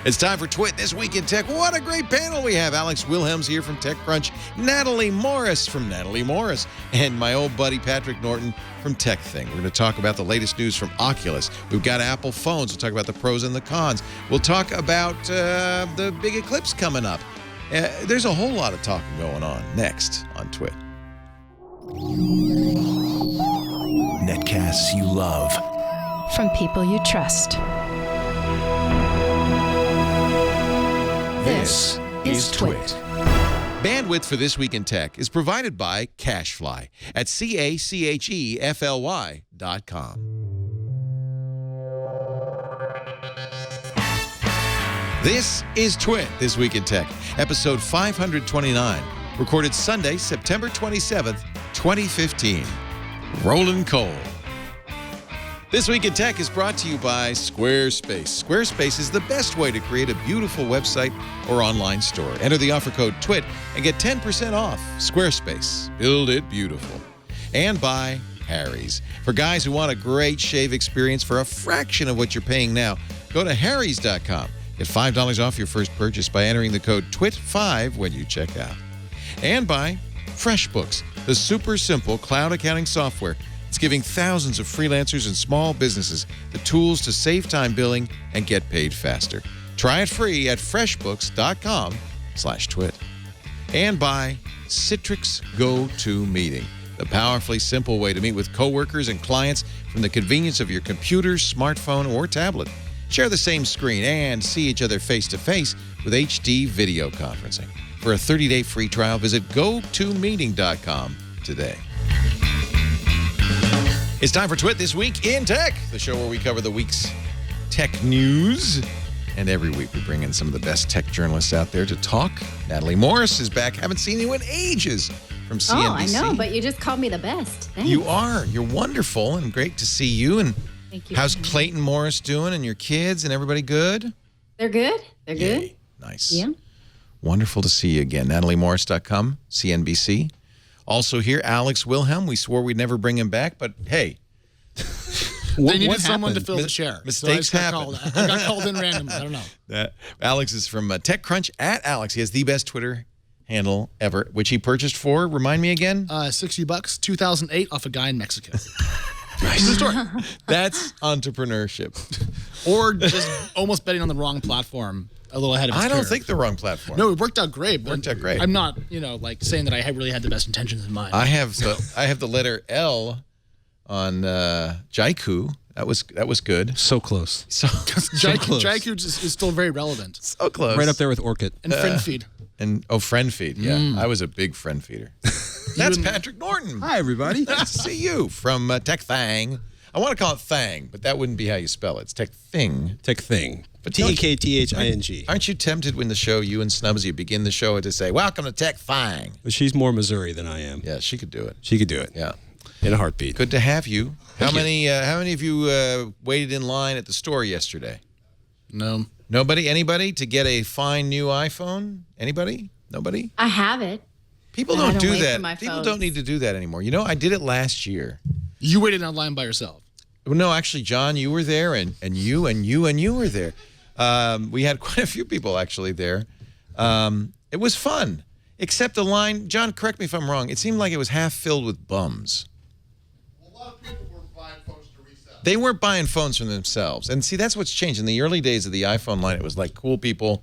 It's time for Twit This Week in Tech. What a great panel we have. Alex Wilhelm's here from TechCrunch, Natali Morris from Natali Morris, and my old buddy Patrick Norton from TechThing. We're going to talk about the latest news from Oculus. We've got Apple phones. We'll talk about the pros and the cons. We'll talk about the big eclipse coming up. There's a whole lot of talking going on next on Twit. Netcasts you love. From people you trust. This is Twit. Bandwidth for This Week in Tech is provided by CacheFly at CacheFly.com. This is Twit This Week in Tech, episode 529, recorded Sunday, September 27th, 2015. Rolling coal. This Week in Tech is brought to you by Squarespace. Squarespace is the best way to create a beautiful website or online store. Enter the offer code TWIT and get 10% off. Squarespace. Build it beautiful. And by Harry's. For guys who want a great shave experience for a fraction of what you're paying now, go to harrys.com. Get $5 off your first purchase by entering the code TWIT5 when you check out. And by FreshBooks, the super simple cloud accounting software. It's giving thousands of freelancers and small businesses the tools to save time billing and get paid faster. Try it free at freshbooks.com/twit. And by Citrix GoToMeeting, the powerfully simple way to meet with coworkers and clients from the convenience of your computer, smartphone, or tablet. Share the same screen and see each other face-to-face with HD video conferencing. For a 30-day free trial, visit GoToMeeting.com today. It's time for Twit This Week in Tech, the show where we cover the week's tech news. And every week we bring in some of the best tech journalists out there to talk. Natali Morris is back. Haven't seen you in ages from CNBC. Oh, I know, but you just called me the best. Thanks. You are. You're wonderful and great to see you. And thank you. How's Clayton Morris doing and your kids and everybody good? They're good. They're good. Yay. Nice. Yeah. Wonderful to see you again. NatalieMorris.com, CNBC. Also here, Alex Wilhelm. We swore we'd never bring him back, but hey. They needed someone to fill the chair. Mistakes happen. I got called in randomly. I don't know. Alex is from TechCrunch at Alex. He has the best Twitter handle ever, which he purchased for, remind me again? $60, 2008, off a guy in Mexico. Nice. True story. That's entrepreneurship. Or just almost betting on the wrong platform. A little ahead of his I don't career. think the wrong platform. No, it worked out great. I'm not, like saying that I really had the best intentions in mind. I have the letter L on Jaiku. That was good. So close. So Jaiku is still very relevant. So close. Right up there with Orchid. And FriendFeed. And FriendFeed. Yeah, I was a big FriendFeeder. That's Patrick Norton. Hi, everybody. Nice to see you from TechThing. I want to call it Thang, but that wouldn't be how you spell it. It's TechThing. TechThing. But TEKTHING. Aren't you tempted when the show, you and Snubs, you begin the show to say, "Welcome to TechThing"? But she's more Missouri than I am. Yeah, she could do it. She could do it. Yeah. In a heartbeat. Good to have you. How many of you waited in line at the store yesterday? No. Nobody? Anybody to get a fine new iPhone? Anybody? Nobody? I have it. People don't do that. People don't need to do that anymore. You know, I did it last year. You waited online by yourself. Well, no, actually, John, you were there, and you were there. We had quite a few people actually there. It was fun, except the line. John, correct me if I'm wrong. It seemed like it was half filled with bums. A lot of people were buying phones to resell. They weren't buying phones for themselves. And see, that's what's changed. In the early days of the iPhone line, it was like cool people,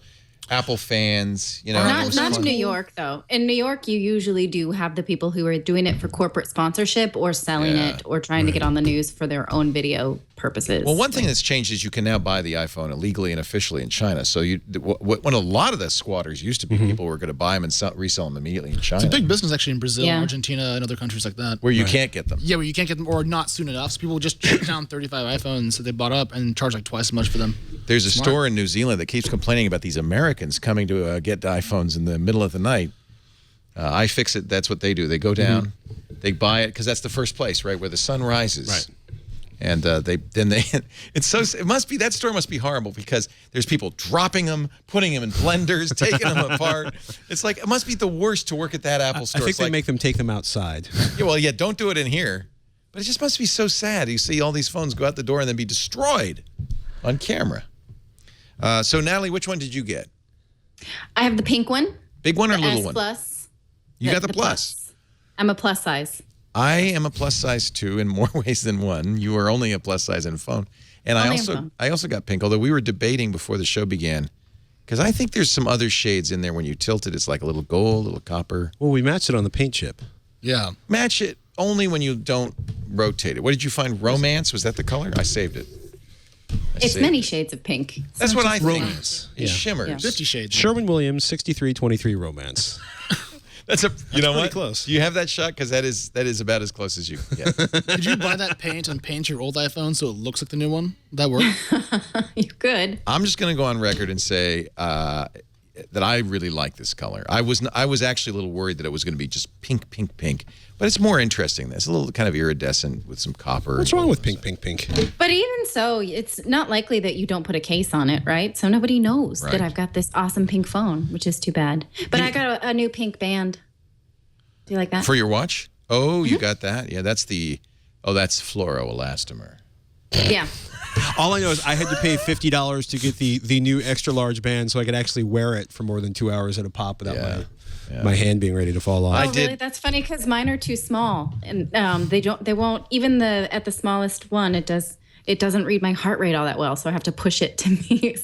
Apple fans, Not in New York, though. In New York, you usually do have the people who are doing it for corporate sponsorship or selling it or trying to get on the news for their own video purposes. Well, one thing that's changed is you can now buy the iPhone illegally and officially in China. So when a lot of the squatters used to be, people were going to buy them and resell them immediately in China. It's a big business actually in Brazil, Argentina, and other countries like that. Where you can't get them. Yeah, where you can't get them or not soon enough. So people just chip down 35 iPhones that they bought up and charge like twice as much for them. There's a store in New Zealand that keeps complaining about these Americans coming to get iPhones in the middle of the night. iFixit, that's what they do. They go down, they buy it, because that's the first place, right, where the sun rises. Right. And it must be, that store must be horrible because there's people dropping them, putting them in blenders, taking them apart. It's like, it must be the worst to work at that Apple store. I think they make them take them outside. Yeah, don't do it in here. But it just must be so sad. You see all these phones go out the door and then be destroyed on camera. So, Natalie, which one did you get? I have the pink one. Big one or the little S one? Plus. You got the plus. I'm a plus size. I am a plus size too in more ways than one. You are only a plus size in phone. And I also got pink, although we were debating before the show began, because I think there's some other shades in there. When you tilt it, it's like a little gold, a little copper. Well, we matched it on the paint chip. Yeah. Match it only when you don't rotate it. What did you find? Romance? Was that the color? I saved it. It's many shades of pink. That's what I think. Romance. It shimmers. Yeah. 50 Shades. Sherwin-Williams, 6323 Romance. That's you know pretty what? close. Do you have that shot? Because that is about as close as you can get. Did you buy that paint and paint your old iPhone so it looks like the new one? Would that work? You could. I'm just going to go on record and say that I really like this color. I was actually a little worried that it was going to be just pink, pink, pink. But it's more interesting. It's a little kind of iridescent with some copper. What's wrong with pink, pink, pink? But even so, it's not likely that you don't put a case on it, right? So nobody knows that I've got this awesome pink phone, which is too bad. But I got a new pink band. Do you like that? For your watch? Oh, you got that? Yeah, that's that's fluoroelastomer. Yeah. All I know is I had to pay $50 to get the new extra large band so I could actually wear it for more than 2 hours at a pop without my hand being ready to fall off. Oh, really? That's funny because mine are too small, and they won't even at the smallest one. It doesn't read my heart rate all that well, so I have to push it to me.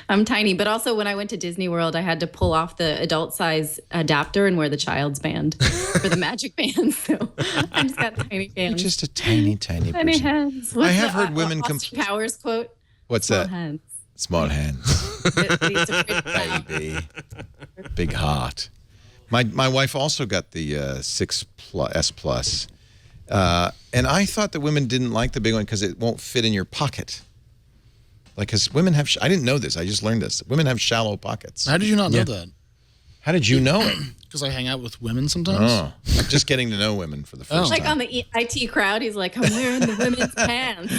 I'm tiny, but also when I went to Disney World, I had to pull off the adult size adapter and wear the child's band for the Magic Band. So I just got tiny hands. You're just a tiny Tiny person. hands. I have heard women Austin Powers quote. What's Small that? Hands. Small hands. These are pretty Baby. Big heart. My wife also got the S Plus. And I thought that women didn't like the big one because it won't fit in your pocket. Like, because women have, I didn't know this, I just learned this. Women have shallow pockets. How did you not know that? How did you know it? Because I hang out with women sometimes. Oh, I'm just getting to know women for the first Like time. on the IT crowd, he's like, I'm wearing the women's pants.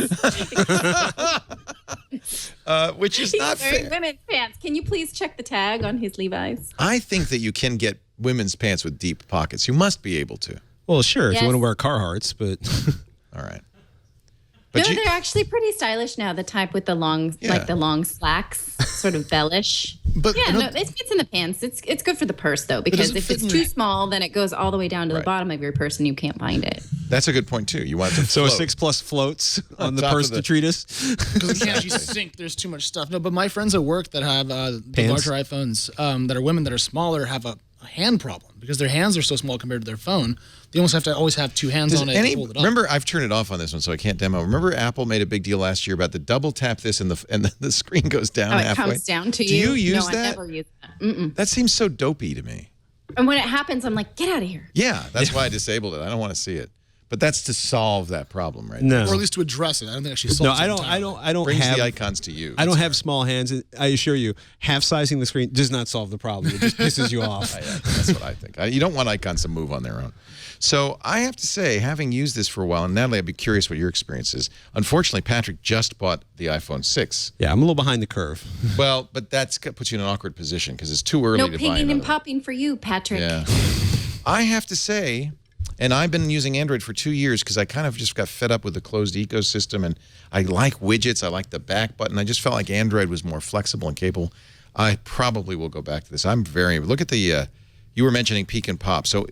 Which is not He's wearing fair. women's pants. Can you please check the tag on his Levi's? I think that you can get women's pants with deep pockets. You must be able to. Well, sure, if Yes. you want to wear Carhartts, but... All right. No, they're actually pretty stylish now. The type with the long, like the long slacks, sort of bellish. But Yeah, no, it fits in the pants. It's good for the purse though, because doesn't if fit it's in too your- small, then it goes all the way down to the bottom of your purse and you can't find it. That's a good point, too. You want it to So a float. 6 Plus floats on the top of purse the- detritus? Because it can't actually sink. There's too much stuff. No, but my friends at work that have the Pants? larger iPhones, that are women that are smaller, have a hand problem because their hands are so small compared to their phone. They almost have to always have two hands on it to hold it up. Remember, I've turned it off on this one, so I can't demo. Remember, Apple made a big deal last year about the double tap this and the screen goes down Oh, it halfway. comes down to Do you. you use no, that? I never use that. Mm-mm. That seems so dopey to me. And when it happens, I'm like, get out of here. Yeah, that's why I disabled it. I don't want to see it. But that's to solve that problem, right? No. or at least to address it. I don't think actually No, solves it entirely. I don't Brings have... the icons to you. I don't have small hands. I assure you, half-sizing the screen does not solve the problem. It just pisses you off. That's what I think. You don't want icons to move on their own. So I have to say, having used this for a while, and Natalie, I'd be curious what your experience is. Unfortunately, Patrick just bought the iPhone 6. Yeah, I'm a little behind the curve. Well, but that puts you in an awkward position because it's too early No to buy pigging another and one. popping for you, Patrick. Yeah. I have to say, and I've been using Android for 2 years because I kind of just got fed up with the closed ecosystem, and I like widgets. I like the back button. I just felt like Android was more flexible and capable. I probably will go back to this. I'm very, look at the, you were mentioning peek and pop. So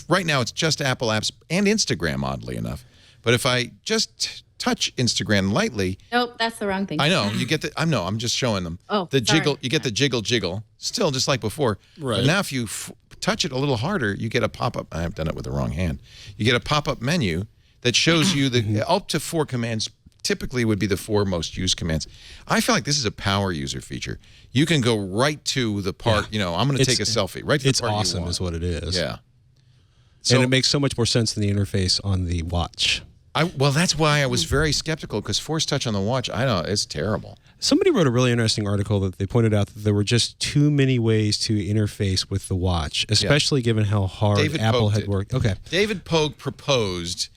right now it's just Apple apps and Instagram, oddly enough. But if I just touch Instagram lightly, Nope, that's the wrong thing. I know you get the. I'm just showing them. Oh, the sorry. jiggle. You get the jiggle. Still just like before. Right. But now if you touch it a little harder, you get a pop-up. I've done it with the wrong hand. You get a pop-up menu that shows you the up to 4 commands. Typically would be the 4 most used commands. I feel like this is a power user feature. You can go right to the part. You know, I'm going to take a selfie. Right to It's the part awesome you want. is what it is. Yeah. And it makes so much more sense than the interface on the watch. Well, that's why I was very skeptical because force touch on the watch, I know it's terrible. Somebody wrote a really interesting article that they pointed out that there were just too many ways to interface with the watch, especially given how hard David Apple Pogue had did. worked. Okay. David Pogue proposed,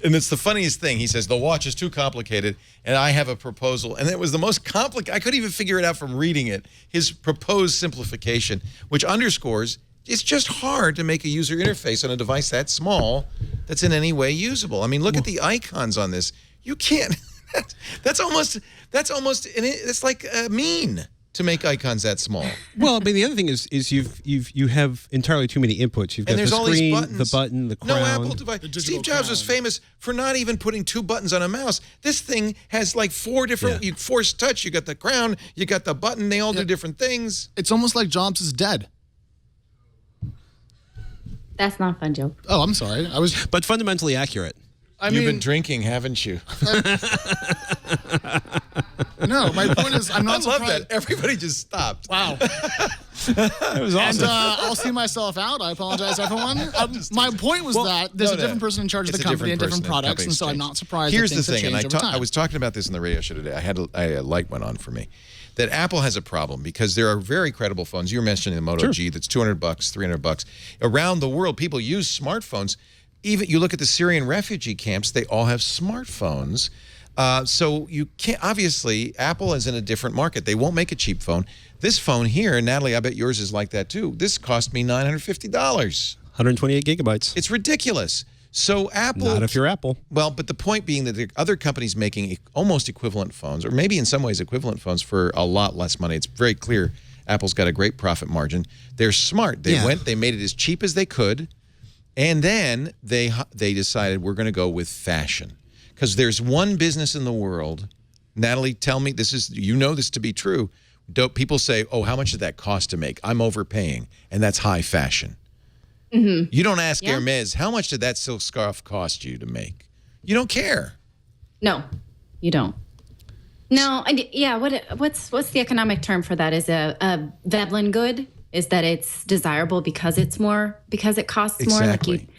and it's the funniest thing. He says, the watch is too complicated, and I have a proposal. And it was the most complicated. I couldn't even figure it out from reading it. His proposed simplification, which underscores it's just hard to make a user interface on a device that small that's in any way usable. I mean, look at the icons on this. You can't. That's almost. It's like mean to make icons that small. Well, but the other thing is you have entirely too many inputs. You've got there's the all these screen, buttons. the button, the crown. No Apple device. Steve Jobs was famous for not even putting 2 buttons on a mouse. This thing has like 4 different. You force touch. You got the crown. You got the button. They all do different things. It's almost like Jobs is dead. That's not a fun joke. Oh, I'm sorry. But fundamentally accurate. You've been drinking, haven't you? No, my point is, I'm not surprised. I love that. Everybody just stopped. Wow. That was awesome. And I'll see myself out. I apologize, everyone. My point was that there's a different person in charge of the company and different products, and so I'm not surprised. Here's that the things thing, have and changed over time. I was talking about this in the radio show today. A light went on for me. That Apple has a problem because there are very credible phones. You were mentioning the Moto G that's $200, $300. Around the world, people use smartphones. Even you look at the Syrian refugee camps, they all have smartphones. So you can't, obviously, Apple is in a different market. They won't make a cheap phone. This phone here, Natalie, I bet yours is like that too. This cost me $950. 128 gigabytes. It's ridiculous. So Apple... Not if you're Apple. Well, but the point being that the other companies making almost equivalent phones, or maybe in some ways equivalent phones for a lot less money. It's very clear Apple's got a great profit margin. They're smart. They made it as cheap as they could. And then they decided we're going to go with fashion. Because there's one business in the world, Natalie, tell me, you know this to be true. People say, oh, how much did that cost to make? I'm overpaying. And that's high fashion. Mm-hmm. You don't ask Hermes, how much did that silk scarf cost you to make? You don't care. No, you don't. No, what's the economic term for that? Is a Veblen good? Is that it's desirable because it costs more? Exactly.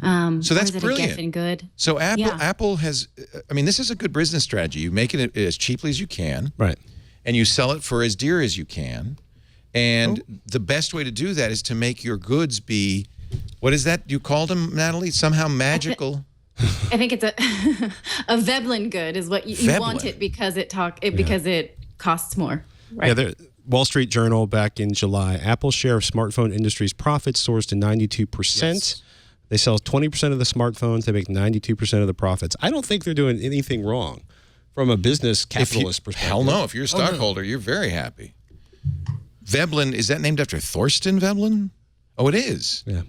So that's brilliant. A Geffen good? So Apple has, I mean, this is a good business strategy. You make it as cheaply as you can. Right. And you sell it for as dear as you can. And the best way to do that is to make your goods be, what is that you called them, Natalie? Somehow magical. I think it's a Veblen good is what you want it because because it costs more. Right. Yeah, Wall Street Journal back in July, Apple's share of smartphone industry's profits soars to 92%. Yes. They sell 20% of the smartphones. They make 92% of the profits. I don't think they're doing anything wrong from a business capitalist perspective. Hell no. If you're a stockholder, you're very happy. Veblen, is that named after Thorsten Veblen? Oh, it is. Yeah.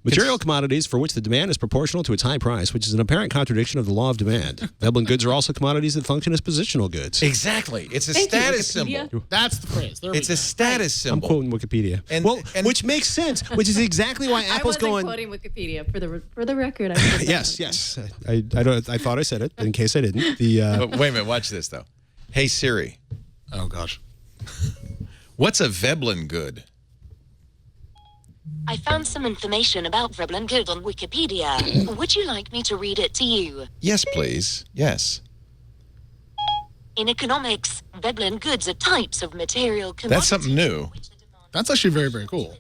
Material commodities for which the demand is proportional to its high price, which is an apparent contradiction of the law of demand. Veblen goods are also commodities that function as positional goods. Exactly. It's a status symbol. That's the phrase. It's a status symbol. I'm quoting Wikipedia. And which makes sense, which is exactly why Apple's going... I wasn't quoting Wikipedia for the record. Yes. I thought I said it, but in case I didn't. Wait a minute. Watch this, though. Hey, Siri. Oh, gosh. What's a Veblen good? I found some information about Veblen good on Wikipedia. Would you like me to read it to you? Yes, please. Yes. In economics, Veblen goods are types of material commodities. That's something new. That's actually very, very cool.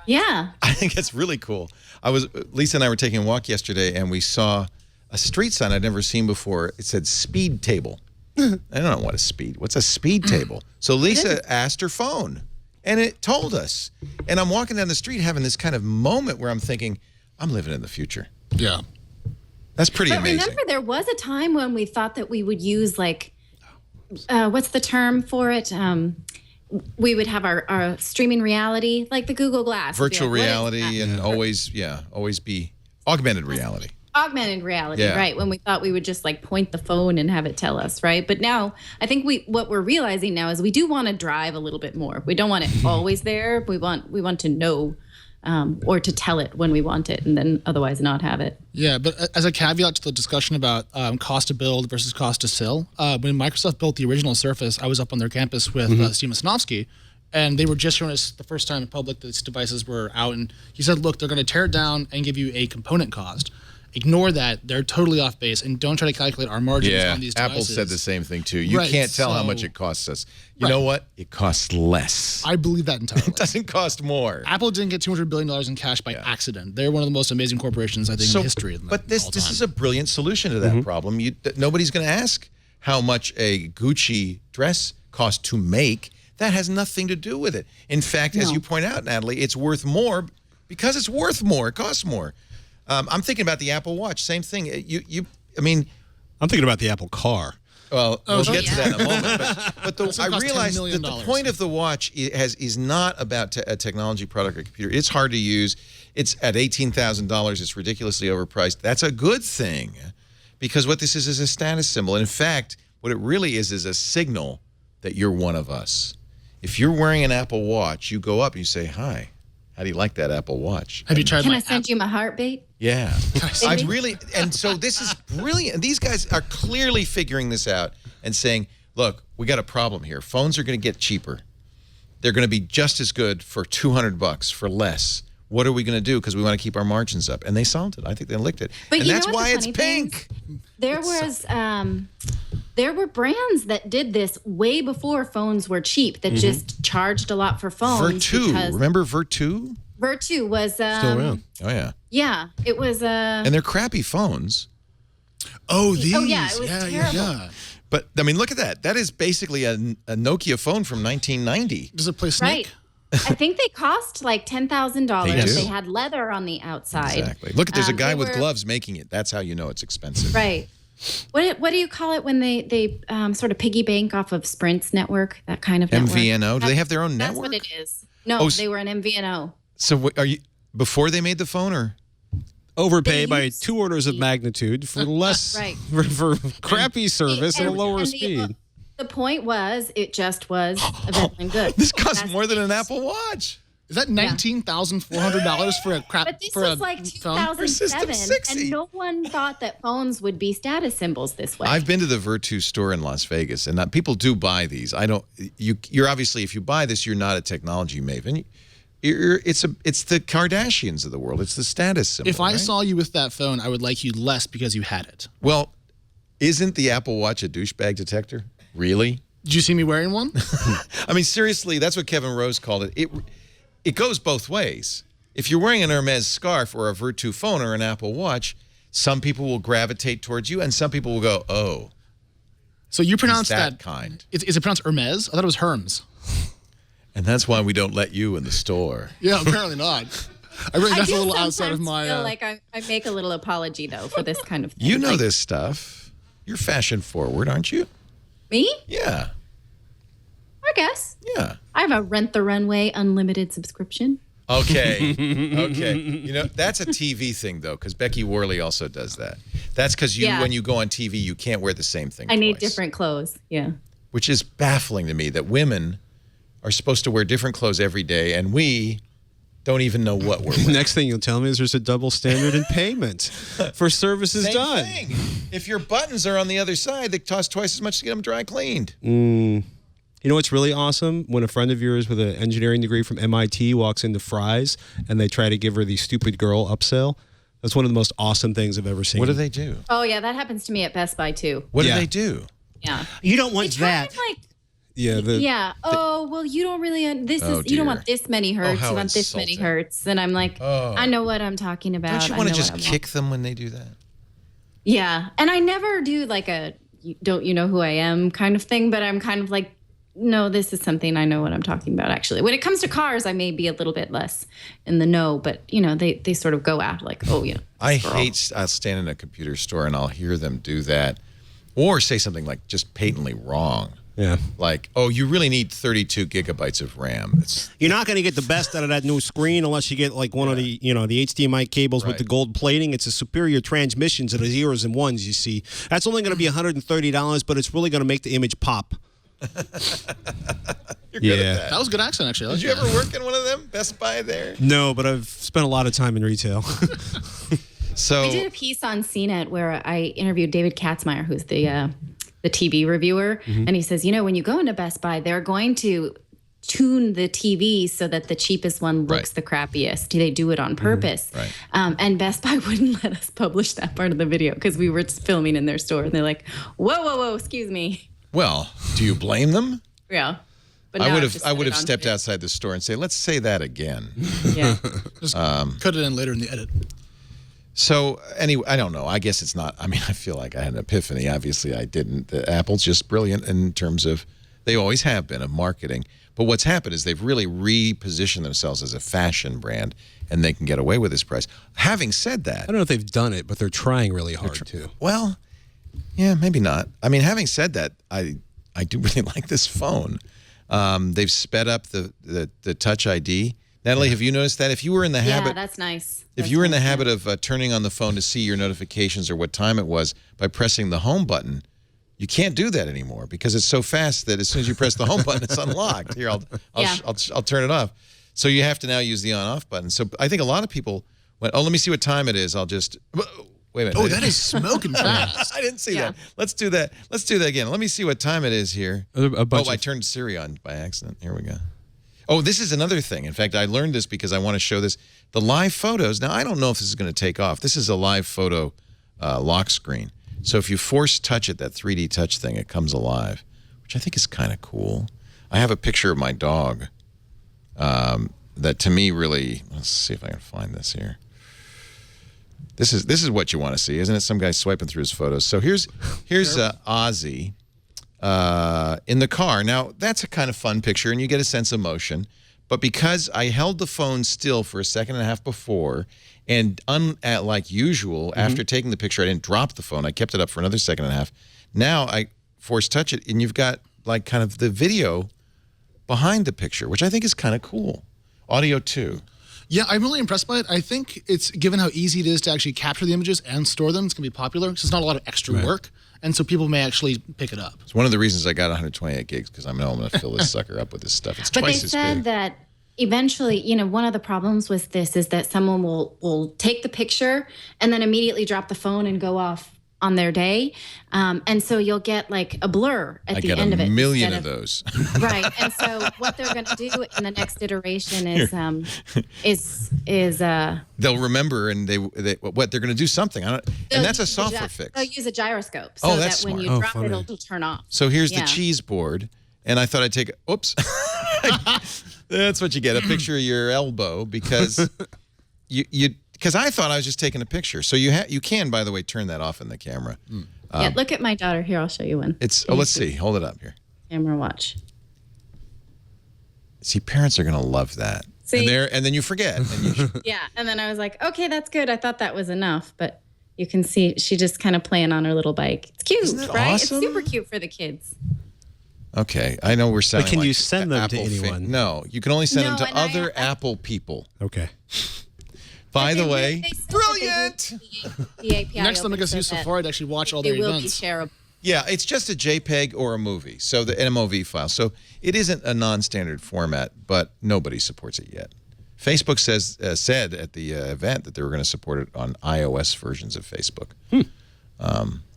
Yeah. I think that's really cool. Lisa and I were taking a walk yesterday, and we saw a street sign I'd never seen before. It said speed table. I don't know what's a speed table. So Lisa asked her phone. And it told us. And I'm walking down the street having this kind of moment where I'm thinking, I'm living in the future. Yeah. That's pretty amazing. Remember, there was a time when we thought that we would use, like, what's the term for it? We would have our streaming reality, like the Google Glass. Virtual reality and always be augmented reality. Augmented reality, right? When we thought we would just like point the phone and have it tell us, right? But now I think what we're realizing now is we do want to drive a little bit more. We don't want it always there. We want to know or to tell it when we want it, and then otherwise not have it. Yeah, but as a caveat to the discussion about cost to build versus cost to sell, when Microsoft built the original Surface, I was up on their campus with Steve Masnowski, and they were just showing us the first time in public that these devices were out, and he said, look, they're going to tear it down and give you a component cost. Ignore that. They're totally off base, and don't try to calculate our margins on these devices. Apple said the same thing, too. You can't tell how much it costs us. You know what? It costs less. I believe that entirely. It doesn't cost more. Apple didn't get $200 billion in cash by accident. They're one of the most amazing corporations, I think, in history. But this is a brilliant solution to that problem. Nobody's going to ask how much a Gucci dress costs to make. That has nothing to do with it. In fact, as you point out, Natalie, it's worth more because it's worth more. It costs more. I'm thinking about the Apple Watch. Same thing. I'm thinking about the Apple car. Well, we'll get to that in a moment. But I cost $10 realized million. that the point of the watch is not about a technology product or computer. It's hard to use. It's at $18,000. It's ridiculously overpriced. That's a good thing, because what this is a status symbol. And in fact, what it really is a signal that you're one of us. If you're wearing an Apple Watch, you go up and you say, "Hi, how do you like that Apple Watch?" Have you tried Can my I send you my heartbeat? Yeah. I really, and so this is brilliant. These guys are clearly figuring this out and saying, look, we got a problem here. Phones are going to get cheaper. They're going to be just as good for $200 for less. What are we going to do? Because we want to keep our margins up. And they solved it. I think they licked it. But and you that's know what why the it's funny thing pink. is? There were brands that did this way before phones were cheap that just charged a lot for phones. Vertu. Remember Vertu? Vertu was Still around. Oh, yeah. Yeah, it was And they're crappy phones. Oh, these. Oh, yeah, it was terrible. Yeah. But, I mean, look at that. That is basically a Nokia phone from 1990. Does it play Snake? right. I think they cost like $10,000. They do. They had leather on the outside. Exactly. Look, there's a guy they with were- gloves making it. That's how you know it's expensive. Right. What do you call it when they sort of piggy bank off of Sprint's network? That kind of network. MVNO? Do they have their own That's network? what it is. No, Oh, they were an MVNO. So what, are you before they made the phone, or Overpay by used 2 orders of magnitude for less, Right. for crappy service at a lower and speed. The point was, it just was a Veblen good. this costs That's more than it. an Apple Watch? Is that $19,400 for a crap But this for was a like phone? 2007, 60. and no one thought that phones would be status symbols this way. I've been to the Vertu store in Las Vegas, and people do buy these. I don't. You're obviously, if you buy this, you're not a technology maven. It's the Kardashians of the world. It's the status symbol. If I right? saw you with that phone, I would like you less because you had it. Well, isn't the Apple Watch a douchebag detector? Really? Did you see me wearing one? I mean, seriously, that's what Kevin Rose called it. It goes both ways. If you're wearing an Hermes scarf or a Vertu phone or an Apple Watch, some people will gravitate towards you, and some people will go, "Oh, So you pronounce that kind." Is it pronounced Hermes? I thought it was Hermes. And that's why we don't let you in the store. Yeah, apparently not. I really that's a do little outside of sometimes my. feel like I make a little apology though for this kind of thing. You know Like, this stuff. You're fashion forward, aren't you? me? Yeah. I guess Yeah. I have a Rent the Runway unlimited subscription. Okay. Okay. You know, that's a TV thing, though, because Becky Worley also does that. That's because Yeah. when you go on TV, you can't wear the same thing I need twice, different clothes. Yeah. which is baffling to me that women are supposed to wear different clothes every day, and we don't even know what we're wearing. Next thing you'll tell me is there's a double standard in payment for services Same done. thing. If your buttons are on the other side, they cost twice as much to get them dry cleaned. You know what's really awesome? When a friend of yours with an engineering degree from MIT walks into Fry's and they try to give her the stupid girl upsell. That's one of the most awesome things I've ever seen. What do they do? Oh yeah, that happens to me at Best Buy too. What Yeah. do they do? Yeah. You don't want It's kind that. of like Yeah, yeah. Oh well, you don't really. This Oh, is you don't dear. want this many hertz. how You want this many insulting. hertz, and I'm like, I know what I'm talking about. Don't you I want to know just what I want. kick them when they do that? Yeah, and I never do like don't you know who I am kind of thing, but I'm kind of like, no, this is something I know what I'm talking about. Actually, when it comes to cars, I may be a little bit less in the know, but you know, they sort of go out like, oh yeah. I girl. hate, I'll stand in a computer store and I'll hear them do that or say something like just patently wrong. Yeah. Like, oh, you really need 32 gigabytes of RAM. It's, You're not going to get the best out of that new screen unless you get like one of the, the HDMI cables with Right. the gold plating. It's a superior transmission to the zeros and ones you see. That's only going to be $130, but it's really going to make the image pop. you're good at That that. was a good accent, actually. I Did you like ever that. work in one of them? Best Buy there? No, but I've spent a lot of time in retail. So, We did a piece on CNET where I interviewed David Katzmeyer, who's the TV reviewer, and he says, when you go into Best Buy, they're going to tune the TV so that the cheapest one looks the crappiest. They do it on purpose. Right. And Best Buy wouldn't let us publish that part of the video because we were filming in their store, and they're like, whoa, excuse me. well, do you blame them? Yeah. But I now would I've have just I put would it have on stepped video. outside the store and say, let's say that again. Yeah. Just cut it in later in the edit. So anyway, I don't know. I guess it's not. I mean, I feel like I had an epiphany. Obviously, I didn't. Apple's just brilliant in terms of, they always have been, of marketing. But what's happened is they've really repositioned themselves as a fashion brand, and they can get away with this price. Having said that, I don't know if they've done it, but they're trying really hard to. well, Yeah, maybe not. I mean, having said that, I do really like this phone. They've sped up the Touch ID. Natalie, have you noticed that? If you were in the habit, that's nice. If you were in the habit of turning on the phone to see your notifications or what time it was by pressing the home button, you can't do that anymore because it's so fast that as soon as you press the home button, it's unlocked. Here, I'll turn it off. So you have to now use the on-off button. So I think a lot of people went, oh, let me see what time it is. I'll just wait a minute. Oh, that is smoking fast. I didn't see that. Let's do that. Let's do that again. Let me see what time it is here. I turned Siri on by accident. Here we go. Oh, this is another thing. In fact, I learned this because I want to show this. The live photos. Now, I don't know if this is going to take off. This is a live photo lock screen. So if you force touch it, that 3D touch thing, it comes alive, which I think is kind of cool. I have a picture of my dog that to me really, let's see if I can find this here. This is what you want to see, isn't it? Some guy swiping through his photos. So here's Ozzy in the car. Now, that's a kind of fun picture, and you get a sense of motion. But because I held the phone still for a second and a half before, and like usual, after taking the picture, I didn't drop the phone. I kept it up for another second and a half. Now I force touch it, and you've got like kind of the video behind the picture, which I think is kind of cool. Audio too. Yeah, I'm really impressed by it. I think it's, given how easy it is to actually capture the images and store them, it's going to be popular because it's not a lot of extra work. And so people may actually pick it up. It's one of the reasons I got 128 gigs because I know I'm going to fill this sucker up with this stuff. It's twice as big. But they said that eventually, one of the problems with this is that someone will take the picture and then immediately drop the phone and go off on their day. And so you'll get like a blur at the end of it. I get a million of those. Right. And so what they're going to do in the next iteration is they'll remember and they're going to do something. And that's a software fix. They'll use a gyroscope so that when you drop it, it'll turn off. So here's the cheese board. And I thought I'd take oops. That's what you get, a picture of your elbow because because I thought I was just taking a picture. So you can, by the way, turn that off in the camera. Yeah, look at my daughter here. I'll show you one. Let's see. Hold it up here. Camera watch. See, parents are going to love that. See? And then you forget. Yeah, and then I was like, okay, that's good. I thought that was enough, but you can see she just kind of playing on her little bike. It's cute, right? Awesome? It's super cute for the kids. Okay, I know we're sounding. But can like you send them to anyone? No, you can only send them to other Apple people. Okay. By the way, brilliant. The API Next time I guess use Safari to actually watch all their events. It will be shareable. Yeah, it's just a JPEG or a movie, so the MOV file. So it isn't a non-standard format, but nobody supports it yet. Facebook said at the event that they were going to support it on iOS versions of Facebook,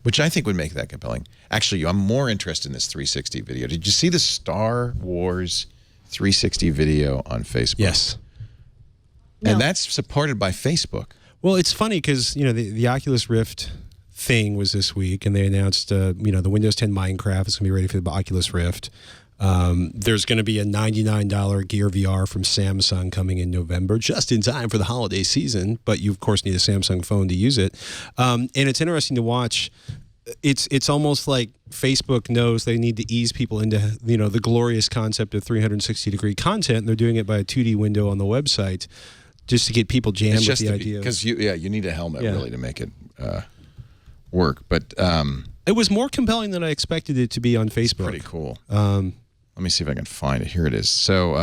which I think would make that compelling. Actually, I'm more interested in this 360 video. Did you see the Star Wars 360 video on Facebook? Yes. No. And that's supported by Facebook. Well, it's funny because, the Oculus Rift thing was this week, and they announced, the Windows 10 Minecraft is going to be ready for the Oculus Rift. There's going to be a $99 Gear VR from Samsung coming in November, just in time for the holiday season. But you, of course, need a Samsung phone to use it. And it's interesting to watch. It's almost like Facebook knows they need to ease people into, the glorious concept of 360-degree content. And they're doing it by a 2D window on the website just to get people jammed with the idea. Because you need a helmet really to make it work. But it was more compelling than I expected it to be on Facebook. It's pretty cool. Let me see if I can find it. Here it is. So,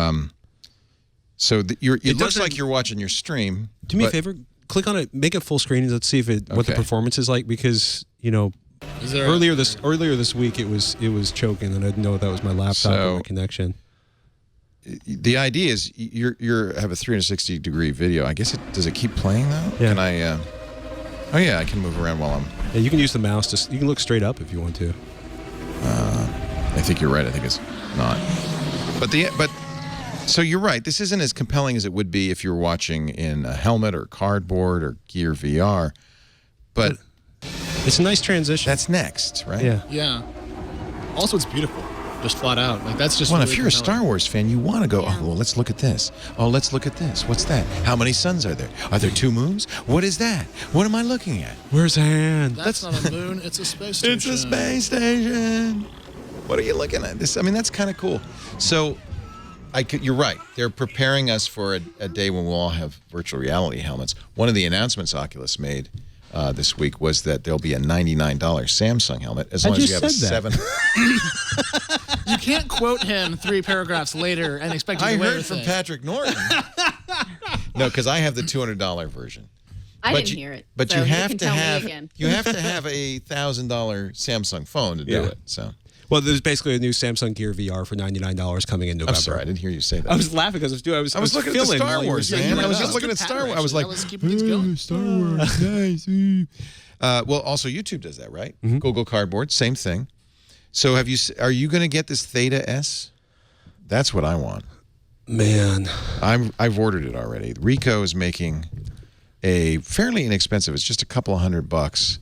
it looks like you're watching your stream. Do me a favor, click on it, make it full screen, and let's see what the performance is like. Because earlier this week it was choking, and I didn't know if that was my laptop or my connection. The idea is you have a 360-degree video. I guess does it keep playing though? Yeah. Can I? Oh yeah, I can move around while I'm. Yeah, you can use the mouse. You can look straight up if you want to. I think you're right. I think it's not. But so you're right. This isn't as compelling as it would be if you were watching in a helmet or cardboard or Gear VR. But it's a nice transition. That's next, right? Yeah. Yeah. Also, it's beautiful. Just flat out. Like that's just. Well, really if you're compelling. a Star Wars fan, you want to go. Oh, well, let's look at this. Oh, let's look at this. What's that? How many suns are there? Are there 2 moons? What is that? What am I looking at? Where's the hand? That's not a moon. It's a space station. It's a space station. What are you looking at? That's kind of cool. So, you're right. They're preparing us for a day when we'll all have virtual reality helmets. One of the announcements Oculus made this week was that there'll be a $99 Samsung helmet as long as you have a 7. You can't quote him 3 paragraphs later and expect him to wear I heard from Patrick Norton. No, because I have the $200 version. I didn't hear it. But so you have can to tell me have again. you have to have a $1,000 Samsung phone to do it. So. Well, there's basically a new Samsung Gear VR for $99 coming in November. I'm sorry, I didn't hear you say that. I was laughing because I was looking at the Star Wars, man. I was just looking at Star Wars. I was like, keeping things going. Star Wars, nice. Well, also YouTube does that, right? Google Cardboard, same thing. So are you going to get this Theta S? That's what I want. Man, I've ordered it already. Ricoh is making a fairly inexpensive. It's just a couple of $100.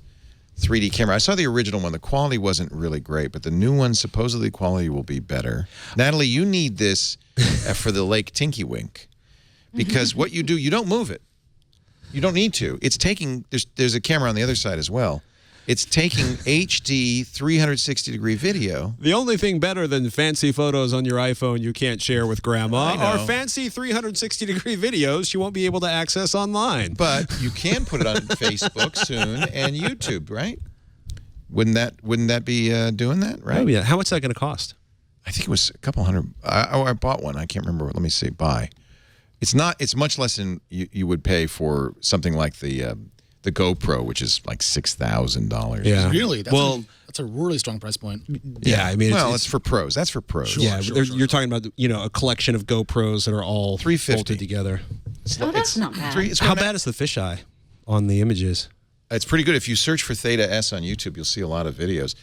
3D camera. I saw the original one. The quality wasn't really great, but the new one, supposedly quality will be better. Natalie, you need this for the Lake Tinky Wink because what you do, you don't move it. You don't need to. It's taking, there's a camera on the other side as well. It's taking HD 360-degree video. The only thing better than fancy photos on your iPhone you can't share with grandma are fancy 360-degree videos you won't be able to access online. But you can put it on Facebook soon and YouTube, right? Wouldn't that be doing that, right? Oh, yeah. How much is that going to cost? I think it was a couple hundred. I bought one. I can't remember. Let me see. Buy. It's not. It's much less than you would pay for something like the GoPro, which is like $6,000. Yeah. Really? That's a really strong price point. Yeah, I mean, it's for pros. That's for pros. Sure, yeah, sure. you're talking about a collection of GoPros that are all $350 bolted together. Oh, that's not bad. How bad is the fisheye on the images? It's pretty good. If you search for Theta S on YouTube, you'll see a lot of videos.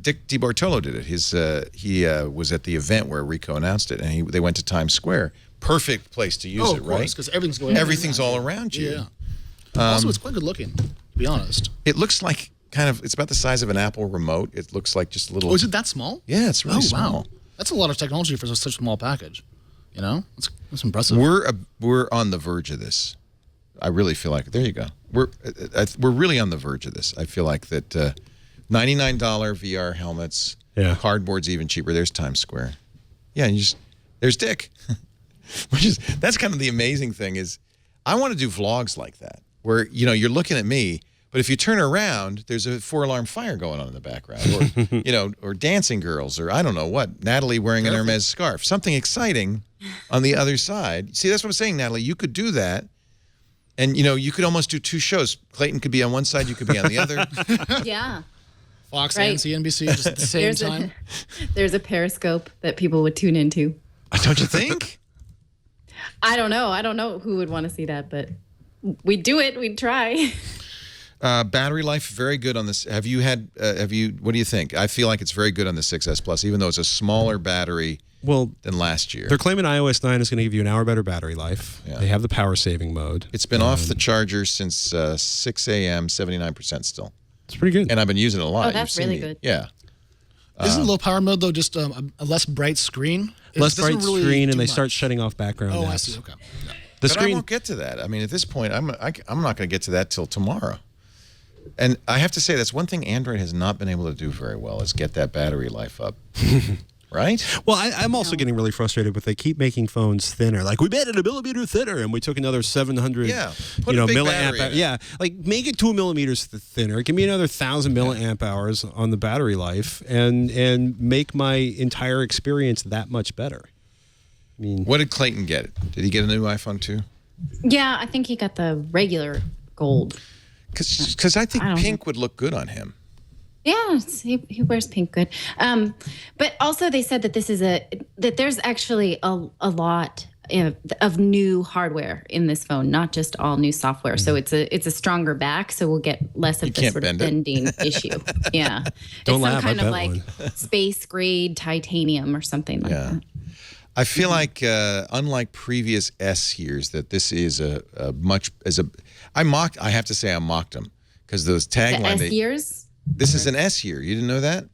Dick DiBartolo did it. He was at the event where Ricoh announced it, and they went to Times Square. Perfect place to use it, right? Because everything's all around you. Yeah. Also, it's quite good looking, to be honest. It looks like it's about the size of an Apple remote. It looks like just a little. Oh, is it that small? Yeah, it's really small. Wow. That's a lot of technology for such a small package. That's impressive. We're on the verge of this. I really feel like there you go. We're really on the verge of this. I feel like that $99 VR helmets, cardboard's even cheaper. There's Times Square. Yeah, and there's Dick. That's kind of the amazing thing is I want to do vlogs like that where you're looking at me, but if you turn around, there's a 4-alarm fire going on in the background, or dancing girls, or I don't know what, Natalie wearing an Hermes scarf, something exciting on the other side. See, that's what I'm saying, Natalie. You could do that. And, you could almost do 2 shows. Clayton could be on one side, you could be on the other. Yeah. Fox and CNBC just at the same time. There's a Periscope that people would tune into. Don't you think? I don't know. I don't know who would want to see that, but we'd do it. We'd try. Battery life, very good on this. What do you think? I feel like it's very good on the 6S Plus, even though it's a smaller battery than last year. They're claiming iOS 9 is going to give you an hour better battery life. Yeah. They have the power saving mode. It's been off the charger since 6 a.m., 79% still. It's pretty good. And I've been using it a lot. Oh, that's really good. Yeah. Isn't low power mode, though, just a less bright screen? Less bright screen, and they start shutting off background apps. I see. Okay. Yeah. But I won't get to that. I mean, at this point, I'm not going to get to that till tomorrow. And I have to say, that's one thing Android has not been able to do very well is get that battery life up. Right? Well, I'm also getting really frustrated with they keep making phones thinner. Like, we made it a millimeter thinner, and we took another 700 milliamp. Yeah, like make it 2 millimeters thinner. Give me another 1,000 milliamp hours on the battery life, and make my entire experience that much better. I mean, what did Clayton get? Did he get a new iPhone too? Yeah, I think he got the regular gold. Because I think pink would look good on him. Yeah, he wears pink good. But also they said that that there's actually a lot of new hardware in this phone, not just all new software. So it's a stronger back, so we'll get less of this sort of bending issue. Yeah. Don't it's laugh, some kind I of bet like space grade titanium or something like that. I feel like, unlike previous S years, that this is I have to say I mocked them because those tagline. The S years? This is an S year. You didn't know that?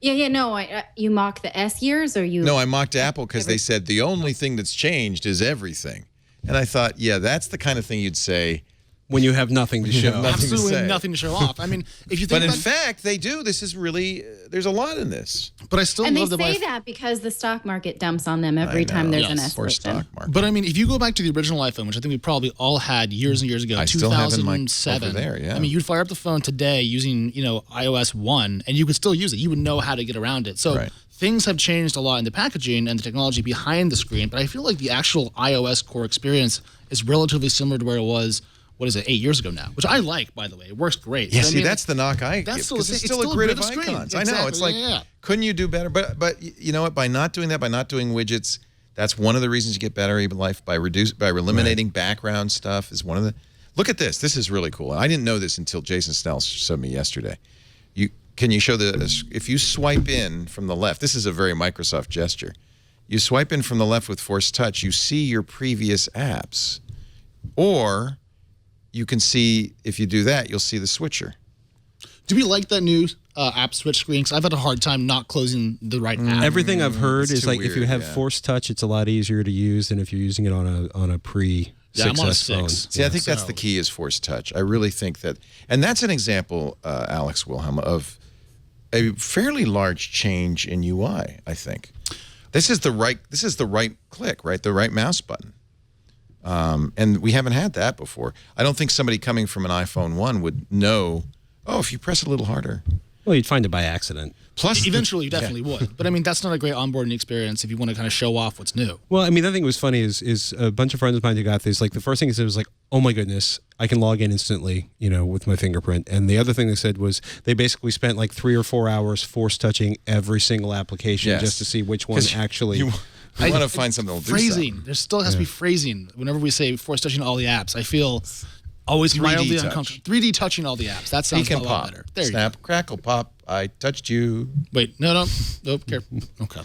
Yeah, no. You mock the S years, or you? No, I mocked Apple because they said the only thing that's changed is everything, and I thought, yeah, that's the kind of thing you'd say when you have nothing to show. nothing to Absolutely say. nothing to show off. I mean, if you think But in about fact, they do. This is really, there's a lot in this. but I still And they love the say that because the stock market dumps on them every time there's an Or escalation. stock market. But I mean, if you go back to the original iPhone, which I think we probably all had years and years ago, I still have in my 2007. over there, yeah. I mean, you'd fire up the phone today using, iOS 1, and you could still use it. You would know how to get around it. So Right. things have changed a lot in the packaging and the technology behind the screen, but I feel like the actual iOS core experience is relatively similar to where it was, 8 years ago now, which I like, by the way. It works great. Yeah, But I see, mean, that's the knock I give. that's still Because the it's same- still it's a still a grid bit of of a screen. icons. I know. It's Exactly, like, yeah. couldn't you do better? But you know what? By not doing that, by not doing widgets, that's one of the reasons you get better even life by eliminating background stuff is one of the. Look at this. This is really cool. I didn't know this until Jason Snell showed me yesterday. Can you show if you swipe in from the left, this is a very Microsoft gesture. You swipe in from the left with Force Touch, you see your previous apps. Or you can see, if you do that, you'll see the switcher. Do we like that new app switch screen? Because I've had a hard time not closing the right app. Everything I've heard It's is too like if you weird, have yeah. Force Touch, it's a lot easier to use than if you're using it on a pre. Yeah, I'm on a 6S phone. 6. See, I think that's the key is Force Touch. I really think that, and that's an example, Alex Wilhelm, of a fairly large change in UI. I think this is the right click, right, the right mouse button, and we haven't had that before. I don't think somebody coming from an iPhone 1 would know. Oh, if you press a little harder. Well, you'd find it by accident. Plus, Eventually, you definitely would. But I mean, that's not a great onboarding experience if you want to kind of show off what's new. Well, I mean, the thing that was funny is a bunch of friends of mine who got this. Like the first thing they said was like, "Oh my goodness, I can log in instantly, with my fingerprint." And the other thing they said was they basically spent like 3 or 4 hours force touching every single application Yes. just to see which one 'Cause actually. You want to find something that'll do Phrasing. something. There still has to be phrasing. Whenever we say force touching all the apps, I feel always 3D mildly touch. uncomfortable. 3D touching all the apps. That sounds Peek and a lot pop. better. There Snap, you crackle, pop. I touched you. go. Wait, nope, care. Okay.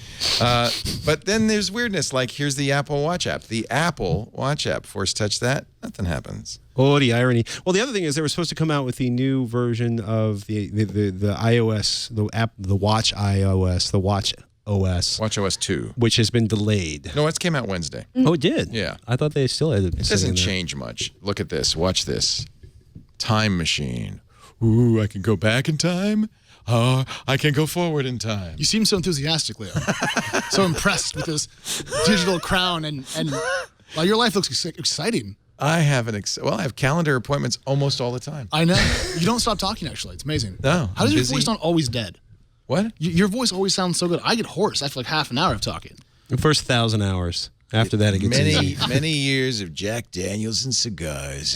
But then there's weirdness. Like here's the Apple Watch app. The Apple Watch app. Force touch that. Nothing happens. Oh, the irony. Well, the other thing is they were supposed to come out with the new version of the iOS, the Watch iOS, the Watch OS, Watch OS 2. which has been delayed. No, it came out Wednesday. Oh, it did? Yeah. I thought they still had it. It doesn't change much. Look at this. Watch this. Time machine. Ooh, I can go back in time. I can go forward in time. You seem so enthusiastic, Leo. So impressed with this digital crown and well, your life looks exciting. I have I have calendar appointments almost all the time. I know. You don't stop talking, actually. It's amazing. No, How does I'm your busy. voice not always dead? What? Your voice always sounds so good. I get hoarse after like half an hour of talking. The first 1,000 hours. After that, it gets easy. Many years of Jack Daniels and cigars.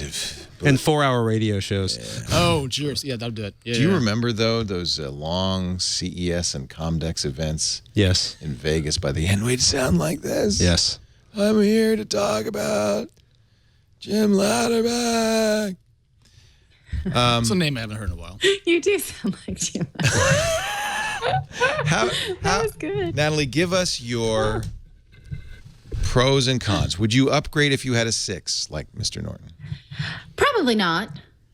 And 4-hour radio shows. Oh, cheers. Yeah, that'll do it. Yeah, Do you yeah. remember though those long CES and Comdex events Yes. in Vegas? By the end, we'd sound like this. Yes. I'm here to talk about Jim Louderback. It's a name I haven't heard in a while. You do sound like Jim. That was good. Natalie, give us your pros and cons. Would you upgrade if you had a 6 like Mr. Norton? Probably not.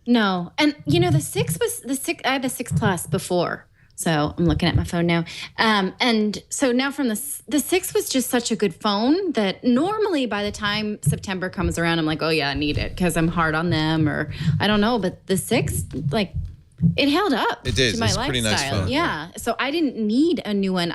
No. And the 6 was I had the 6 Plus before. So I'm looking at my phone now. And so now from the 6 was just such a good phone that normally by the time September comes around, I'm like, oh yeah, I need it because I'm hard on them or I don't know. But the 6, like, it held up. It did. To my It's a pretty nice lifestyle. phone. Yeah. So I didn't need a new one.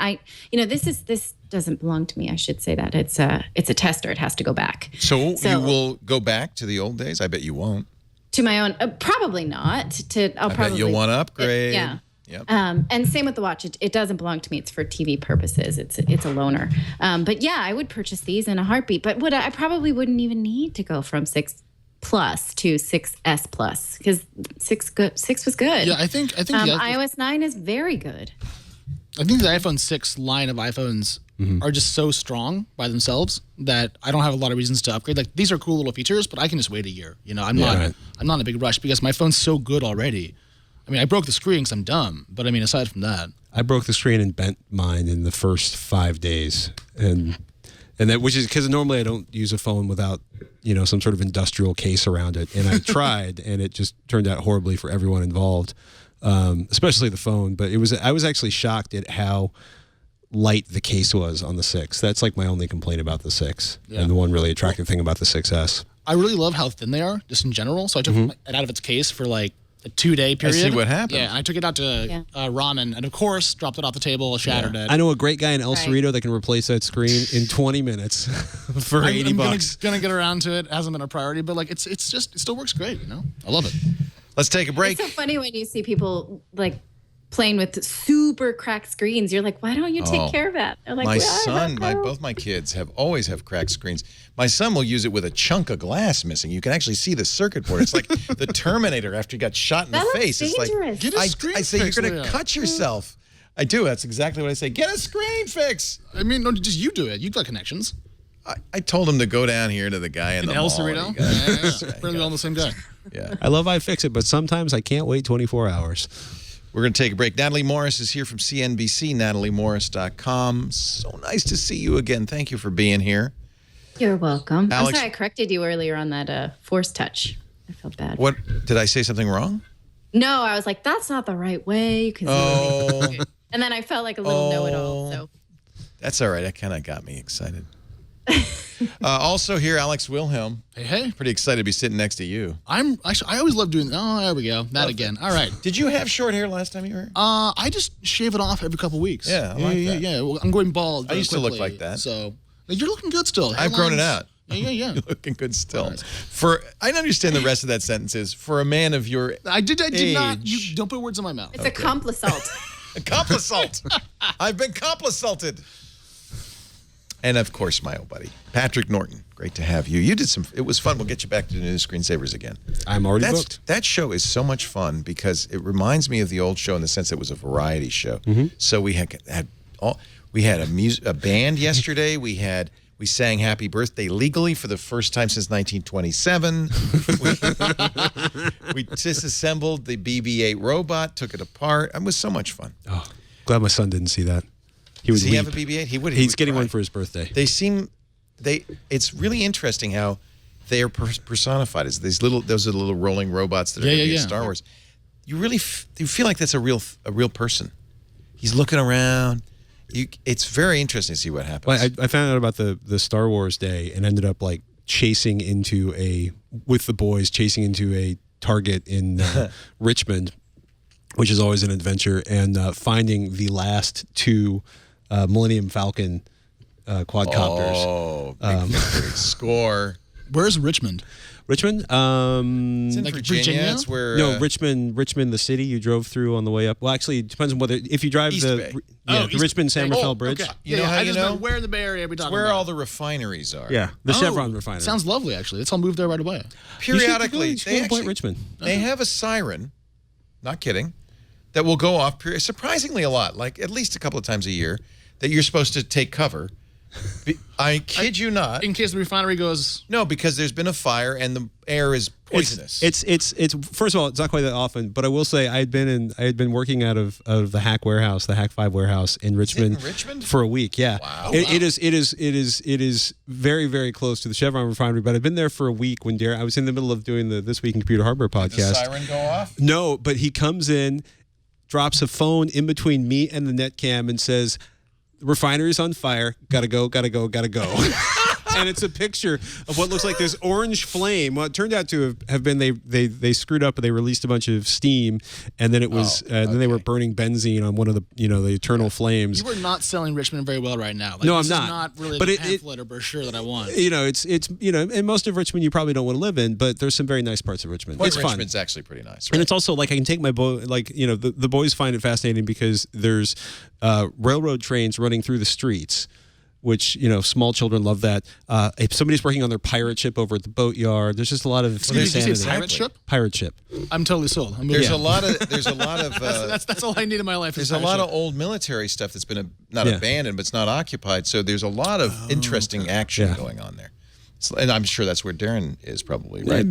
This doesn't belong to me. I should say that it's a tester. It has to go back. So you will go back to the old days? I bet you won't. To my own, probably not. I bet you'll want to upgrade. Yeah. Yep. And same with the watch. It doesn't belong to me. It's for TV purposes. It's a loaner. But yeah, I would purchase these in a heartbeat. But I probably wouldn't even need to go from 6 Plus to 6S Plus because 6 was good. Yeah, I think the iOS 9 is very good. I think the iPhone 6 line of iPhones are just so strong by themselves that I don't have a lot of reasons to upgrade. Like these are cool little features, but I can just wait a year. I'm not in a big rush because my phone's so good already. I mean, I broke the screen because I'm dumb, but I mean, aside from that, I broke the screen and bent mine in the first 5 days, and that which is because normally I don't use a phone without some sort of industrial case around it, and I tried, and it just turned out horribly for everyone involved, especially the phone. But I was actually shocked at how light the case was on the 6. That's like my only complaint about the 6, and the one really attractive thing about the 6S. I really love how thin they are, just in general. So I took it out of its case for like a 2-day period. I see what happened. Yeah, I took it out to ramen, and of course, dropped it off the table, shattered it. I know a great guy in El Cerrito that can replace that screen in 20 minutes for $80. I'm gonna get around to it. It hasn't been a priority, but like it's just it still works great. I love it. Let's take a break. It's so funny when you see people like playing with super cracked screens. You're like, why don't you take care of that? They're like, My well, son, both my kids always have cracked screens. My son will use it with a chunk of glass missing. You can actually see the circuit board. It's like the Terminator after he got shot in the face. It's like, dangerous. Get a screen I say, fix, you're going to Leah. cut yourself. I do. That's exactly what I say. Get a screen fix. I mean, no, just you do it. You've got connections. I told him to go down here to the guy in the El mall. Cerrito? Yeah. We're all the same guy. Yeah. I love iFix It, but sometimes I can't wait 24 hours. We're going to take a break. Natalie Morris is here from CNBC, nataliemorris.com. So nice to see you again. Thank you for being here. You're welcome. Alex- I'm sorry I corrected you earlier on that force touch. I felt bad. What? Did I say something wrong? No, I was like, that's not the right way. And then I felt like a little know-it-all. So That's all right. That kind of got me excited. Also here, Alex Wilhelm. Hey. Pretty excited to be sitting next to you. I always love doing. Oh, there we go. That again. All right. Did you have short hair last time you were here? I just shave it off every couple weeks. Yeah, I like that. Yeah. Well, I'm going bald. I used to look quickly, like that. So you're looking good still. I've grown it out. Yeah. You're looking good still. I don't understand the rest of that sentence is for a man of your I did not. age. You don't put words in my mouth. it's a complisalt. Complisalt. I've been complisalted. And of course, my old buddy, Patrick Norton. Great to have you. You did it was fun. We'll get you back to the new Screensavers again. I'm already booked. That show is so much fun because it reminds me of the old show in the sense it was a variety show. So we had a band yesterday. We sang Happy Birthday legally for the first time since 1927. we disassembled the BB-8 robot, took it apart. It was so much fun. Oh, glad my son didn't see that. Does he have a BB-8? He would. He's getting one for his birthday. It's really interesting how they are personified as those are the little rolling robots that are going to be in Star Wars. You really you feel like that's a real person. He's looking around. It's very interesting to see what happens. Well, I found out about the Star Wars day and ended up like with the boys chasing into a Target in Richmond, which is always an adventure, and finding the last two Millennium Falcon quadcopters. Oh, big victory. Score. Where's Richmond? Richmond? It's in like Virginia. Virginia? It's where No, Richmond, the city you drove through on the way up. Well, actually, it depends on whether if you drive East Bay. the Richmond San Rafael Bridge. Okay. You know how I you just know? where in the Bay Area are we It's talking where about? all the refineries are. Yeah, the Chevron refinery. Sounds lovely, actually. Let's all move there right away. Periodically, You should go to Richmond. They have a siren. Not kidding. That will go off surprisingly a lot, like at least a couple of times a year, that you're supposed to take cover. I kid you not. In case the refinery goes. No, because there's been a fire and the air is poisonous. It's first of all, it's not quite that often, but I will say I had been working out of the Hack warehouse, the Hack 5 warehouse in Richmond, for a week. Yeah, Wow. It is very, very close to the Chevron refinery. But I've been there for a week when I was in the middle of doing the This Week in Computer Hardware podcast. Did the siren go off? No, but he comes in, drops a phone in between me and the net cam, and says, "The refinery's on fire. Gotta go. And it's a picture of what looks like this orange flame. Well, it turned out to have been they screwed up and they released a bunch of steam, and then it was then they were burning benzene on one of the the eternal flames. You are not selling Richmond very well right now. Like, No, I'm this not. Is not really But the it- pamphlet or brochure that I want. It's in most of Richmond you probably don't want to live in, but there's some very nice parts of Richmond. It's fun. Richmond's actually pretty nice. And Right? it's also like I can take my boy, the boys find it fascinating because there's railroad trains running through the streets, which small children love that. If somebody's working on their pirate ship over at the boatyard, there's just a lot of Did you say insanity. pirate ship? Pirate ship. I'm totally sold. There's a lot of That's all I need in my life. there's a lot of old military stuff that's been not abandoned, but it's not occupied. So there's a lot of interesting action going on there. And I'm sure that's where Darren is probably, right?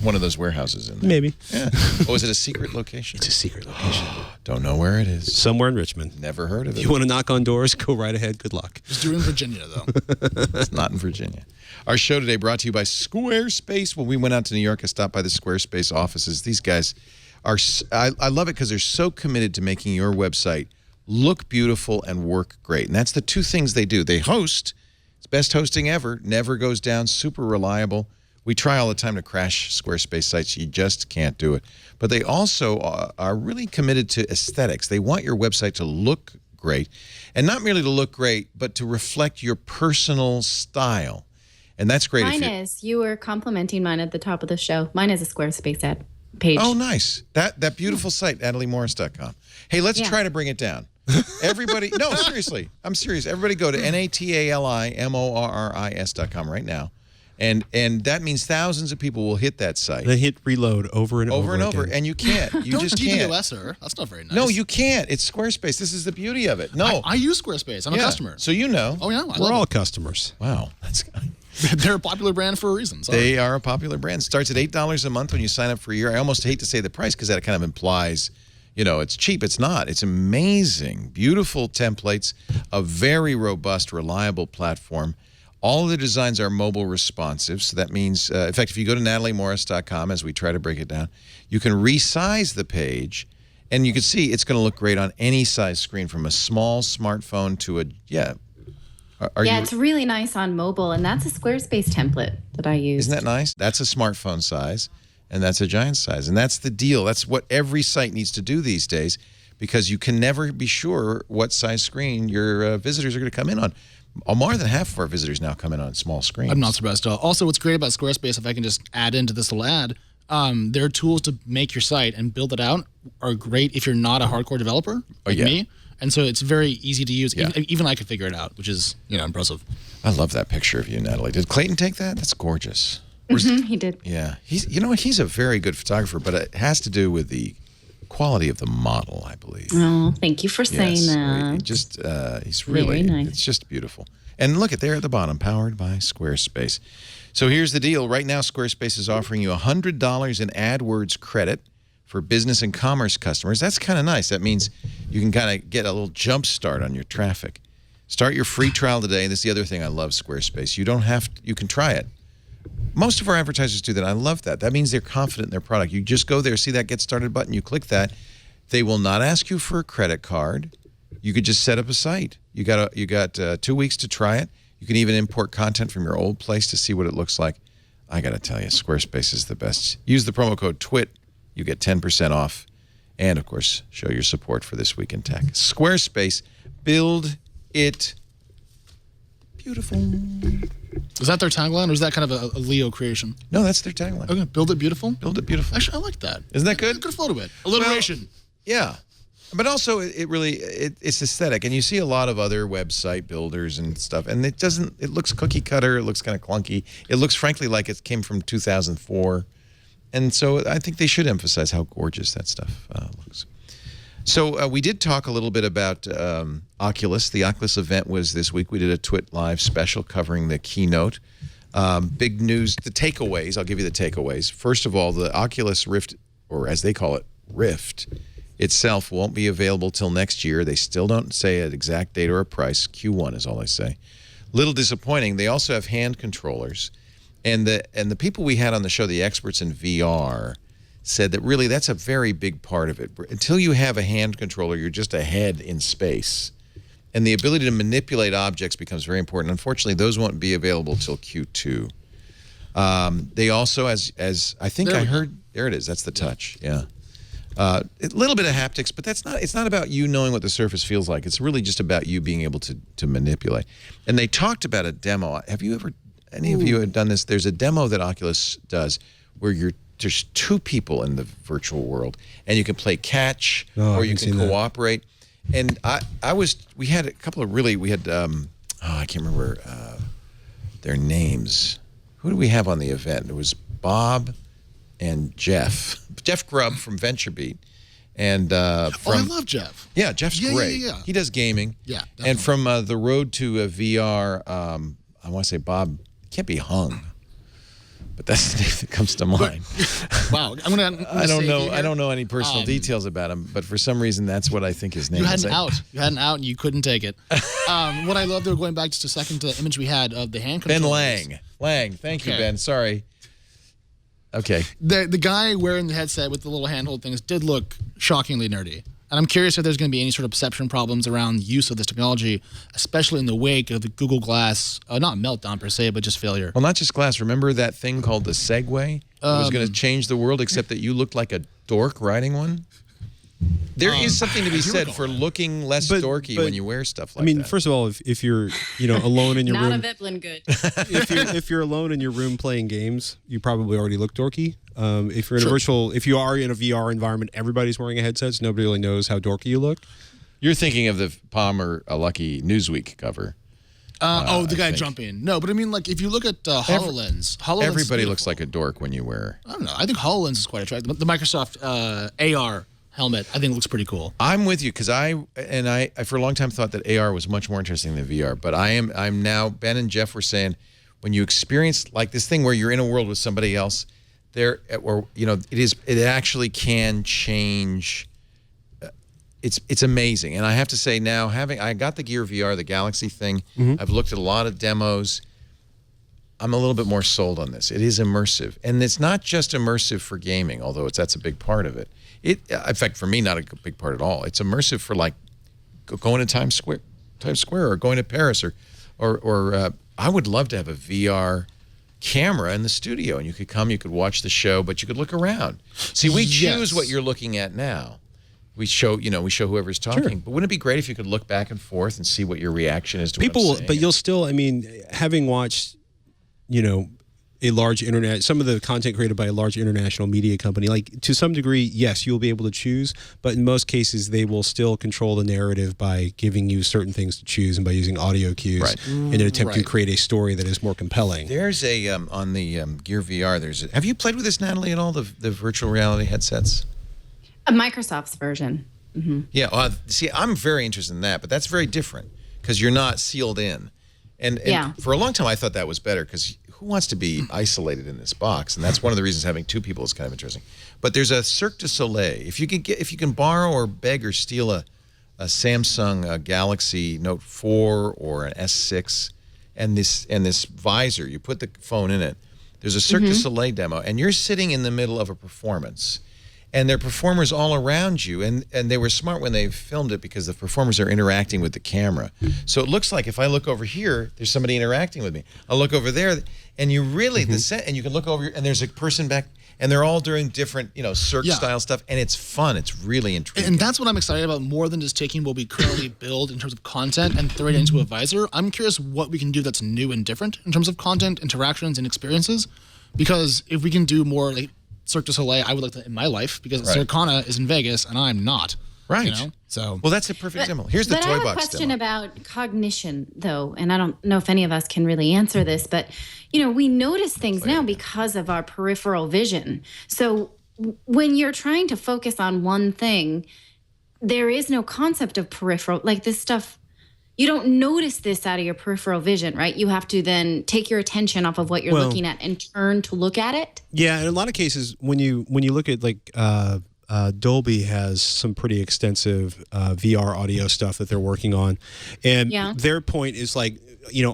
One of those warehouses in there. Maybe. Yeah. Oh, is it a secret location? It's a secret location. Don't know where it is. Somewhere in Richmond. Never heard of it. You want to knock on doors? Go right ahead. Good luck. Just do it in Virginia, though. It's not in Virginia. Our show today brought to you by Squarespace. When we went out to New York, I stopped by the Squarespace offices. These guys are, I love it because they're so committed to making your website look beautiful and work great. And that's the two things they do. They host. It's best hosting ever. Never goes down. Super reliable. We try all the time to crash Squarespace sites. You just can't do it. But they also are really committed to aesthetics. They want your website to look great, and not merely to look great, but to reflect your personal style. And that's great. Mine is. You were complimenting mine at the top of the show. Mine is a Squarespace ad page. Oh, nice. That beautiful site, NatalieMorris.com. Hey, let's try to bring it down. Everybody, no, seriously. I'm serious. Everybody go to NatalieMorris.com right now. And that means thousands of people will hit that site. They hit reload over and over again. And you can't. You just can't. DDoSer. That's not very nice. No, you can't. It's Squarespace. This is the beauty of it. No. I use Squarespace. I'm a customer. So you know. Oh, yeah. We're all customers. Wow. They're a popular brand for a reason. Sorry. They are a popular brand. Starts at $8 a month when you sign up for a year. I almost hate to say the price because that kind of implies, it's cheap. It's not. It's amazing. Beautiful templates, a very robust, reliable platform. All of the designs are mobile responsive, so that means, in fact, if you go to NatalieMorris.com, as we try to break it down, you can resize the page, and you can see it's going to look great on any size screen, from a small smartphone to a, it's really nice on mobile, and that's a Squarespace template that I use. Isn't that nice? That's a smartphone size, and that's a giant size, and that's the deal. That's what every site needs to do these days, because you can never be sure what size screen your visitors are going to come in on. More than half of our visitors now come in on small screens. I'm not surprised at all. Also, what's great about Squarespace, if I can just add into this little ad, their tools to make your site and build it out are great if you're not a hardcore developer like me. And so it's very easy to use. Yeah. Even I could figure it out, which is impressive. I love that picture of you, Natalie. Did Clayton take that? That's gorgeous. He did. Yeah. He's a very good photographer, but it has to do with the quality of the model, I believe. Oh, thank you for saying that. He's really nice. It's just beautiful. And look at there at the bottom, powered by Squarespace. So here's the deal. Right now, Squarespace is offering you $100 in AdWords credit for business and commerce customers. That's kind of nice. That means you can kind of get a little jump start on your traffic. Start your free trial today. And this is the other thing I love Squarespace. You can try it. Most of our advertisers do that. I love that. That means they're confident in their product. You just go there, see that Get Started button, you click that. They will not ask you for a credit card. You could just set up a site. You got 2 weeks to try it. You can even import content from your old place to see what it looks like. I got to tell you, Squarespace is the best. Use the promo code TWIT. You get 10% off. And, of course, show your support for This Week in Tech. Squarespace, build it beautiful. Is that their tagline, or is that kind of a Leo creation? No, that's their tagline. Okay, build it beautiful? Build it beautiful. Actually, I like that. Isn't that good? Good flow to it. Alliteration. Well, yeah. But also, it's aesthetic. And you see a lot of other website builders and stuff, and it looks cookie cutter. It looks kind of clunky. It looks, frankly, like it came from 2004. And so I think they should emphasize how gorgeous that stuff looks. So we did talk a little bit about Oculus. The Oculus event was this week. We did a Twit Live special covering the keynote. Big news, the takeaways. I'll give you the takeaways. First of all, the Oculus Rift, or as they call it, Rift, itself won't be available till next year. They still don't say an exact date or a price. Q1 is all they say. Little disappointing. They also have hand controllers. And the people we had on the show, the experts in VR, said that really that's a very big part of it. Until you have a hand controller, you're just a head in space. And the ability to manipulate objects becomes very important. Unfortunately, those won't be available till Q2. They also, as I think I heard, there it is. That's the touch. Yeah. A little bit of haptics, but it's not about you knowing what the surface feels like. It's really just about you being able to manipulate. And they talked about a demo. Have you ever, any of you have done this? There's a demo that Oculus does where there's two people in the virtual world, and you can play catch or you can cooperate. And we had a couple of I can't remember their names. Who do we have on the event? It was Bob and Jeff Grubb from VentureBeat. And I love Jeff. Yeah, Jeff's great. Yeah. He does gaming. Yeah, definitely. And from the road to a VR, I want to say Bob can't be hung, but that's the name that comes to mind. Wow, I don't know any personal details about him, but for some reason that's what I think his name is. You had an out, and you couldn't take it. What I love, they were going back just a second to the image we had of the hand controllers. Ben Lang. Thank you, Ben. Sorry. Okay. The guy wearing the headset with the little handhold things did look shockingly nerdy. And I'm curious if there's going to be any sort of perception problems around use of this technology, especially in the wake of the Google Glass, not meltdown per se, but just failure. Well, not just Glass. Remember that thing called the Segway? It was going to change the world, except that you looked like a dork riding one? There is something to be said for looking less dorky when you wear stuff like that. I mean, first of all, if you're alone in your Not room, a Veblen good. if you're alone in your room playing games, you probably already look dorky. If you're in if you are in a VR environment, everybody's wearing a headset, so nobody really knows how dorky you look. You're thinking of the Palmer Lucky Newsweek cover. The guy jumping. No, but I mean, like, if you look at HoloLens, Everybody looks like a dork when you wear. I don't know. I think HoloLens is quite attractive. The Microsoft AR helmet, I think, looks pretty cool. I'm with you because I for a long time thought that AR was much more interesting than VR. But I'm now. Ben and Jeff were saying when you experience like this thing where you're in a world with somebody else, it actually can change. It's amazing, and I have to say now, I got the Gear VR, the Galaxy thing. I've looked at a lot of demos. I'm a little bit more sold on this. It is immersive, and it's not just immersive for gaming, although that's a big part of it. In fact, for me, not a big part at all. It's immersive for like going to Times Square, or going to Paris, or I would love to have a VR camera in the studio, and you could watch the show, but you could look around. See, we choose what you're looking at now. We show whoever's talking. Sure. But wouldn't it be great if you could look back and forth and see what your reaction is to what I'm saying? But you'll still, I mean, having watched, a large some of the content created by a large international media company, like to some degree, yes, you'll be able to choose, but in most cases, they will still control the narrative by giving you certain things to choose and by using audio cues in an attempt to create a story that is more compelling. There's on the Gear VR, have you played with this, Natalie, at all, the virtual reality headsets? Microsoft's version. Mm-hmm. Yeah, see, I'm very interested in that, but that's very different because you're not sealed in. And for a long time, I thought that was better because who wants to be isolated in this box? And that's one of the reasons having two people is kind of interesting. But there's a Cirque du Soleil. If you can borrow or beg or steal a Samsung Galaxy Note 4 or an S6 and this visor, you put the phone in it. There's a Cirque du Soleil demo, and you're sitting in the middle of a performance. And there are performers all around you, and they were smart when they filmed it because the performers are interacting with the camera. So it looks like if I look over here, there's somebody interacting with me. I'll look over there, and you really and you can look over, and there's a person back, and they're all doing different, Cirque style stuff, and it's fun. It's really intriguing. And that's what I'm excited about more than just taking what we currently build in terms of content and throwing it into a visor. I'm curious what we can do that's new and different in terms of content, interactions, and experiences. Because if we can do more like Cirque du Soleil, I would like that in my life because Circana is in Vegas and I'm not. Right. So well, that's a perfect demo. Here's the toy box demo. I have a question about cognition, though, and I don't know if any of us can really answer this, but we notice things now because of our peripheral vision. So when you're trying to focus on one thing, there is no concept of peripheral. Like this stuff, you don't notice this out of your peripheral vision, right? You have to then take your attention off of what you're looking at and turn to look at it. Yeah, in a lot of cases, when you look at like Dolby has some pretty extensive VR audio stuff that they're working on, and their point is like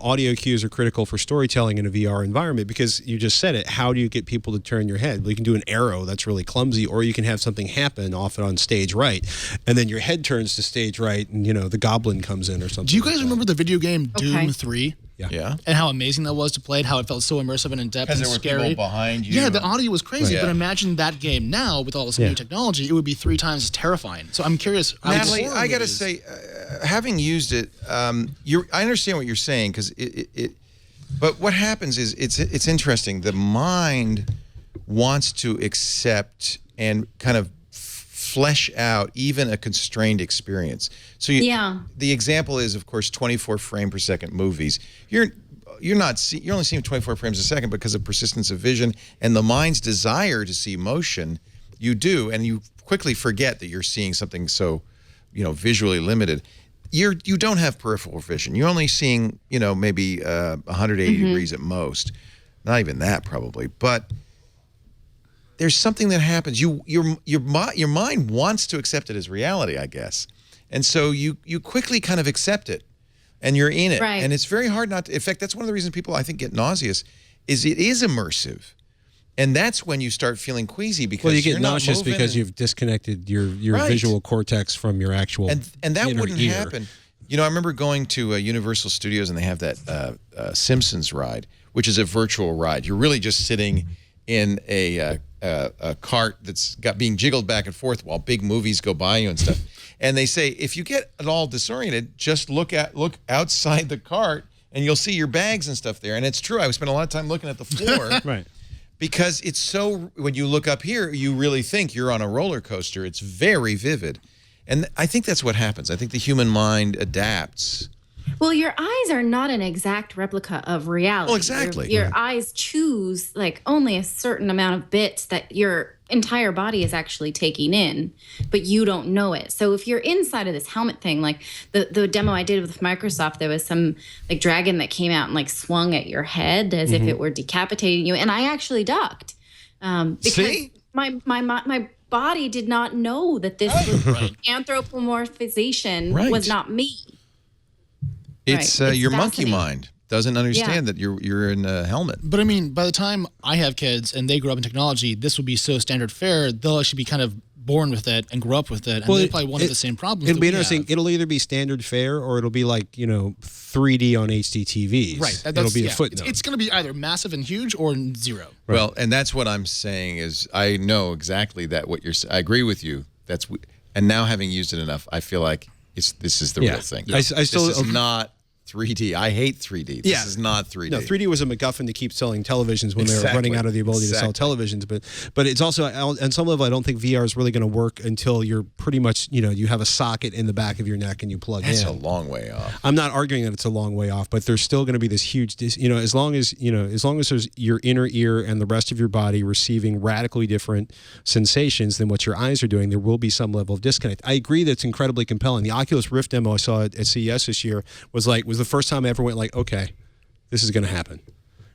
audio cues are critical for storytelling in a VR environment because you just said it. How do you get people to turn your head? Well, you can do an arrow that's really clumsy, or you can have something happen often on stage right, and then your head turns to stage right, and the goblin comes in or something. Do you guys remember the video game Doom 3? Yeah. And how amazing that was to play, and how it felt so immersive and in depth and scary. Because there were people behind you. Yeah, the audio was crazy. But imagine that game now with all this new technology, it would be 3 times as terrifying. So I'm curious. Natalie, I got to say, having used it, I understand what you're saying because but what happens is it's interesting. The mind wants to accept and kind of flesh out even a constrained experience. So the example is, of course, 24 frame per second movies. You're only seeing 24 frames a second because of persistence of vision and the mind's desire to see motion. You do, and you quickly forget that you're seeing something so, visually limited. You don't have peripheral vision. You're only seeing, maybe 180 degrees at most. Not even that probably, but there's something that happens. Your mind wants to accept it as reality, I guess, and so you quickly kind of accept it, and you're in it, and it's very hard not to. In fact, that's one of the reasons people I think get nauseous, is it is immersive, And that's when you start feeling queasy because Well, you get you're not nauseous moving because and- you've disconnected your Right. visual cortex from your actual and that inner wouldn't ear. happen. You know, I remember going to Universal Studios and they have that Simpsons ride, which is a virtual ride. You're really just sitting in a cart that's being jiggled back and forth while big movies go by you and stuff. And they say if you get at all disoriented, just look outside the cart and you'll see your bags and stuff there. And it's true. I spent a lot of time looking at the floor. Right. Because it's so, when you look up here, you really think you're on a roller coaster. It's very vivid. And I think that's what happens. I think the human mind adapts. Well, your eyes are not an exact replica of reality. Well, exactly. Your eyes choose like only a certain amount of bits that your entire body is actually taking in, but you don't know it. So if you're inside of this helmet thing, like the demo I did with Microsoft, there was some like dragon that came out and like swung at your head as if it were decapitating you, and I actually ducked because See? my body did not know that this was anthropomorphization was not me. It's, Right. It's your monkey fascinating. mind doesn't understand that you're in a helmet. But I mean, by the time I have kids and they grow up in technology, this will be so standard fare. They'll actually be kind of born with it and grow up with it, and they probably won't have the same problems. It'll that be we interesting. have. It'll either be standard fare or it'll be like 3D on HD TVs. Right. It'll be a footnote. It's going to be either massive and huge or zero. Right. Well, and that's what I'm saying is I know exactly that what you're saying. I agree with you. And now having used it enough, I feel like this is the real thing. I still this is not 3D. I hate 3D. This is not 3D. No, 3D was a MacGuffin to keep selling televisions when they were Exactly. running out of the ability to sell televisions. But it's also, on some level, I don't think VR is really going to work until you're pretty much, you have a socket in the back of your neck and you plug That's in. a long way off. I'm not arguing that it's a long way off, but there's still going to be this huge, as long as there's your inner ear and the rest of your body receiving radically different sensations than what your eyes are doing, there will be some level of disconnect. I agree that it's incredibly compelling. The Oculus Rift demo I saw at CES this year was the first time I ever went like, okay, this is going to happen.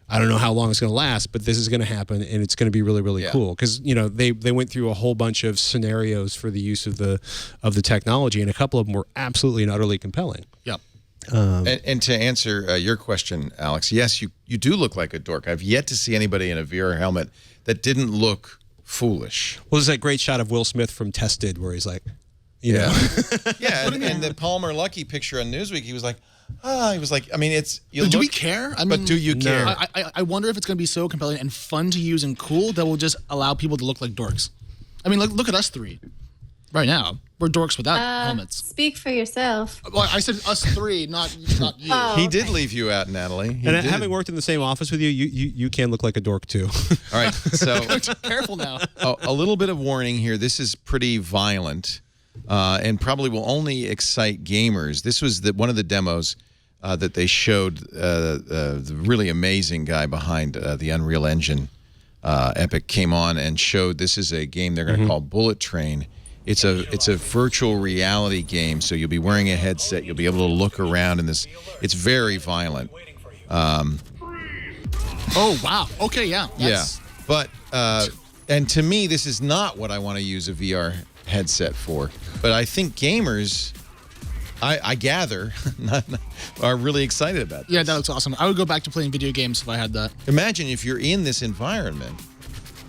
I don't know how long it's going to last, but this is going to happen, and it's going to be really, really cool. Because they went through a whole bunch of scenarios for the use of the technology, and a couple of them were absolutely and utterly compelling. Yep. And to answer your question, Alex, yes, you do look like a dork. I've yet to see anybody in a VR helmet that didn't look foolish. Well, there's that great shot of Will Smith from Tested where he's like, Yeah, and the Palmer Luckey picture on Newsweek, he was like, I mean, it's. Do we care? I mean, but do you care? I wonder if it's going to be so compelling and fun to use and cool that will just allow people to look like dorks. I mean, look at us three. Right now, we're dorks without helmets. Speak for yourself. Well, I said us three, not you. He did leave you out, Natalie. He did. having worked in the same office with you, you can look like a dork too. All right, so Careful now. a little bit of warning here. This is pretty violent. And probably will only excite gamers. This was one of the demos that they showed. The really amazing guy behind the Unreal Engine, Epic, came on and showed. This is a game they're going to call Bullet Train. It's a virtual reality game, so you'll be wearing a headset. You'll be able to look around in this. It's very violent. Oh wow. Okay, yeah. Yeah, but and to me, this is not what I want to use a VR headset for. But I think gamers, I gather, are really excited about this. Yeah, that looks awesome. I would go back to playing video games if I had that. Imagine if you're in this environment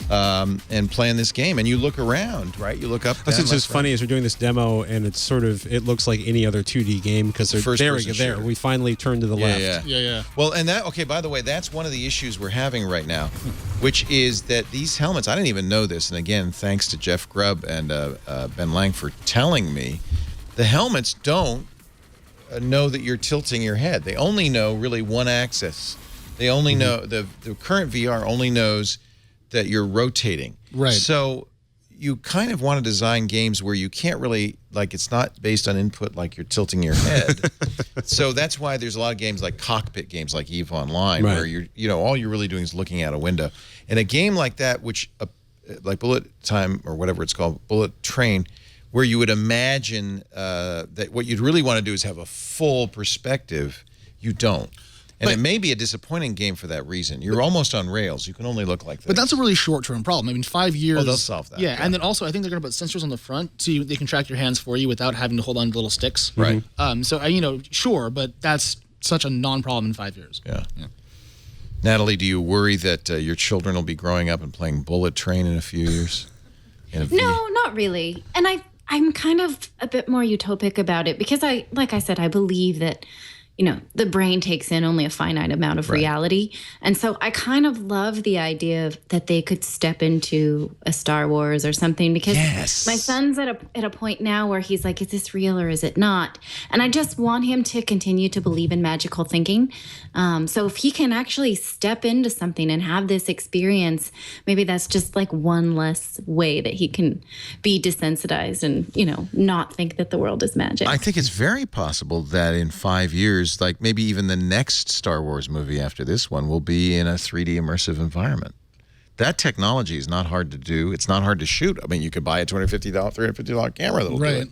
and playing this game and you look around, right? You look up, That's down, what's left, just funny is we're doing this demo and it looks like any other 2D game because there First-person we go. shooter. We finally turned to the left. Yeah. Well, and by the way, that's one of the issues we're having right now, which is that these helmets, I didn't even know this, and again, thanks to Jeff Grubb and Ben Lang for telling me, the helmets don't know that you're tilting your head. They only know really one axis. They only know, the current VR only knows that you're rotating. Right. So you kind of want to design games where you can't really, like, it's not based on input like you're tilting your head. So that's why there's a lot of games like cockpit games like EVE Online, Right. where all you're really doing is looking out a window. And a game like that, which like Bullet Time or whatever it's called, Bullet Train, where you would imagine that what you'd really want to do is have a full perspective, you don't. And it may be a disappointing game for that reason. You're almost on rails. You can only look like that. But that's a really short-term problem. I mean, 5 years. Oh, they'll solve that. Yeah, Yeah. and then also I think they're going to put sensors on the front so they can track your hands for you without having to hold on to little sticks. Right. So sure, but that's such a non-problem in 5 years. Yeah. Natalie, do you worry that your children will be growing up and playing Bullet Train in a few years? No, not really. And I'm kind of a bit more utopic about it because like I said, I believe that, the brain takes in only a finite amount of reality. And so I kind of love the idea that they could step into a Star Wars or something because my son's at a point now where he's like, is this real or is it not? And I just want him to continue to believe in magical thinking. So if he can actually step into something and have this experience, maybe that's just like one less way that he can be desensitized and, not think that the world is magic. I think it's very possible that in 5 years, like maybe even the next Star Wars movie after this one will be in a 3D immersive environment. That technology is not hard to do. It's not hard to shoot. I mean, you could buy a $250 camera that'll do it.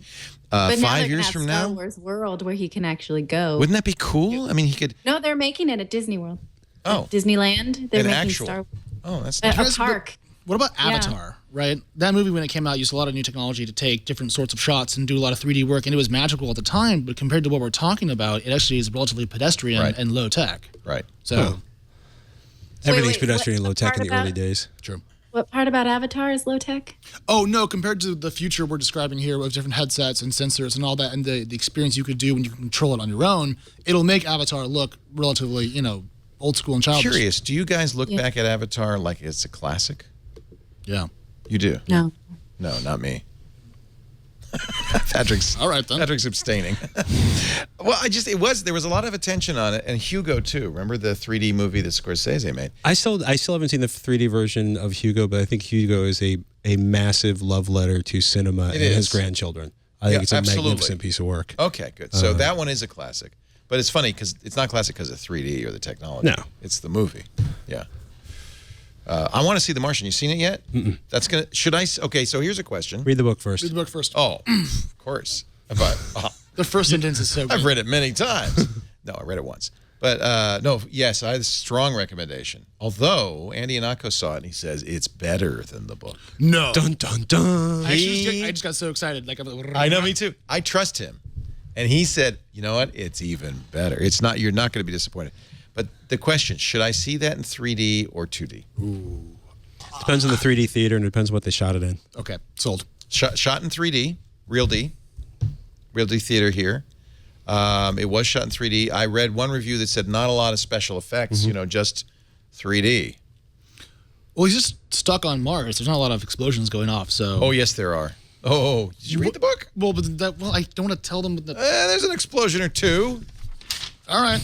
But 5 years from now, Star Wars World where he can actually go. Wouldn't that be cool? I mean, he could. No, they're making it at Disney World. Oh, at Disneyland. They're an making actual. Star. Oh, that's a nice. park. What about Avatar, right? That movie, when it came out, used a lot of new technology to take different sorts of shots and do a lot of 3D work, and it was magical at the time, but compared to what we're talking about, it actually is relatively pedestrian and low tech. Right. So everything's pedestrian and low tech in the early days. True. What part about Avatar is low tech? Oh, no, compared to the future we're describing here with different headsets and sensors and all that, and the experience you could do when you can control it on your own, it'll make Avatar look relatively, old school and childish. Curious, do you guys look back at Avatar like it's a classic? Yeah. You do? No. No, not me. Patrick's all right then. Patrick's abstaining. Well, there was a lot of attention on it, and Hugo too. Remember the 3D movie that Scorsese made? I still haven't seen the 3D version of Hugo, but I think Hugo is a massive love letter to cinema and his grandchildren. I think it's a magnificent piece of work. Okay, good. So that one is a classic, but it's funny because it's not classic because of 3D or the technology. No, it's the movie. Yeah. I want to see The Martian. You seen it yet? Mm-mm. That's gonna. Should I? Okay, so here's a question. Read the book first. Read the book first. Oh, of course. But the first sentence is so good. I've read it many times. No, I read it once. But no, yes, I have a strong recommendation. Although Andy Anako saw it and he says it's better than the book. No. Dun dun dun. I just got so excited. I know, me too. I trust him, and he said, "You know what? It's even better. It's not. You're not going to be disappointed." But the question, should I see that in 3D or 2D? Ooh. Depends on the 3D theater and it depends on what they shot it in. Okay, sold. Shot in 3D, Real D theater here. It was shot in 3D. I read one review that said not a lot of special effects, just 3D. Well, he's just stuck on Mars. There's not a lot of explosions going off, so... Oh, yes, there are. Oh, did you read the book? Well, I don't want to tell them that... There's an explosion or two. All right.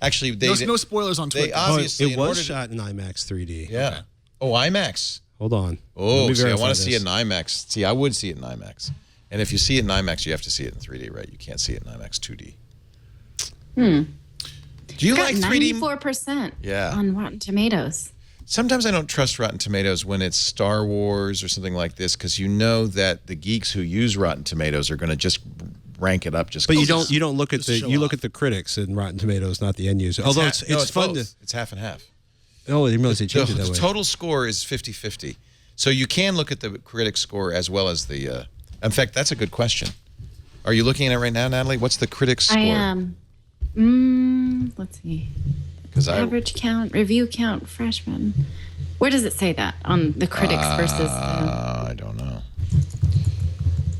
Actually, no spoilers on Twitter. It was shot in IMAX 3D. Yeah. Okay. Oh, IMAX. Hold on. Oh, see, I want to see it in IMAX. See, I would see it in IMAX. And if you see it in IMAX, you have to see it in 3D, right? You can't see it in IMAX 2D. Do you like 3D? 94% on Rotten Tomatoes. Sometimes I don't trust Rotten Tomatoes when it's Star Wars or something like this because you know that the geeks who use Rotten Tomatoes are going to just rank it up. But you don't look at look at the critics in Rotten Tomatoes, not the end user. Although it's fun both. It's half and half. Oh, I didn't realize they changed it that way. The total score is 50-50. So you can look at the critic score as well as the... in fact, that's a good question. Are you looking at it right now, Natalie? What's the critic score? I am. Let's see. Average count, review count, freshman. Where does it say that on the critics versus... I don't know.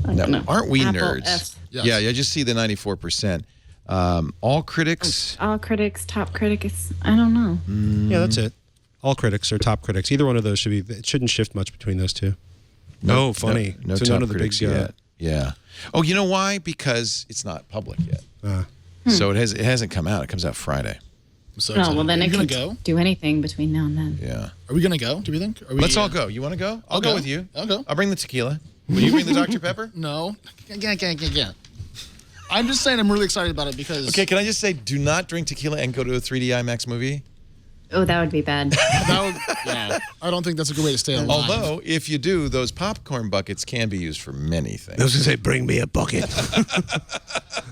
I don't know. Aren't we Apple nerds? F. Yes. Yeah, I just see the 94%. All critics... All critics, top critics. I don't know. Yeah, that's it. All critics or top critics. Either one of those it shouldn't shift much between those two. No, funny. No so top none of the critics big yet. Yeah. Oh, you know why? Because it's not public yet. So it hasn't come out. It comes out Friday. So well, then it can go? do anything between now and then. Yeah. Are we going to go, do we think? Let's all go. You want to go? I'll go with you. I'll go. I'll bring the tequila. Will you bring the Dr. Pepper? No. Yeah. I'm just saying I'm really excited about it because... Okay, can I just say, do not drink tequila and go to a 3D IMAX movie? Oh, that would be bad. Yeah, I don't think that's a good way to stay alive. Although, if you do, those popcorn buckets can be used for many things. I was going to say, bring me a bucket.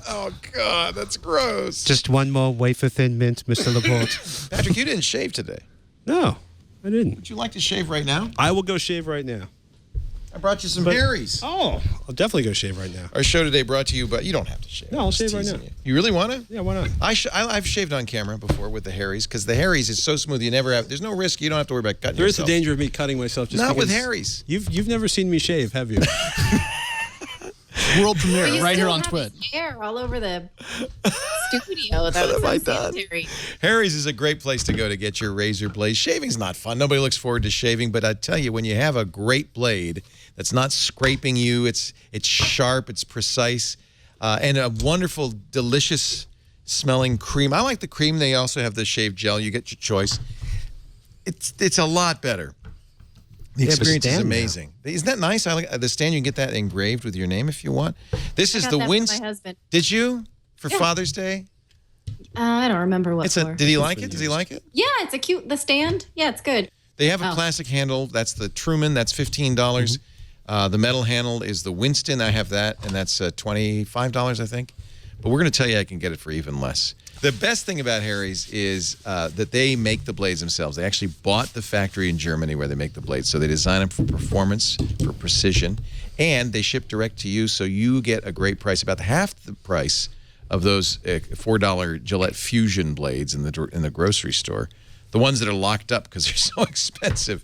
Oh, God, that's gross. Just one more wafer thin mint, Mr. Laporte. Patrick, you didn't shave today. No, I didn't. Would you like to shave right now? I will go shave right now. I brought you some Harry's. Oh, I'll definitely go shave right now. Our show today brought to you, but you don't have to shave. No, I'll shave right now. You really want to? Yeah, why not? I've shaved on camera before with the Harry's because the Harry's is so smooth. You never have. There's no risk. You don't have to worry about cutting There is yourself. the danger of me cutting myself. Just Not with because Harry's. You've never seen me shave, have you? World premiere But you right here still on have Twit. his hair all over the studio. That What was have I done? unsanitary. Harry's is a great place to go to get your razor blade. Shaving's not fun. Nobody looks forward to shaving, but I tell you, when you have a great blade that's not scraping you, it's sharp, it's precise, and a wonderful, delicious smelling cream. I like the cream. They also have the shave gel. You get your choice. It's a lot better. The experience is amazing. Isn't that nice? I like the stand. You can get that engraved with your name if you want. This is got the that for Winston. my husband. Did you for Father's Day? I don't remember what for. Did he like it? Does he like it? Yeah, it's the stand. Yeah, it's good. They have a plastic handle. That's the Truman. That's $15. The metal handle is the Winston. I have that, and that's $25, I think. But we're going to tell you I can get it for even less. The best thing about Harry's is that they make the blades themselves. They actually bought the factory in Germany where they make the blades. So they design them for performance, for precision, and they ship direct to you, so you get a great price, about half the price of those $4 Gillette Fusion blades in the grocery store. The ones that are locked up because they're so expensive.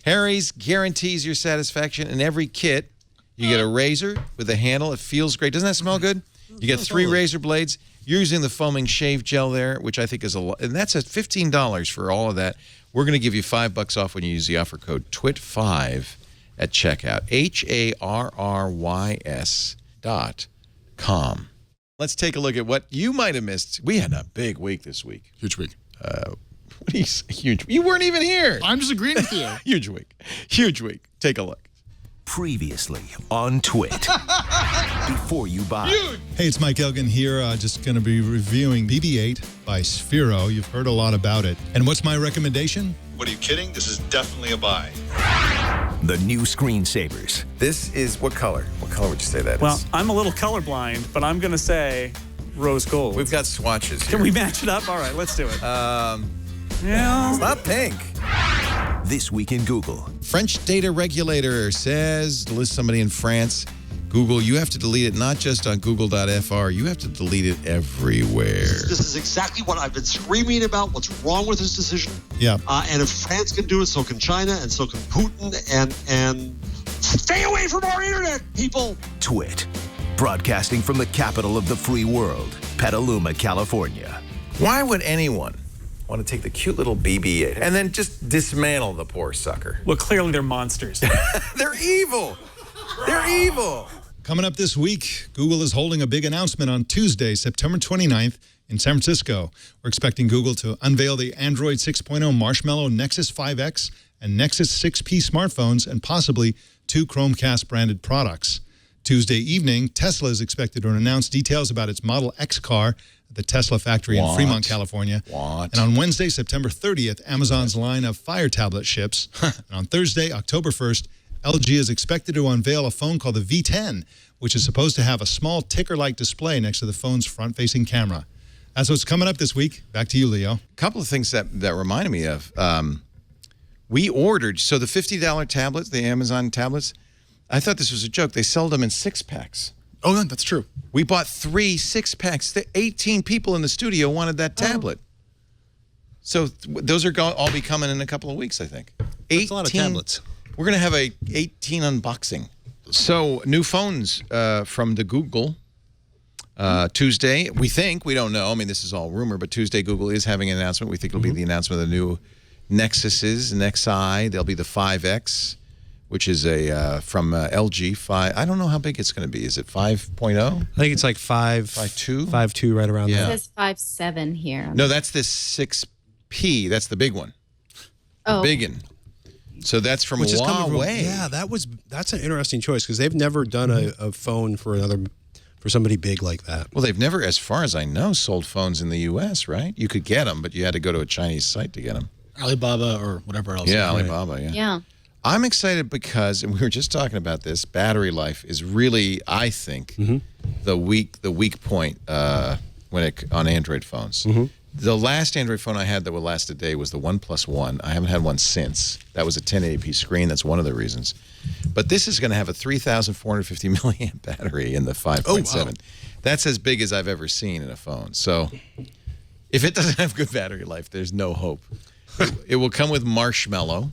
Harry's guarantees your satisfaction. In every kit, you get a razor with a handle. It feels great. Doesn't that smell good? You get 3 razor blades. You're using the foaming shave gel there, which I think is a lot. And that's at $15 for all of that. We're going to give you $5 off when you use the offer code TWIT5 at checkout. HARRYS.com. Let's take a look at what you might have missed. We had a big week this week. Huge week. What do you say? Huge. You weren't even here. I'm just agreeing with you. Huge week. Huge week. Take a look. Previously on Twit. Before you buy. Hey, it's Mike Elgin here. Just going to be reviewing BB-8 by Sphero. You've heard a lot about it. And what's my recommendation? What, are you kidding? This is definitely a buy. The new screensavers. This is what color? What color would you say that Well, is? I'm a little colorblind, but I'm going to say rose gold. We've got swatches here. Can we match it up? All right, let's do it. Yeah. It's not pink. This week in Google. French data regulator says, list somebody in France, Google, you have to delete it not just on google.fr, you have to delete it everywhere. This is exactly what I've been screaming about. What's wrong with this decision? Yeah. And if France can do it, so can China, and so can Putin, and stay away from our internet, people. Twit. Broadcasting from the capital of the free world, Petaluma, California. Why would anyone want to take the cute little BB-8 and then just dismantle the poor sucker? Well, clearly they're monsters. They're evil. They're evil. Coming up this week, Google is holding a big announcement on Tuesday, September 29th in San Francisco. We're expecting Google to unveil the Android 6.0 Marshmallow Nexus 5X and Nexus 6P smartphones and possibly 2 Chromecast branded products. Tuesday evening, Tesla is expected to announce details about its Model X car at the Tesla factory in Fremont, California. And on Wednesday, September 30th, Amazon's line of Fire tablet ships. And on Thursday, October 1st, LG is expected to unveil a phone called the V10, which is supposed to have a small ticker-like display next to the phone's front-facing camera. That's what's coming up this week. Back to you, Leo. A couple of things that reminded me of. We ordered, so the $50 tablets, the Amazon tablets, I thought this was a joke. They sold them in 6-packs. Oh, that's true. We bought 3 6-packs. The 18 people in the studio wanted that tablet. So those are all be coming in a couple of weeks, I think. That's a lot of tablets. We're going to have a 18 unboxing. So new phones from the Google Tuesday. We think, we don't know. I mean, this is all rumor, but Tuesday Google is having an announcement. We think it'll be the announcement of the new Nexuses, Nexi. There'll be the 5X, which is a from LG. 5. I don't know how big it's going to be. Is it 5.0? I think it's like 5.2. 5.2, right around there. It says 5.7 here. No, that's the 6P. That's the big one. Oh. Big one. So that's from Which is Huawei. Yeah, that's an interesting choice because they've never done a phone for somebody big like that. Well, they've never, as far as I know, sold phones in the U.S., right? You could get them, but you had to go to a Chinese site to get them. Alibaba or whatever else. Yeah, Alibaba, yeah. Yeah. I'm excited because, and we were just talking about this, battery life is really, I think, the weak point on Android phones. The last Android phone I had that would last a day was the OnePlus One. I haven't had one since. That was a 1080p screen. That's one of the reasons. But this is going to have a 3,450 milliamp battery in the 5.7. Oh, wow. That's as big as I've ever seen in a phone. So if it doesn't have good battery life, there's no hope. It will come with Marshmallow.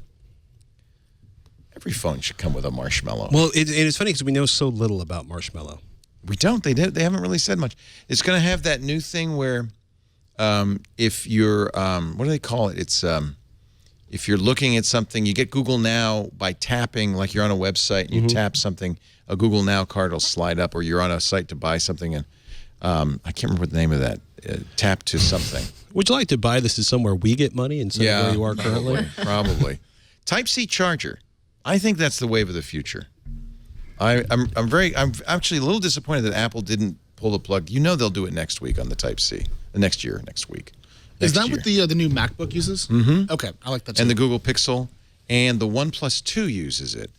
Every phone should come with a Marshmallow. Well, it's funny because we know so little about Marshmallow. We don't. They haven't really said much. It's going to have that new thing where if you're, what do they call it? It's if you're looking at something, you get Google Now by tapping, like you're on a website, and you tap something, a Google Now card will slide up, or you're on a site to buy something, and I can't remember the name of that. Tap to something. Would you like to buy this as somewhere we get money instead of where you are currently? Probably. Type-C charger. I think that's the wave of the future. I'm actually a little disappointed that Apple didn't pull the plug. You know they'll do it next week on the Type-C. Next week. Is that what the new MacBook uses? Mm-hmm. Okay, I like that too. And the Google Pixel and the OnePlus 2 uses it.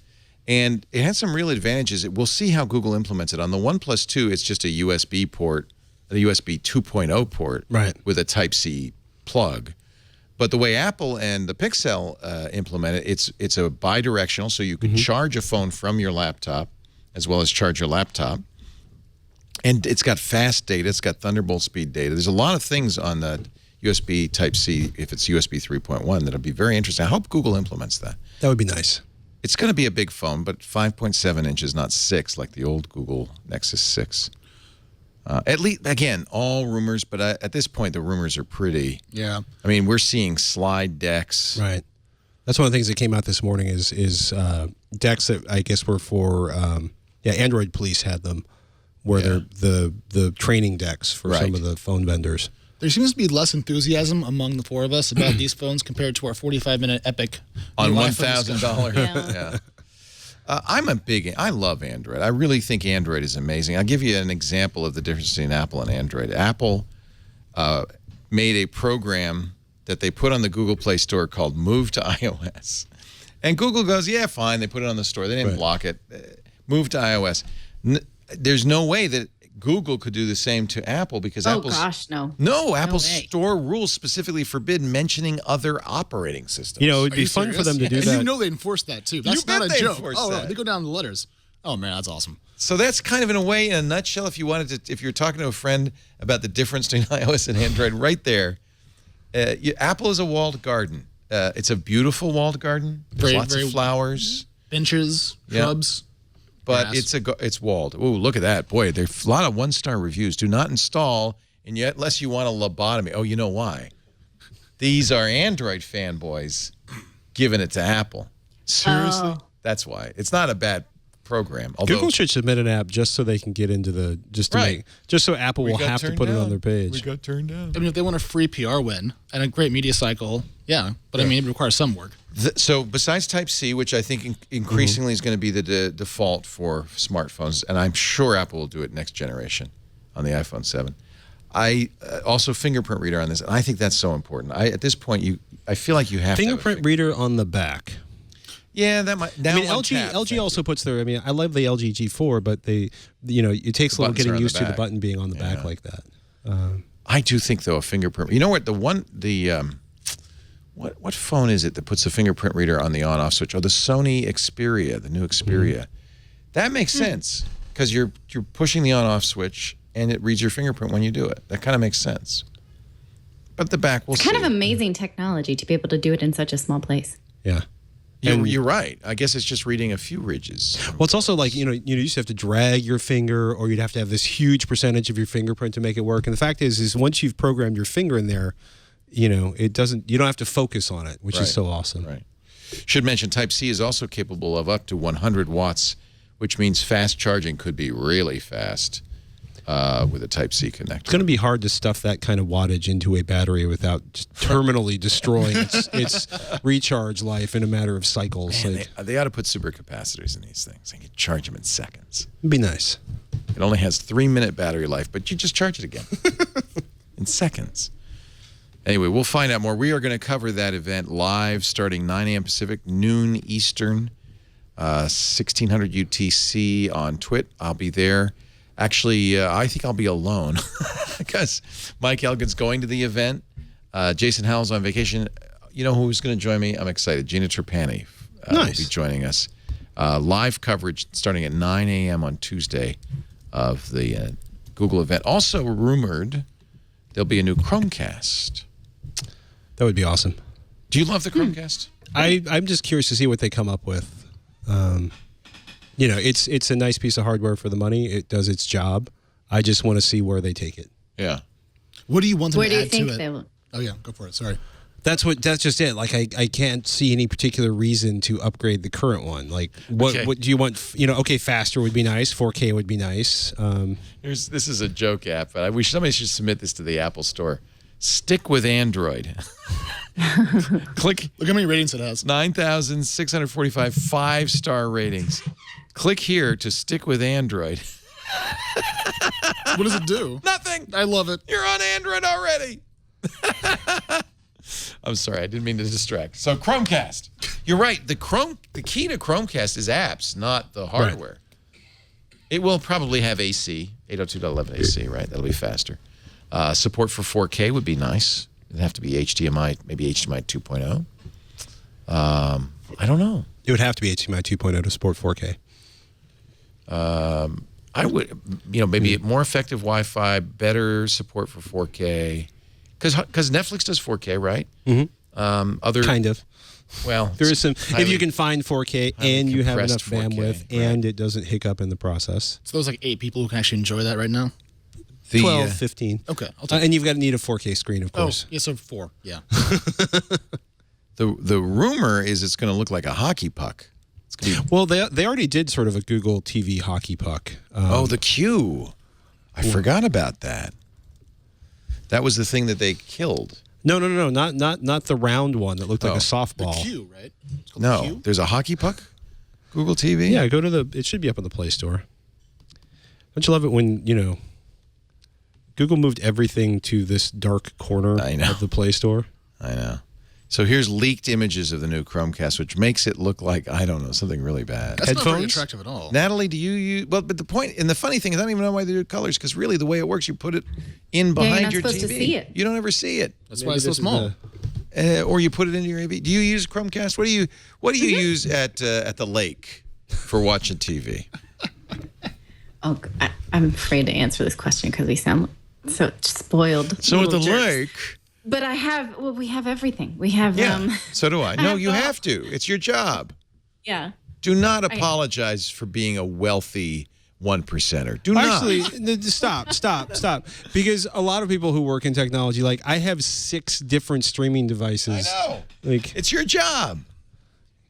And it has some real advantages. We'll see how Google implements it. On the OnePlus 2, it's just a USB port, a USB 2.0 port with a Type-C plug. But the way Apple and the Pixel implement it, it's a bi-directional, so you can charge a phone from your laptop as well as charge your laptop. And it's got fast data. It's got Thunderbolt speed data. There's a lot of things on the USB Type-C, if it's USB 3.1, that'll be very interesting. I hope Google implements that. That would be nice. It's going to be a big phone, but 5.7 inches, not 6, like the old Google Nexus 6. At least, again, all rumors, but at this point, the rumors are pretty. Yeah. I mean, we're seeing slide decks. Right. That's one of the things that came out this morning is decks that I guess were for, Android Police had them, where they're the training decks for some of the phone vendors. There seems to be less enthusiasm among the four of us about these phones compared to our 45-minute epic on $1,000. Yeah. I love Android. I really think Android is amazing. I'll give you an example of the difference between Apple and Android. Apple made a program that they put on the Google Play Store called Move to iOS. And Google goes, yeah, fine. They put it on the store. They didn't block it. Move to iOS. There's no way that Google could do the same to Apple because Apple's Apple's store rules specifically forbid mentioning other operating systems. You know, it'd be fun for them to do that. And you know they enforce that too. That's not a joke. No, they go down the letters. Oh man, that's awesome. So that's kind of in a way, in a nutshell, if you're talking to a friend about the difference between iOS and Android, right there. Apple is a walled garden. It's a beautiful walled garden. There's lots of flowers, benches, shrubs. But it's walled. Ooh, look at that. Boy, there's a lot of one-star reviews. Do not install, and yet unless you want a lobotomy. Oh, you know why? These are Android fanboys giving it to Apple. Seriously? That's why. It's not a bad program. Although, Google should submit an app just so they can get into the just so Apple will have to put it on their page. We got turned down. I mean, if they want a free PR win and a great media cycle, but I mean, it requires some work. So besides Type-C, which I think increasingly is going to be the default for smartphones, and I'm sure Apple will do it next generation on the iPhone 7. I also fingerprint reader on this, and I think that's so important. At this point, I feel like you have fingerprint reader on the back. Yeah, that might. I mean, LG also puts their. I mean, I love the LG G4, but it takes a little getting used to the button being on the back like that. I do think though a fingerprint. You know what what phone is it that puts the fingerprint reader on the on-off switch? Oh, the Sony Xperia, the new Xperia. That makes sense because you're pushing the on-off switch and it reads your fingerprint when you do it. That kind of makes sense. But the back, we'll see. It's kind of amazing technology to be able to do it in such a small place. Yeah. You're right. I guess it's just reading a few ridges. Well, it's also like, you used to have to drag your finger or you'd have to have this huge percentage of your fingerprint to make it work. And the fact is once you've programmed your finger in there, you don't have to focus on it, which is so awesome. Right. Should mention Type-C is also capable of up to 100 watts, which means fast charging could be really fast with a Type-C connector. It's going to be hard to stuff that kind of wattage into a battery without just terminally destroying its recharge life in a matter of cycles. Man, they ought to put supercapacitors in these things. They can charge them in seconds. It'd be nice. It only has 3-minute battery life, but you just charge it again in seconds. Anyway, we'll find out more. We are going to cover that event live starting 9 a.m. Pacific, noon Eastern, 1600 UTC on Twit. I'll be there. Actually, I think I'll be alone because Mike Elgin's going to the event. Jason Howell's on vacation. You know who's going to join me? I'm excited. Gina Trapani will be joining us. Live coverage starting at 9 a.m. on Tuesday of the Google event. Also rumored there'll be a new Chromecast. That would be awesome. Do you love the Chromecast? I'm just curious to see what they come up with. It's a nice piece of hardware for the money. It does its job. I just want to see where they take it. Yeah. What do you want them Where to do you add think to it? they will? Oh yeah, go for it. Sorry. That's just it. Like I can't see any particular reason to upgrade the current one. Like what do you want? Faster would be nice. 4K would be nice. This is a joke app, but I wish somebody should submit this to the Apple Store. Stick with Android. Click. Look how many ratings it has. 9,645 5-star ratings. Click here to stick with Android. What does it do? Nothing. I love it. You're on Android already. I'm sorry, I didn't mean to distract. So Chromecast. You're right. The key to Chromecast is apps, not the hardware. Right. It will probably have AC, 802.11 AC, right? That'll be faster. Support for 4K would be nice. It'd have to be HDMI, maybe HDMI 2.0. I don't know. It would have to be HDMI 2.0 to support 4K. I would, maybe more effective Wi-Fi, better support for 4K. Because Netflix does 4K, right? Mm-hmm. Kind of. Well, there is some. If you can find 4K and you have enough bandwidth, and it doesn't hiccup in the process. So there's like 8 people who can actually enjoy that right now. 12, 15. Okay, and you've got to need a 4K screen, of course. Oh, yeah, so 4. Yeah. The rumor is it's going to look like a hockey puck. Well, they already did sort of a Google TV hockey puck. The Q. I forgot about that. That was the thing that they killed. No, not the round one that looked like a softball. The Q, right? No, the Q? There's a hockey puck. Google TV. Yeah, go to it should be up on the Play Store. Don't you love it when Google moved everything to this dark corner of the Play Store? I know. So here's leaked images of the new Chromecast, which makes it look like, I don't know, something really bad. That's not very attractive at all. Natali, do you use... Well, but the point, and the funny thing is, I don't even know why they do colors, because really the way it works, you put it in behind your TV. You're not supposed to see it. You don't ever see it. That's why it's so small. Or you put it into your AV. Do you use Chromecast? What do you use at the lake for watching TV? Oh, I'm afraid to answer this question because we sound so spoiled. So at the jerks. lake... But we have everything. We have so do I. No, you have to. It's your job. Yeah. Do not apologize for being a wealthy 1%er. Do not. Actually, stop. Because a lot of people who work in technology, like I have 6 different streaming devices. I know. It's your job.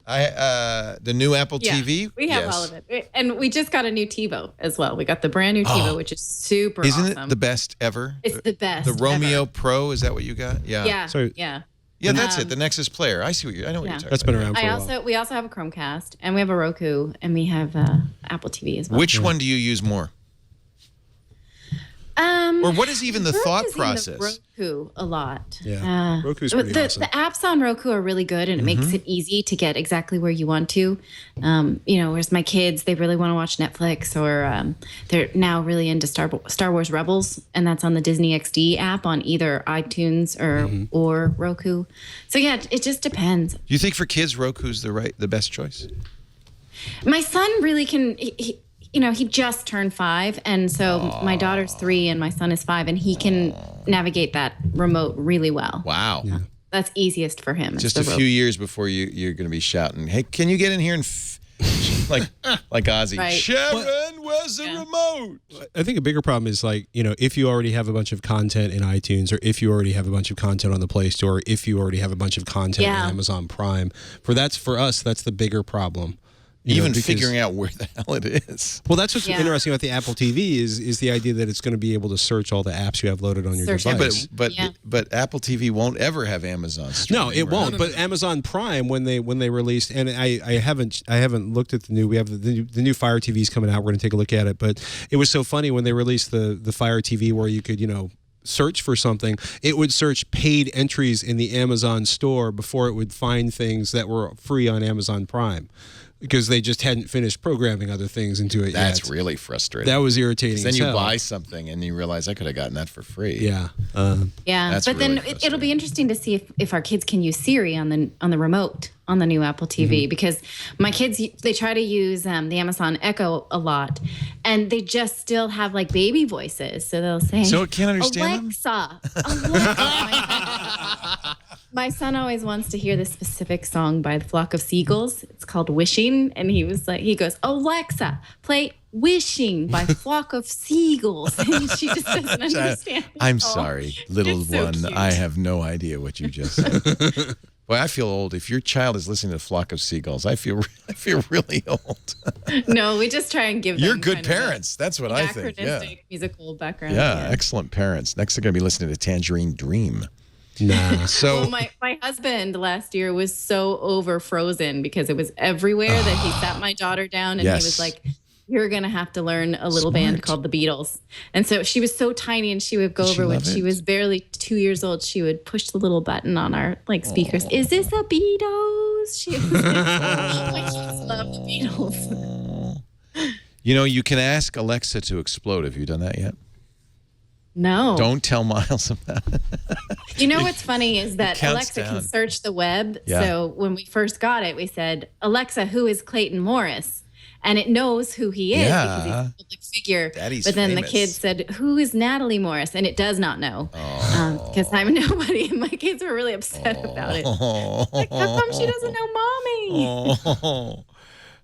The new Apple TV. We have all of it, and we just got a new TiVo as well. We got the brand new TiVo, which is super. Isn't it the best ever? It's the best. The Romeo ever. Pro, is that what you got? Yeah. Yeah. So, yeah. Yeah, that's it. The Nexus Player. I know what you're talking about. That's been around for a while. We also have a Chromecast, and we have a Roku, and we have Apple TV as well. Which one do you use more? Or what is even the thought process? Roku a lot. Yeah, Roku's pretty awesome. The apps on Roku are really good, and it makes it easy to get exactly where you want to. Whereas my kids, they really want to watch Netflix, or they're now really into Star Wars Rebels, and that's on the Disney XD app on either iTunes or Roku. So yeah, it just depends. Do you think for kids, Roku's the best choice? My son really can. He just turned 5, and so my daughter's 3 and my son is 5, and he can navigate that remote really well. Wow. Yeah. That's easiest for him. Just a few years before you're going to be shouting, hey, can you get in here and like Ozzy? Right. Sharon, where's the remote? I think a bigger problem is if you already have a bunch of content in iTunes, or if you already have a bunch of content on the Play Store, if you already have a bunch of content on Amazon Prime. For us, that's the bigger problem. Even figuring out where the hell it is. Well, that's what's interesting about the Apple TV is the idea that it's going to be able to search all the apps you have loaded on your device. But Apple TV won't ever have Amazon streaming. No, it won't. But Amazon Prime, when they released, and I haven't looked at the new. We have the new Fire TVs coming out. We're going to take a look at it. But it was so funny when they released the Fire TV, where you could search for something, it would search paid entries in the Amazon store before it would find things that were free on Amazon Prime. because they just hadn't finished programming other things into it That's yet. really frustrating. That was irritating. Then as you hell. buy something and you realize I could have gotten that for free. Yeah. Yeah, That's but really then it'll be interesting to see if our kids can use Siri on the remote on the new Apple TV because my kids they try to use the Amazon Echo a lot, and they just still have like baby voices, so they'll say, So it can't understand Alexa, My son always wants to hear this specific song by the Flock of Seagulls. It's called Wishing, and he goes, Alexa, play Wishing by Flock of Seagulls. And she just doesn't understand. I'm sorry, little so one. cute. I have no idea what you just said. Boy, I feel old. If your child is listening to Flock of Seagulls, I feel really old. No, we just try and give them You're good kind of parents. That's what I think. Yeah. anachronistic musical background. Yeah, excellent parents. Next, they're going to be listening to Tangerine Dream. Nah. So Well, my husband last year was so over Frozen because it was everywhere that he sat my daughter down and he was like, you're going to have to learn a little band called the Beatles. And so she was so tiny and she would go over when she was barely 2 years old. She would push the little button on our like speakers. Is this a Beatles? She was like, she just loved the Beatles. You know, you can ask Alexa to explode. Have you done that yet? No. Don't tell Miles about it. You know what's funny is that counts Alexa down. can search the web. Yeah. So when we first got it, we said, Alexa, who is Clayton Morris? And it knows who he is because he's a public figure. Daddy's but then famous. the kid said, who is Natali Morris? And it does not know because I'm nobody. And my kids were really upset about it. Like, how come she doesn't know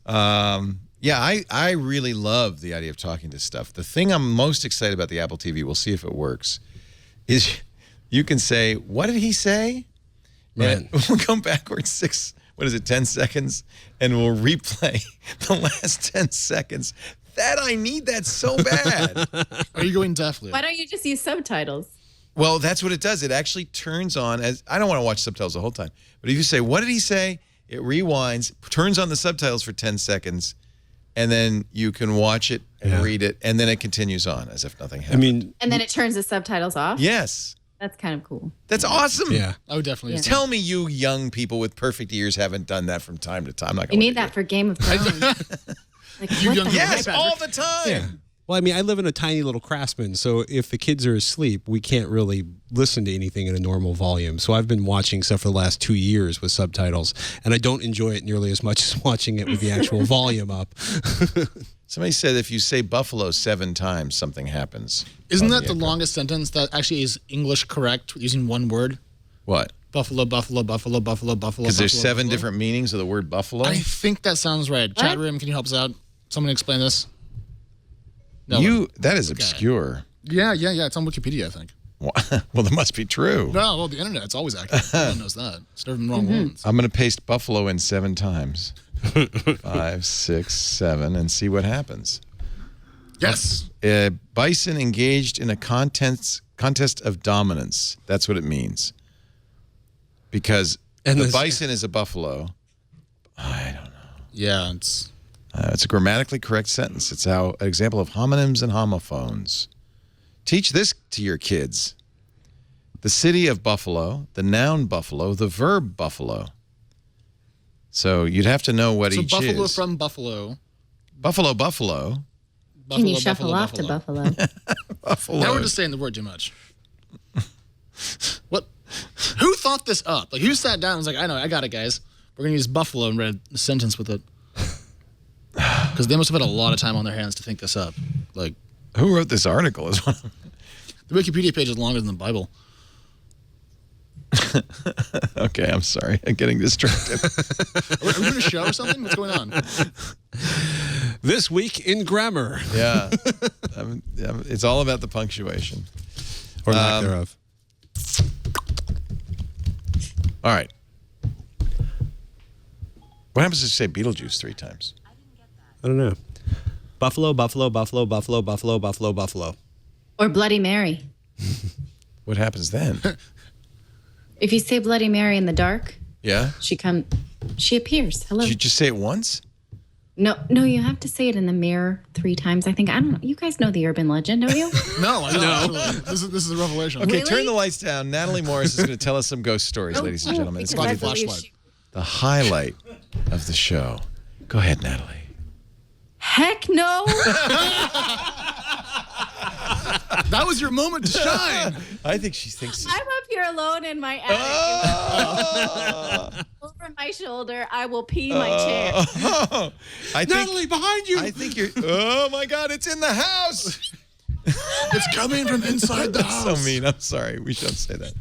mommy? Yeah, I really love the idea of talking to stuff. The thing I'm most excited about the Apple TV, we'll see if it works, is you can say, what did he say? Right. And we'll go backwards 10 seconds, and we'll replay the last 10 seconds. I need that so bad. Are you going deafly? Why don't you just use subtitles? Well, that's what it does. It actually turns on as I don't want to watch subtitles the whole time. But if you say, what did he say? It rewinds, turns on the subtitles for 10 seconds, and then you can watch it and read it, and then it continues on as if nothing happened. And then it turns the subtitles off? Yes. That's kind of cool. That's awesome. Yeah. I would definitely use Tell me you young people with perfect ears haven't done that from time to time. I'm not You going need that for Game of Thrones. Like, You what young the people. heck? Yes, all the time. Yeah. Well, I mean, I live in a tiny little Craftsman, so if the kids are asleep, we can't really listen to anything in a normal volume. So I've been watching stuff for the last 2 years with subtitles, and I don't enjoy it nearly as much as watching it with the actual volume up. Somebody said if you say buffalo 7 times, something happens. Isn't that the longest sentence that actually is English correct using one word? What? Buffalo, buffalo, buffalo, buffalo, buffalo. Because there's buffalo, 7 buffalo. different meanings of the word buffalo? I think that sounds right. Chat room, can you help us out? Someone explain this? No. That is obscure. Yeah. It's on Wikipedia, I think. Well, that must be true. No, well, the internet, it's always accurate. Everyone knows that. It's never been wrong ones. I'm going to paste buffalo in 7 times. 5, 6, 7, and see what happens. Yes. Bison engaged in a contest of dominance. That's what it means. Because the bison is a buffalo. I don't know. Yeah, it's a grammatically correct sentence. It's an example of homonyms and homophones. Teach this to your kids. The city of Buffalo, the noun buffalo, the verb buffalo. So you'd have to know what each buffalo is. from buffalo. Buffalo. Can you shuffle off to Buffalo? Buffalo. Now we're just saying the word too much. What? Who thought this up? Like, who sat down and was like, I know, I got it, guys. We're going to use buffalo and read a sentence with it. Because they must have had a lot of time on their hands to think this up. Like, who wrote this article? The Wikipedia page is longer than the Bible. Okay, I'm sorry. I'm getting distracted. Are we doing a show or something? What's going on? This week in grammar. Yeah. It's all about the punctuation. Or lack thereof. All right. What happens if you say Beetlejuice 3 times? I don't know. Buffalo, buffalo, buffalo, buffalo, buffalo, buffalo, buffalo. Or Bloody Mary. What happens then? If you say Bloody Mary in the dark, Yeah? she appears. Hello. Did you just say it once? No, you have to say it in the mirror 3 times. I think. I don't know. You guys know the urban legend, don't you? No, I don't. This is a revelation. Okay, Really? turn the lights down. Natalie Morris is going to tell us some ghost stories, ladies and gentlemen. It's because going to that's be what you the highlight of the show. Go ahead, Natalie. Heck no. That was your moment to shine. I think she thinks. I'm up here alone in my attic. Over my shoulder, I will pee my chair. Natalie, behind you. I think you're. Oh my God! It's in the house. It's coming from inside the house. So mean. I'm sorry. We shouldn't say that.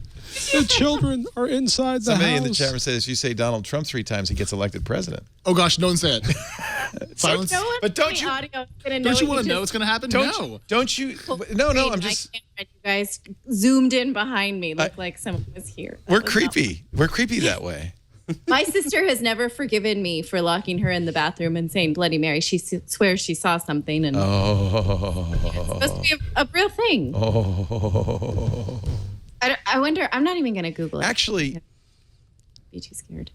The children are inside the Somebody house. in the chat room says if you say Donald Trump 3 times, he gets elected president. Oh gosh, don't say it. Silence. No one But don't you? Don't you want to know what's going to happen? No. Don't you? No. I'm just. You guys zoomed in behind me, looked like someone was here. We're creepy. We're creepy that way. My sister has never forgiven me for locking her in the bathroom and saying Bloody Mary. She swears she saw something, and it's supposed to be a real thing. Oh. I wonder. I'm not even going to Google it. Actually, I'd be too scared.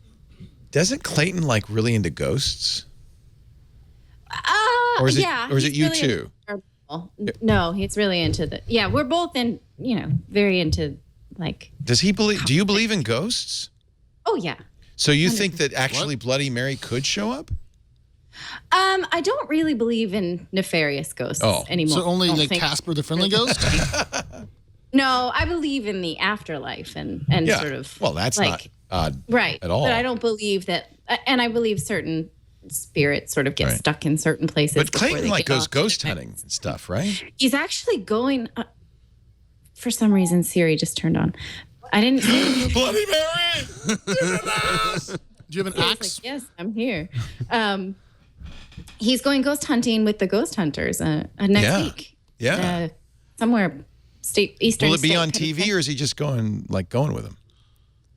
Doesn't Clayton like really into ghosts? Or is it, yeah. or is it he's you really too? No, he's really into the. Yeah, we're both very into like. Does he believe? Do you believe in ghosts? Oh yeah. So you think that actually Bloody Mary could show up? I don't really believe in nefarious ghosts anymore. So only like Casper the Friendly Ghost? No, I believe in the afterlife and sort of. Well, that's like, not right at all. But I don't believe that, and I believe certain spirits sort of get stuck in certain places. But Clayton goes ghost hunting and stuff, right? He's actually going. For some reason, Siri just turned on. I didn't. Bloody Mary! Do you have an axe? Like, yes, I'm here. He's going ghost hunting with the ghost hunters next week. Yeah. Somewhere eastern. Will it be on TV or is he just going with him?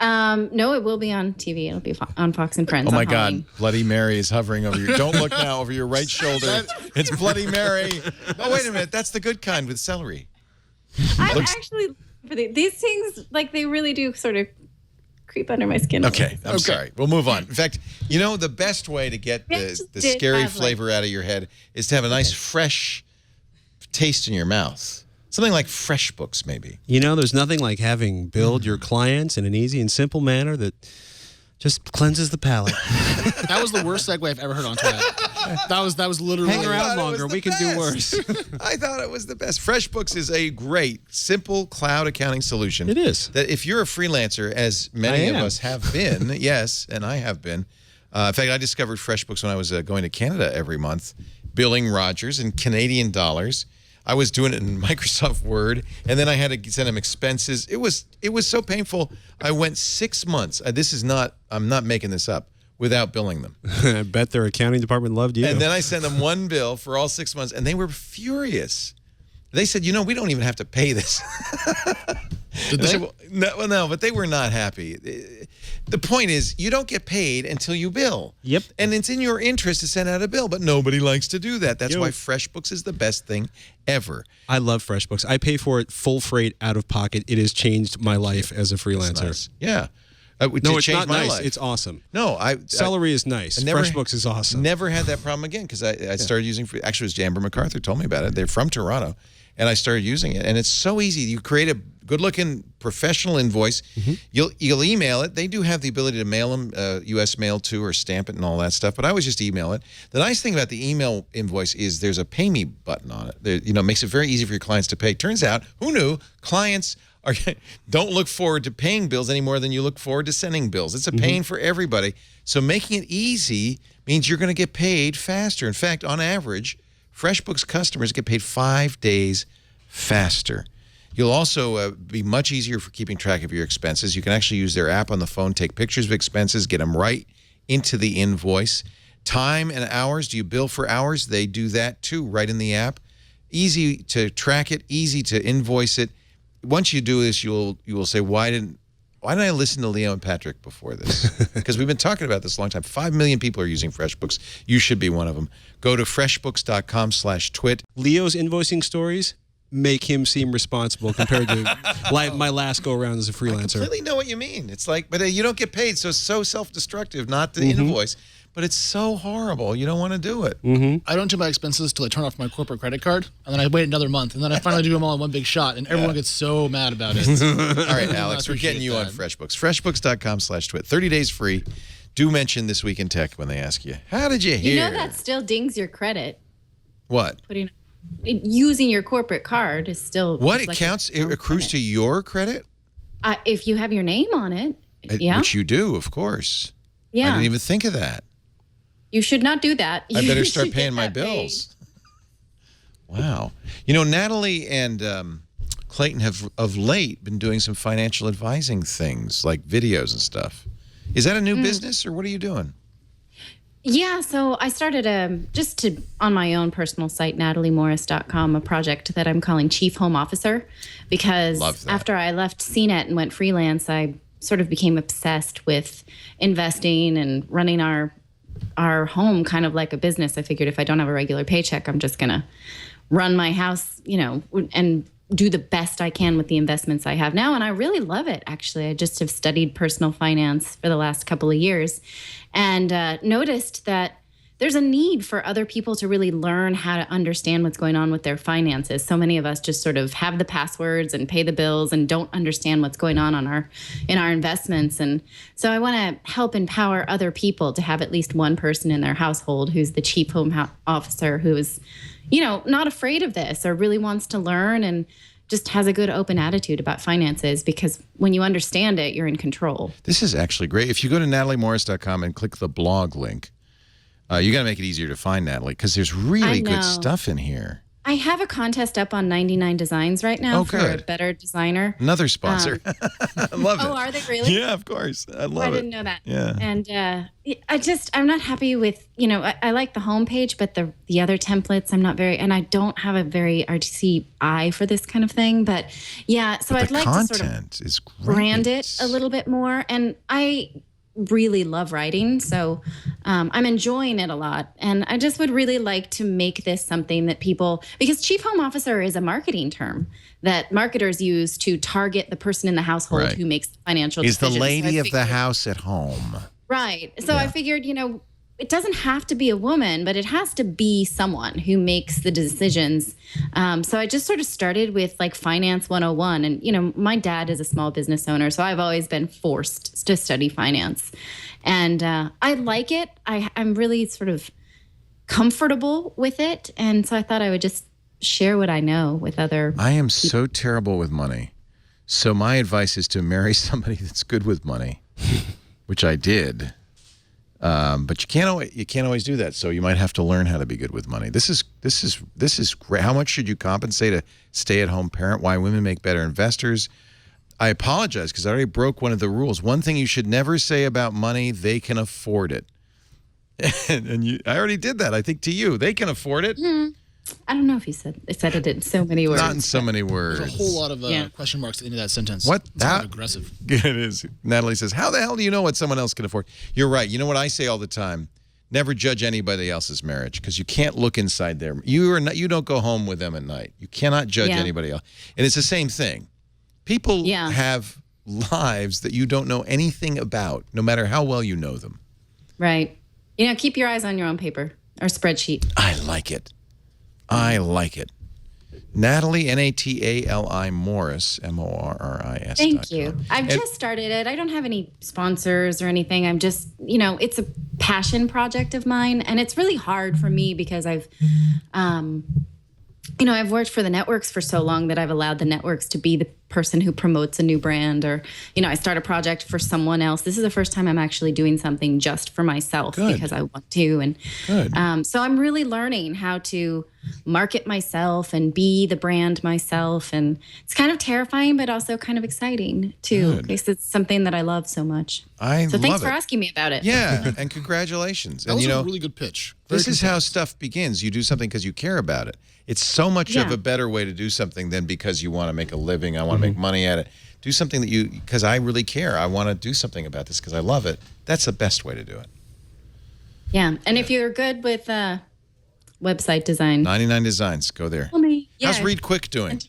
No, it will be on TV. It'll be on Fox and Friends. Oh my God! Bloody Mary is hovering over your. Don't look now over your right shoulder. It's Bloody Mary. Oh wait a minute, that's the good kind with celery. I'm actually for these things like they really do sort of creep under my skin. Okay, I'm sorry. We'll move on. In fact, the best way to get the scary flavor out of your head is to have a nice fresh taste in your mouth. Something like FreshBooks, maybe. There's nothing like having billed your clients in an easy and simple manner that just cleanses the palate. That was the worst segue I've ever heard on Twitter. That was literally. Hang around longer. We can do worse. I thought it was the best. FreshBooks is a great, simple cloud accounting solution. It is. That if you're a freelancer, as many of us have been, yes, and I have been. In fact, I discovered FreshBooks when I was going to Canada every month, billing Rogers in Canadian dollars. I was doing it in Microsoft Word, and then I had to send them expenses. It was so painful. I went 6 months. I'm not making this up, without billing them. I bet their accounting department loved you. And then I sent them one bill for all 6 months, and they were furious. They said, we don't even have to pay this. Did they? Said, no, but they were not happy. The point is, you don't get paid until you bill. Yep. And it's in your interest to send out a bill, but nobody likes to do that. That's why FreshBooks is the best thing ever. I love FreshBooks. I pay for it full freight out of pocket. It has changed my life as a freelancer. Nice. Yeah. No, it's not nice. Life. It's awesome. No, celery is nice. FreshBooks is awesome. Never had that problem again because I started using. Actually, it was Amber MacArthur told me about it. They're from Toronto, and I started using it, and it's so easy. You create a good-looking professional invoice. You'll email it. They do have the ability to mail them, U.S. mail too, or stamp it and all that stuff. But I always just email it. The nice thing about the email invoice is there's a pay me button on it. It makes it very easy for your clients to pay. Turns out, who knew? Clients don't look forward to paying bills any more than you look forward to sending bills. It's a pain for everybody. So making it easy means you're going to get paid faster. In fact, on average, FreshBooks customers get paid 5 days faster. You'll also be much easier for keeping track of your expenses. You can actually use their app on the phone, take pictures of expenses, get them right into the invoice. Time and hours, do you bill for hours? They do that too, right in the app. Easy to track it, easy to invoice it. Once you do this, you will say, why didn't I listen to Leo and Patrick before this? Because we've been talking about this a long time. 5 million people are using FreshBooks. You should be one of them. Go to freshbooks.com/twit. Leo's invoicing stories make him seem responsible compared to my last go-around as a freelancer. I completely know what you mean. It's like, but you don't get paid, so it's so self-destructive not to invoice. But it's so horrible. You don't want to do it. I don't do my expenses till I turn off my corporate credit card, and then I wait another month, and then I finally do them all in one big shot, and everyone gets so mad about it. All right, Alex, we're getting you on FreshBooks. Freshbooks.com/twit. 30 days free. Do mention This Week in Tech when they ask you, how did you hear? You know that still dings your credit. What? Using your corporate card is still... What? It counts? It accrues to your credit? If you have your name on it, yeah. Which you do, of course. Yeah. I didn't even think of that. You should not do that. I better You start should paying get my that bills. Wow. You know, Natali and Clayton have of late been doing some financial advising things like videos and stuff. Is that a new business or what are you doing? Yeah, so I started on my own personal site, nataliemorris.com, a project that I'm calling Chief Home Officer, because after I left CNET and went freelance, I sort of became obsessed with investing and running our home kind of like a business. I figured if I don't have a regular paycheck, I'm just going to run my house, and do the best I can with the investments I have now. And I really love it, actually. I just have studied personal finance for the last couple of years and noticed that there's a need for other people to really learn how to understand what's going on with their finances. So many of us just sort of have the passwords and pay the bills and don't understand what's going on in our investments. And so I want to help empower other people to have at least one person in their household who's the chief home officer, who is not afraid of this or really wants to learn and just has a good open attitude about finances, because when you understand it, you're in control. This is actually great. If you go to nataliemorris.com and click the blog link, you got to make it easier to find Natali, because there's really good stuff in here. I have a contest up on 99 Designs right now for a better designer. Another sponsor. I love it. Oh, are they really? Yeah, of course. I love it. I didn't know that. Yeah. And I'm not happy with, I like the homepage, but the other templates, I'm not very, and I don't have a very artsy eye for this kind of thing. But yeah, so I'd like to sort of brand it a little bit more. And I really love writing, so I'm enjoying it a lot, and I just would really like to make this something that people, because chief home officer is a marketing term that marketers use to target the person in the household who makes the financial decisions. Is the lady of the house at home. Right. So I figured, it doesn't have to be a woman, but it has to be someone who makes the decisions. So I just sort of started with like Finance 101. And, my dad is a small business owner, so I've always been forced to study finance. And I like it. I'm really sort of comfortable with it. And so I thought I would just share what I know with other I am so terrible with money. So my advice is to marry somebody that's good with money, which I did. But you can't always do that. So you might have to learn how to be good with money. This is great. How much should you compensate a stay-at-home parent? Why women make better investors? I apologize because I already broke one of the rules. One thing you should never say about money: they can afford it. And I already did that. I think to you, they can afford it. I don't know if you said it in so many words. Not in so many words. There's a whole lot of question marks at the end of that sentence. What? It's kind of aggressive. It is. Natali says, how the hell do you know what someone else can afford? You're right. You know what I say all the time? Never judge anybody else's marriage, because you can't look inside their... You don't go home with them at night. You cannot judge anybody else. And it's the same thing. People have lives that you don't know anything about, no matter how well you know them. Right. Keep your eyes on your own paper or spreadsheet. I like it. I like it. Natali, Natali Morris, Morris. Thank you. I've just started it. I don't have any sponsors or anything. I'm just, it's a passion project of mine. And it's really hard for me because I've worked for the networks for so long that I've allowed the networks to be the person who promotes a new brand, or, I start a project for someone else. This is the first time I'm actually doing something just for myself because I want to. And so I'm really learning how to market myself and be the brand myself. And it's kind of terrifying, but also kind of exciting too, because it's something that I love so much. So thanks for asking me about it. Yeah, and congratulations. That was a really good pitch. This is how stuff begins. You do something because you care about it. It's so much of a better way to do something than because you want to make a living. I want to make money at it. Do something that because I really care. I want to do something about this because I love it. That's the best way to do it. Yeah, and if you're good with website design. 99 Designs. Go there. Yeah. How's Read Quick doing?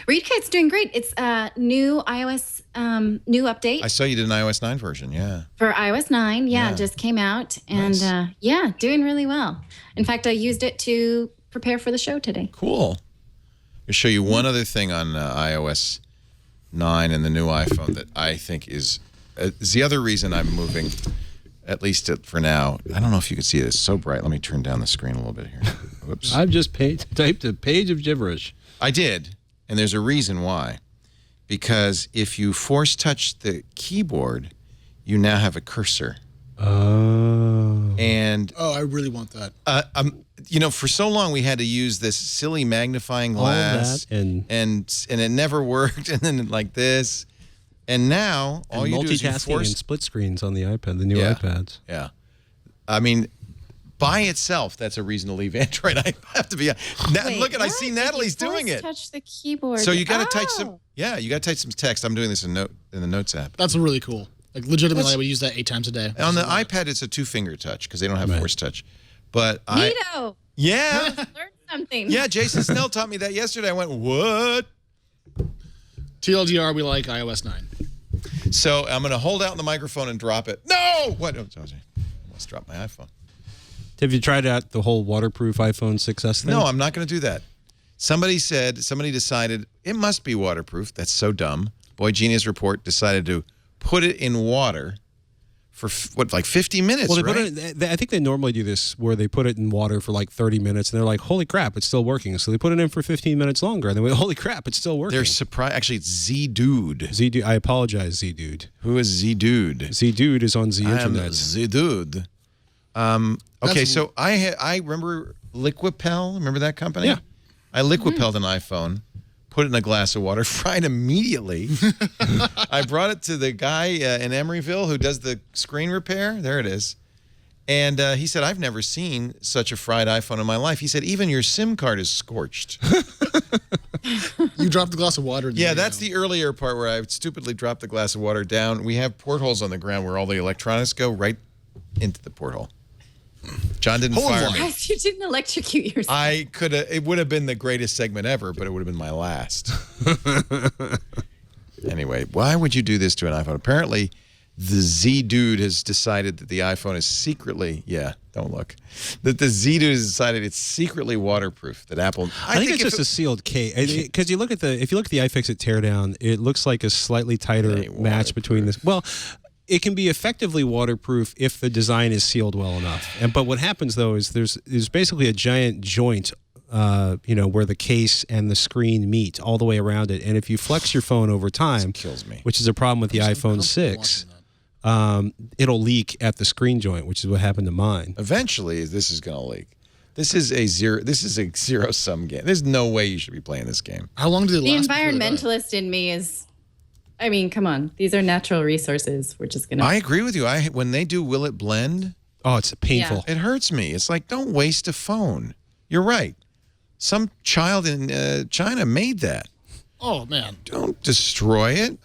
Read Quick's doing great. It's new iOS, new update. I saw you did an iOS 9 version, For iOS 9, it just came out. And doing really well. In fact, I used it to prepare for the show today. Cool. I'll show you one other thing on iOS 9 and the new iPhone that I think is the other reason I'm moving at least for now. I don't know if you can see it. It's so bright. Let me turn down the screen a little bit here. Whoops. I've just typed a page of gibberish. I did, and there's a reason why. Because if you force touch the keyboard, you now have a cursor. Oh. And I really want that. For so long we had to use this silly magnifying glass, and it never worked. And then like this, and now all you do is you multitasking and split screens on the iPad, the new iPads. Yeah, I mean, by itself, that's a reason to leave Android. I have to be. Look at, I see Natalie's doing it. Touch the keyboard. So you got to type some. Yeah, you got to type some text. I'm doing this in the Notes app. That's really cool. Like legitimately, I would use that 8 times a day. On the iPad, it's a 2-finger touch because they don't have force touch. But Neato. Yeah. Learn something. Yeah, Jason Snell taught me that yesterday. I went, what? TLDR, we like iOS 9. So I'm going to hold out the microphone and drop it. No! What? Oh, sorry. I almost dropped my iPhone. Have you tried out the whole waterproof iPhone 6S thing? No, I'm not going to do that. Somebody decided it must be waterproof. That's so dumb. Boy Genius Report decided to put it in water for, like 50 minutes, well, right? I think they normally do this where they put it in water for like 30 minutes, and they're like, holy crap, it's still working. So they put it in for 15 minutes longer, and they went, holy crap, it's still working. They're surprised. Actually, it's Z-Dude. Z-Dude. I apologize, Z-Dude. Who is Z-Dude? Z-Dude is on Z-Internet. Z-Dude. Okay, so I remember Liquipel. Remember that company? Yeah. I Liquipelled an iPhone, put it in a glass of water, fried immediately. I brought it to the guy in Emeryville who does the screen repair. There it is. And he said, I've never seen such a fried iPhone in my life. He said, even your SIM card is scorched. You dropped the glass of water. Yeah, that's the earlier part where I stupidly dropped the glass of water down. We have portholes on the ground where all the electronics go right into the porthole. John didn't fire me. You didn't electrocute yourself. I could have. It would have been the greatest segment ever, but it would have been my last. Anyway, why would you do this to an iPhone? Apparently, the Z-Dude has decided that the iPhone is secretly. Yeah, don't look. That the Z-Dude has decided it's secretly waterproof. That Apple. I think it's just a sealed case. Because if you look at the iFixit teardown, it looks like a slightly tighter match between this. Well. It can be effectively waterproof if the design is sealed well enough. But what happens though is there's basically a giant joint, where the case and the screen meet all the way around it. And if you flex your phone over time, kills me. Which is a problem with the iPhone 6, it'll leak at the screen joint, which is what happened to mine. Eventually, this is going to leak. This is a zero-sum game. There's no way you should be playing this game. How long did it last? The environmentalist in me is. I mean, come on. These are natural resources. We're just going to... I agree with you. When they do Will It Blend... Oh, it's painful. Yeah. It hurts me. It's like, don't waste a phone. You're right. Some child in China made that. Oh, man. Don't destroy it.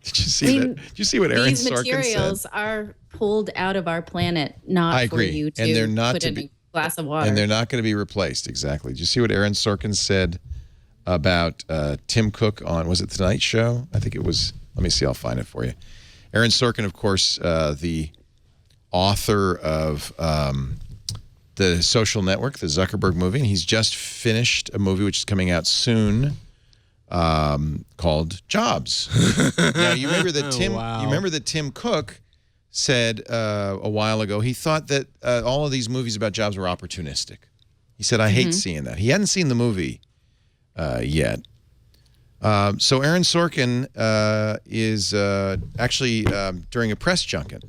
Did you see that? Did you see what Aaron Sorkin said? These materials are pulled out of our planet, not for you to put in a glass of water. And they're not going to be replaced, exactly. Did you see what Aaron Sorkin said about Tim Cook on, was it The Tonight Show? I think it was. Let me see, I'll find it for you. Aaron Sorkin, of course, the author of The Social Network, the Zuckerberg movie, and he's just finished a movie which is coming out soon called Jobs. Now, you remember that Tim Cook said a while ago he thought that all of these movies about jobs were opportunistic. He said, I hate seeing that. He hadn't seen the movie yet. So Aaron Sorkin is actually during a press junket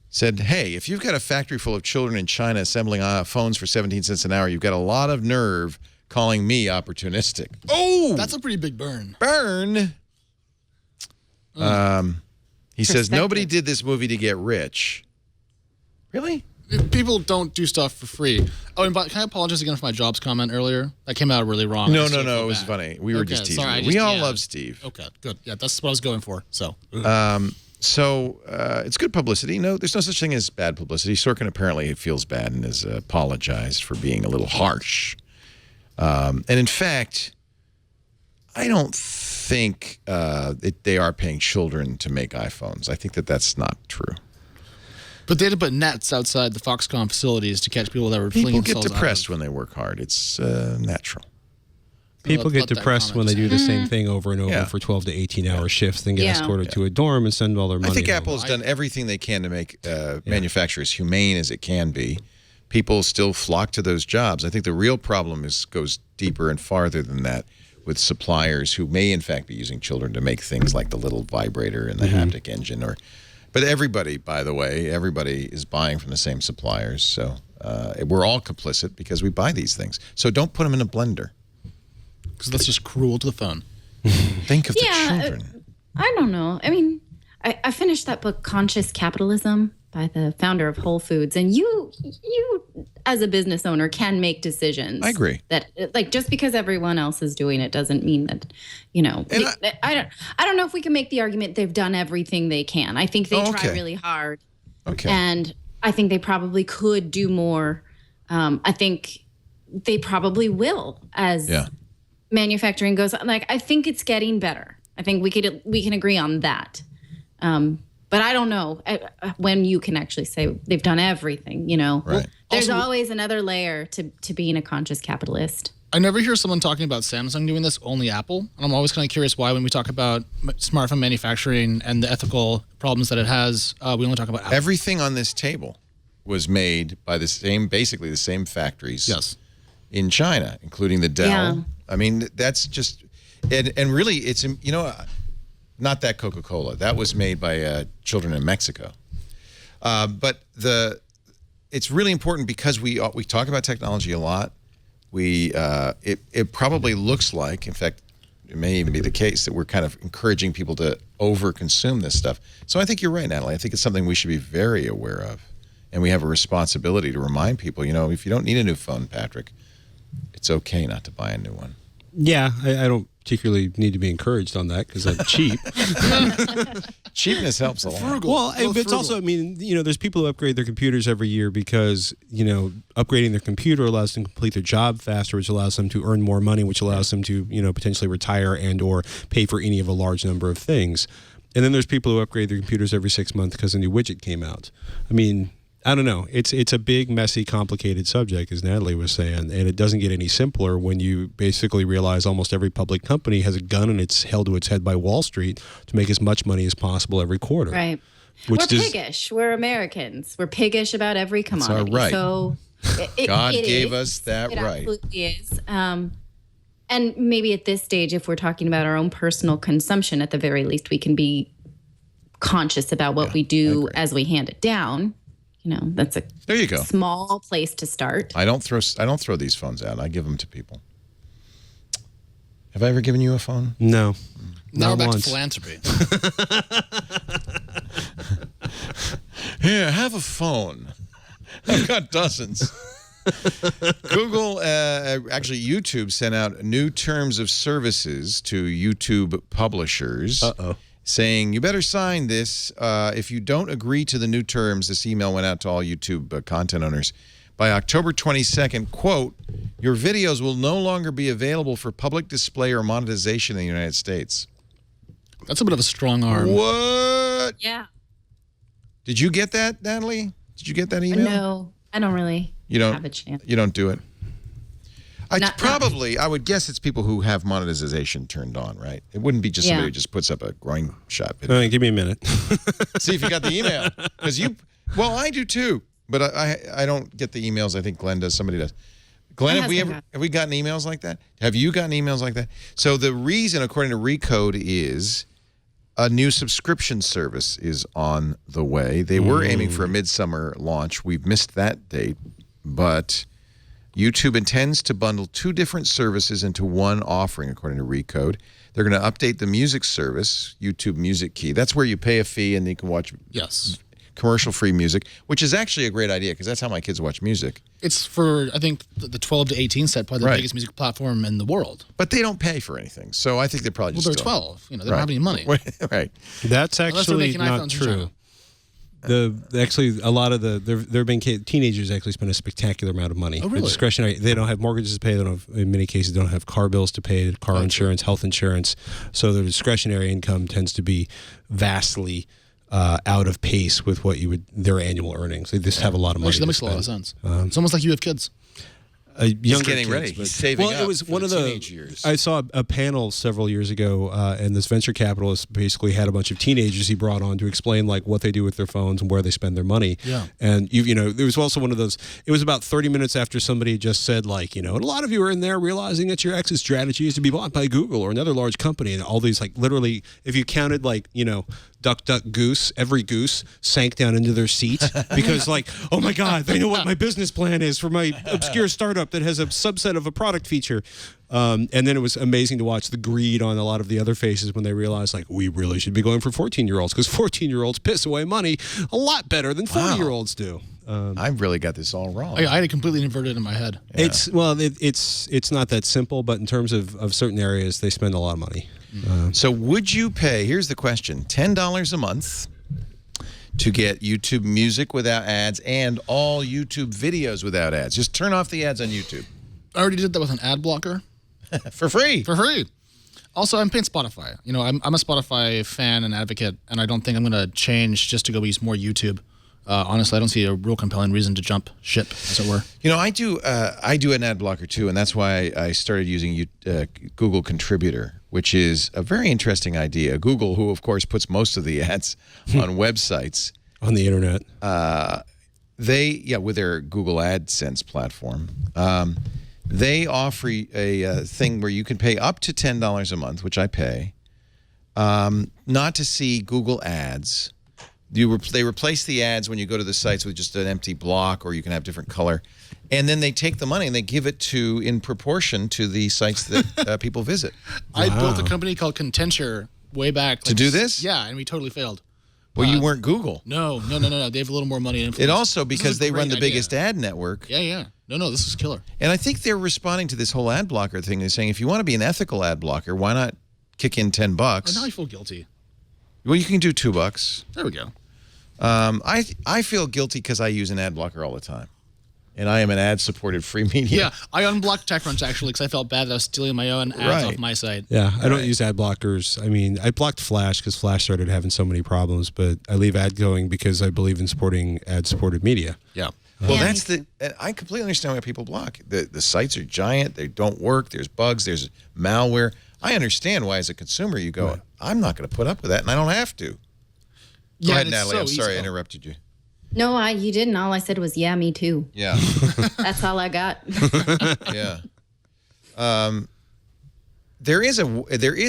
said, hey, if you've got a factory full of children in China assembling phones for 17 cents an hour, you've got a lot of nerve calling me opportunistic. Oh! That's a pretty big burn. Burn! He says, nobody did this movie to get rich. Really? People don't do stuff for free. Oh, and can I apologize again for my jobs comment earlier? That came out really wrong. No, it was funny. We were just teasing. Sorry, we all love Steve. Okay, good. Yeah, that's what I was going for. So, it's good publicity. No, there's no such thing as bad publicity. Sorkin apparently feels bad and has apologized for being a little harsh. And in fact, I don't think they are paying children to make iPhones. I think that's not true. But they had to put nets outside the Foxconn facilities to catch people that were flinging themselves out. People get depressed when they work hard. It's natural. People get depressed when they do the same thing over and over Yeah. for 12 to 18-hour shifts, then get Yeah. escorted to a dorm and send all their money I think home. Apple has done everything they can to make manufacturers humane as it can be. People still flock to those jobs. I think the real problem goes deeper and farther than that, with suppliers who may in fact be using children to make things like the little vibrator and the haptic engine. But everybody, by the way, everybody is buying from the same suppliers. So we're all complicit because we buy these things. So don't put them in a blender. Because that's just cruel to the phone. Think of the children. I don't know. I mean, I finished that book, Conscious Capitalism, by the founder of Whole Foods, and you as a business owner can make decisions. I agree. That like just because everyone else is doing it doesn't mean that, you know. I don't know if we can make the argument they've done everything they can. I think they try really hard. Okay. And I think they probably could do more. I think they probably will as manufacturing goes on. Like, I think it's getting better. I think we can agree on that. But I don't know when you can actually say they've done everything, you know. Right. There's Also, always another layer to being a conscious capitalist. I never hear someone talking about Samsung doing this, only Apple. And I'm always kind of curious why when we talk about smartphone manufacturing and the ethical problems that it has, we only talk about Apple. Everything on this table was made by basically the same factories in China, including the Dell. Yeah. I mean, that's just, and really it's, you know, not that Coca-Cola. That was made by children in Mexico. But it's really important because we talk about technology a lot. It probably looks like, in fact, it may even be the case that we're kind of encouraging people to over-consume this stuff. So I think you're right, Natalie. I think it's something we should be very aware of. And we have a responsibility to remind people, you know, if you don't need a new phone, Patrick, it's okay not to buy a new one. Yeah, I don't particularly need to be encouraged on that because I'm cheap. Cheapness helps a lot. Frugal. Well, it's also, I mean, you know, there's people who upgrade their computers every year because, you know, upgrading their computer allows them to complete their job faster, which allows them to earn more money, which allows them to, you know, potentially retire and or pay for any of a large number of things. And then there's people who upgrade their computers every 6 months because a new widget came out. I mean, I don't know. It's a big, messy, complicated subject, as Natalie was saying, and it doesn't get any simpler when you basically realize almost every public company has a gun and it's held to its head by Wall Street to make as much money as possible every quarter. Right. We're piggish. We're Americans. We're piggish about every commodity. That's our right. So God it gave is. us that it right. Absolutely is. And maybe at this stage, if we're talking about our own personal consumption, at the very least, we can be conscious about what we do as we hand it down. You know, that's a there you go. Small place to start. I don't throw these phones out. I give them to people. Have I ever given you a phone? No. Now we're Not back once. to philanthropy. Here, have a phone. I've got dozens. Google, actually YouTube sent out new terms of services to YouTube publishers. Saying, you better sign this. If you don't agree to the new terms, this email went out to all YouTube content owners. By October 22nd, quote, your videos will no longer be available for public display or monetization in the United States. That's a bit of a strong arm. What? Yeah. Did you get that, Natalie? Did you get that email? No, I don't really have a chance. You don't do it? I would guess it's people who have monetization turned on, right? It wouldn't be just somebody who just puts up a groin shot video. All right, give me a minute. See if you got the email. Because I do too. But I don't get the emails. I think Glenn does. Somebody does. Glenn, have we gotten emails like that? Have you gotten emails like that? So the reason, according to Recode, is a new subscription service is on the way. They were aiming for a midsummer launch. We've missed that date, but YouTube intends to bundle two different services into one offering, according to Recode. They're going to update the music service, YouTube Music Key. That's where you pay a fee and you can watch commercial-free music, which is actually a great idea because that's how my kids watch music. It's for, I think, the 12 to 18 set, probably the biggest music platform in the world. But they don't pay for anything, so I think they're probably just they're 12. You know, they don't have any money. Right. That's actually not true. Actually, a lot of there have been teenagers actually spend a spectacular amount of money. Oh, really? The discretionary. They don't have mortgages to pay. They don't have, in many cases, don't have car bills to pay, car insurance, health insurance. So their discretionary income tends to be vastly out of pace with what their annual earnings. They just have a lot of money. Actually, that makes a lot of sense. It's almost like you have kids. He's getting ready. He's saving up. It was one of the teenage years. I saw a panel several years ago, and this venture capitalist basically had a bunch of teenagers he brought on to explain like what they do with their phones and where they spend their money. Yeah. And you know, there was also one of those. It was about 30 minutes after somebody just said like, you know, and a lot of you are in there realizing that your exit strategy is to be bought by Google or another large company, and all these like literally, if you counted like, you know, duck, duck, goose, every goose sank down into their seat because like, oh my God, they know what my business plan is for my obscure startup that has a subset of a product feature. And then it was amazing to watch the greed on a lot of the other faces when they realized like, we really should be going for 14-year-olds because 14-year-olds piss away money a lot of than 40-year-olds do. I've really got this all wrong. I had it completely inverted in my head. Yeah. It's not that simple, but in terms of certain areas, they spend a lot of money. So would you pay, here's the question, $10 a month to get YouTube music without ads and all YouTube videos without ads? Just turn off the ads on YouTube. I already did that with an ad blocker. For free. For free. Also, I'm paying Spotify. You know, I'm a Spotify fan and advocate, and I don't think I'm going to change just to go use more YouTube. Honestly, I don't see a real compelling reason to jump ship, as it were. You know, I do an ad blocker too, and that's why I started using Google Contributor, which is a very interesting idea. Google, who of course puts most of the ads on websites, on the internet, with their Google AdSense platform, they offer a thing where you can pay up to $10 a month, which I pay, not to see Google ads. They replace the ads when you go to the sites with just an empty block, or you can have different color, and then they take the money and they give it in proportion to the sites that people visit. I built a company called Contenture way back to do this. Yeah, and we totally failed. Well, you weren't Google. No. They have a little more money and influence. It also, because they run the biggest ad network. Yeah. No, this is killer. And I think they're responding to this whole ad blocker thing. They're saying, if you want to be an ethical ad blocker, why not kick in $10? Oh, now I feel guilty. Well, you can do $2. There we go. I feel guilty because I use an ad blocker all the time. And I am an ad-supported free media. Yeah, I unblocked TechCrunch actually because I felt bad that I was stealing my own ads off my site. Yeah, I don't use ad blockers. I mean, I blocked Flash because Flash started having so many problems, but I leave ad going because I believe in supporting ad-supported media. Yeah. Well, I completely understand why people block. The sites are giant. They don't work. There's bugs. There's malware. I understand why, as a consumer, you go, I'm not going to put up with that, and I don't have to. Go ahead, Natalie. I'm sorry I interrupted you. No, you didn't. All I said was, yeah, me too. Yeah. That's all I got. Yeah. There is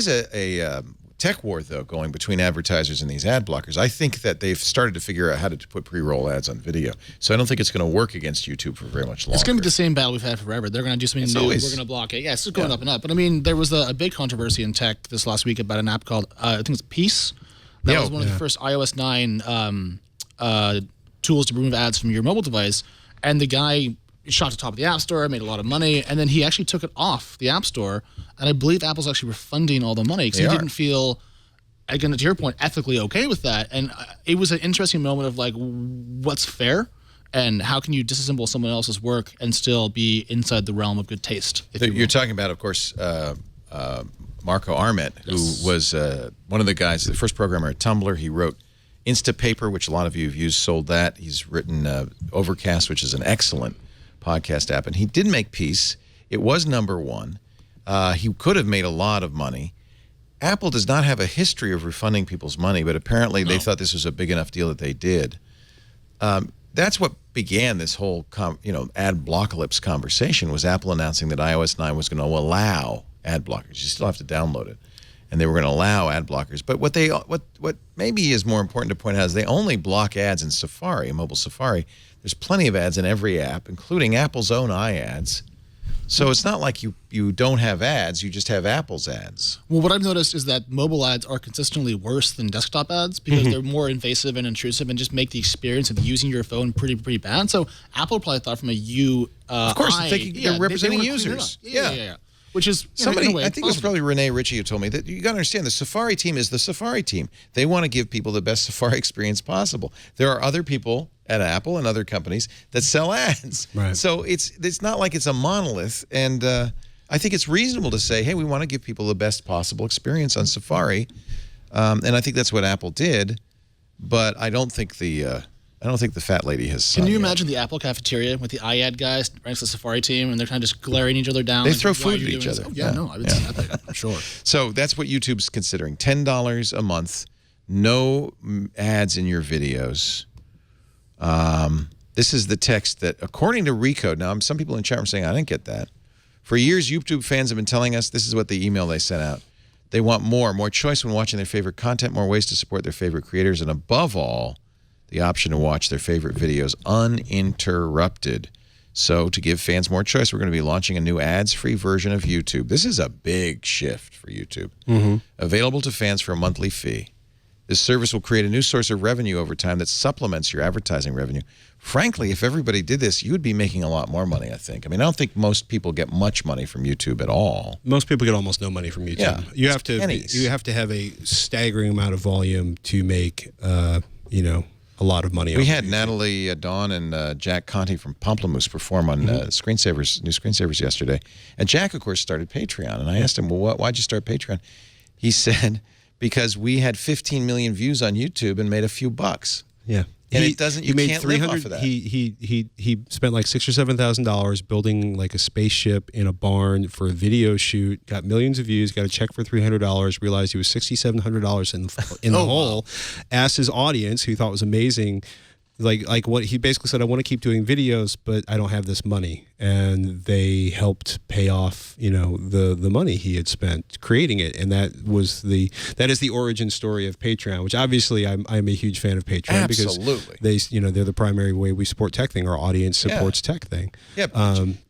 a tech war, though, going between advertisers and these ad blockers. I think that they've started to figure out how to put pre-roll ads on video. So I don't think it's going to work against YouTube for very much longer. It's going to be the same battle we've had forever. They're going to do something new. We're going to block it. Yeah, it's just going up and up. But I mean, there was a big controversy in tech this last week about an app called, I think it's Peace. That was one of the first iOS 9 tools to remove ads from your mobile device. And the guy shot to the top of the App Store, made a lot of money, and then he actually took it off the App Store. And I believe Apple's actually refunding all the money because he didn't feel, again, to your point, ethically okay with that. And it was an interesting moment of like, what's fair? And how can you disassemble someone else's work and still be inside the realm of good taste? You're talking about, of course, Marco Arment, who was one of the guys, the first programmer at Tumblr. He wrote Instapaper, which a lot of you have used, sold that. He's written Overcast, which is an excellent podcast app. And he did make Peace. It was #1. He could have made a lot of money. Apple does not have a history of refunding people's money, but apparently they thought this was a big enough deal that they did. That's what began this whole ad blockalypse conversation, was Apple announcing that iOS 9 was going to allow ad blockers. You still have to download it. And they were going to allow ad blockers. But what maybe is more important to point out is they only block ads in Safari, mobile Safari. There's plenty of ads in every app, including Apple's own iAds. So it's not like you don't have ads, you just have Apple's ads. Well, what I've noticed is that mobile ads are consistently worse than desktop ads because they're more invasive and intrusive and just make the experience of using your phone pretty bad. So Apple probably thought from a of course, they're representing users. Yeah. Which is somebody, I think it was probably Renee Ritchie who told me that you got to understand the Safari team is the Safari team. They want to give people the best Safari experience possible. There are other people at Apple and other companies that sell ads. Right. So it's not like it's a monolith. And I think it's reasonable to say, hey, we want to give people the best possible experience on Safari. And I think that's what Apple did. But I don't think the I don't think the fat lady has. Can you imagine the Apple cafeteria with the iAd guys right next to the Safari team, and they're kind of just glaring each other down? They like, throw why food are at you each doing other. this? Yeah, no, I would say that for sure. So that's what YouTube's considering: $10 a month, no ads in your videos. This is the text that, according to Recode, now some people in chat room saying, I didn't get that. For years, YouTube fans have been telling us, this is what the email they sent out. They want more choice when watching their favorite content, more ways to support their favorite creators, and above all, the option to watch their favorite videos uninterrupted. So to give fans more choice, we're going to be launching a new ads-free version of YouTube. This is a big shift for YouTube. Available to fans for a monthly fee. This service will create a new source of revenue over time that supplements your advertising revenue. Frankly, if everybody did this, you would be making a lot more money, I think. I mean, I don't think most people get much money from YouTube at all. Most people get almost no money from YouTube. Yeah, you have to pennies. you have to have a staggering amount of volume to make you know, a lot of money. We had Natali, Dawn, and Jack Conti from Pomplamoose perform on Screensavers, new Screensavers yesterday. And Jack, of course, started Patreon. And I asked him, well, why'd you start Patreon? He said, because we had 15 million views on YouTube and made a few bucks. Yeah. And it doesn't, you can't live off of that. He spent like $6,000 or $7,000 building like a spaceship in a barn for a video shoot, got millions of views, got a check for $300, realized he was $6,700 in the hole, asked his audience, who he thought was amazing, like what he basically said, I want to keep doing videos, but I don't have this money. And they helped pay off, you know, the money he had spent creating it. And that is the origin story of Patreon, which obviously I'm a huge fan of Patreon. Absolutely. Because they're the primary way we support Tech Thing. Our audience supports Tech Thing. Yeah,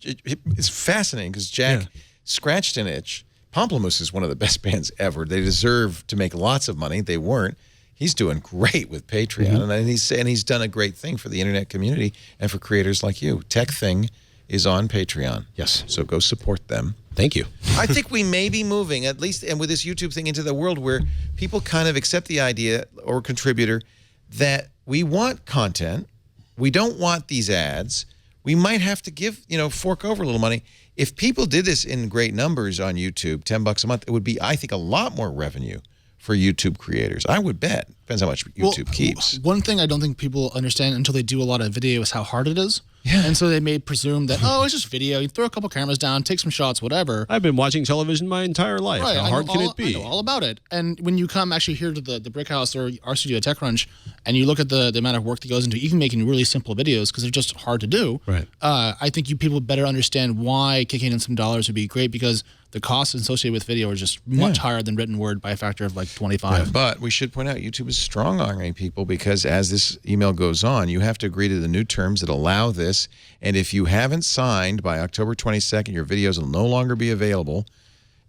it's fascinating because Jack scratched an itch. Pomplamoose is one of the best bands ever. They deserve to make lots of money. They weren't. He's doing great with Patreon, and he's done a great thing for the internet community and for creators like you. Tech Thing is on Patreon. Yes. So go support them. Thank you. I think we may be moving, at least, and with this YouTube thing, into the world where people kind of accept the idea, or contributor, that we want content. We don't want these ads. We might have to give, fork over a little money. If people did this in great numbers on YouTube, $10 a month, it would be, I think, a lot more revenue for YouTube creators. I would bet. Depends how much YouTube keeps. One thing I don't think people understand until they do a lot of video is how hard it is. Yeah. And so they may presume that, it's just video. You throw a couple cameras down, take some shots, whatever. I've been watching television my entire life. Right, how hard can it be? I know all about it. And when you come actually here to the Brick House or our studio at TechCrunch, and you look at the amount of work that goes into even making really simple videos, because they're just hard to do, right. I think you people better understand why kicking in some dollars would be great, because the costs associated with video are just much higher than written word by a factor of like 25. Yeah, but we should point out YouTube is strong-arming people, because as this email goes on, you have to agree to the new terms that allow this. And if you haven't signed by October 22nd, your videos will no longer be available.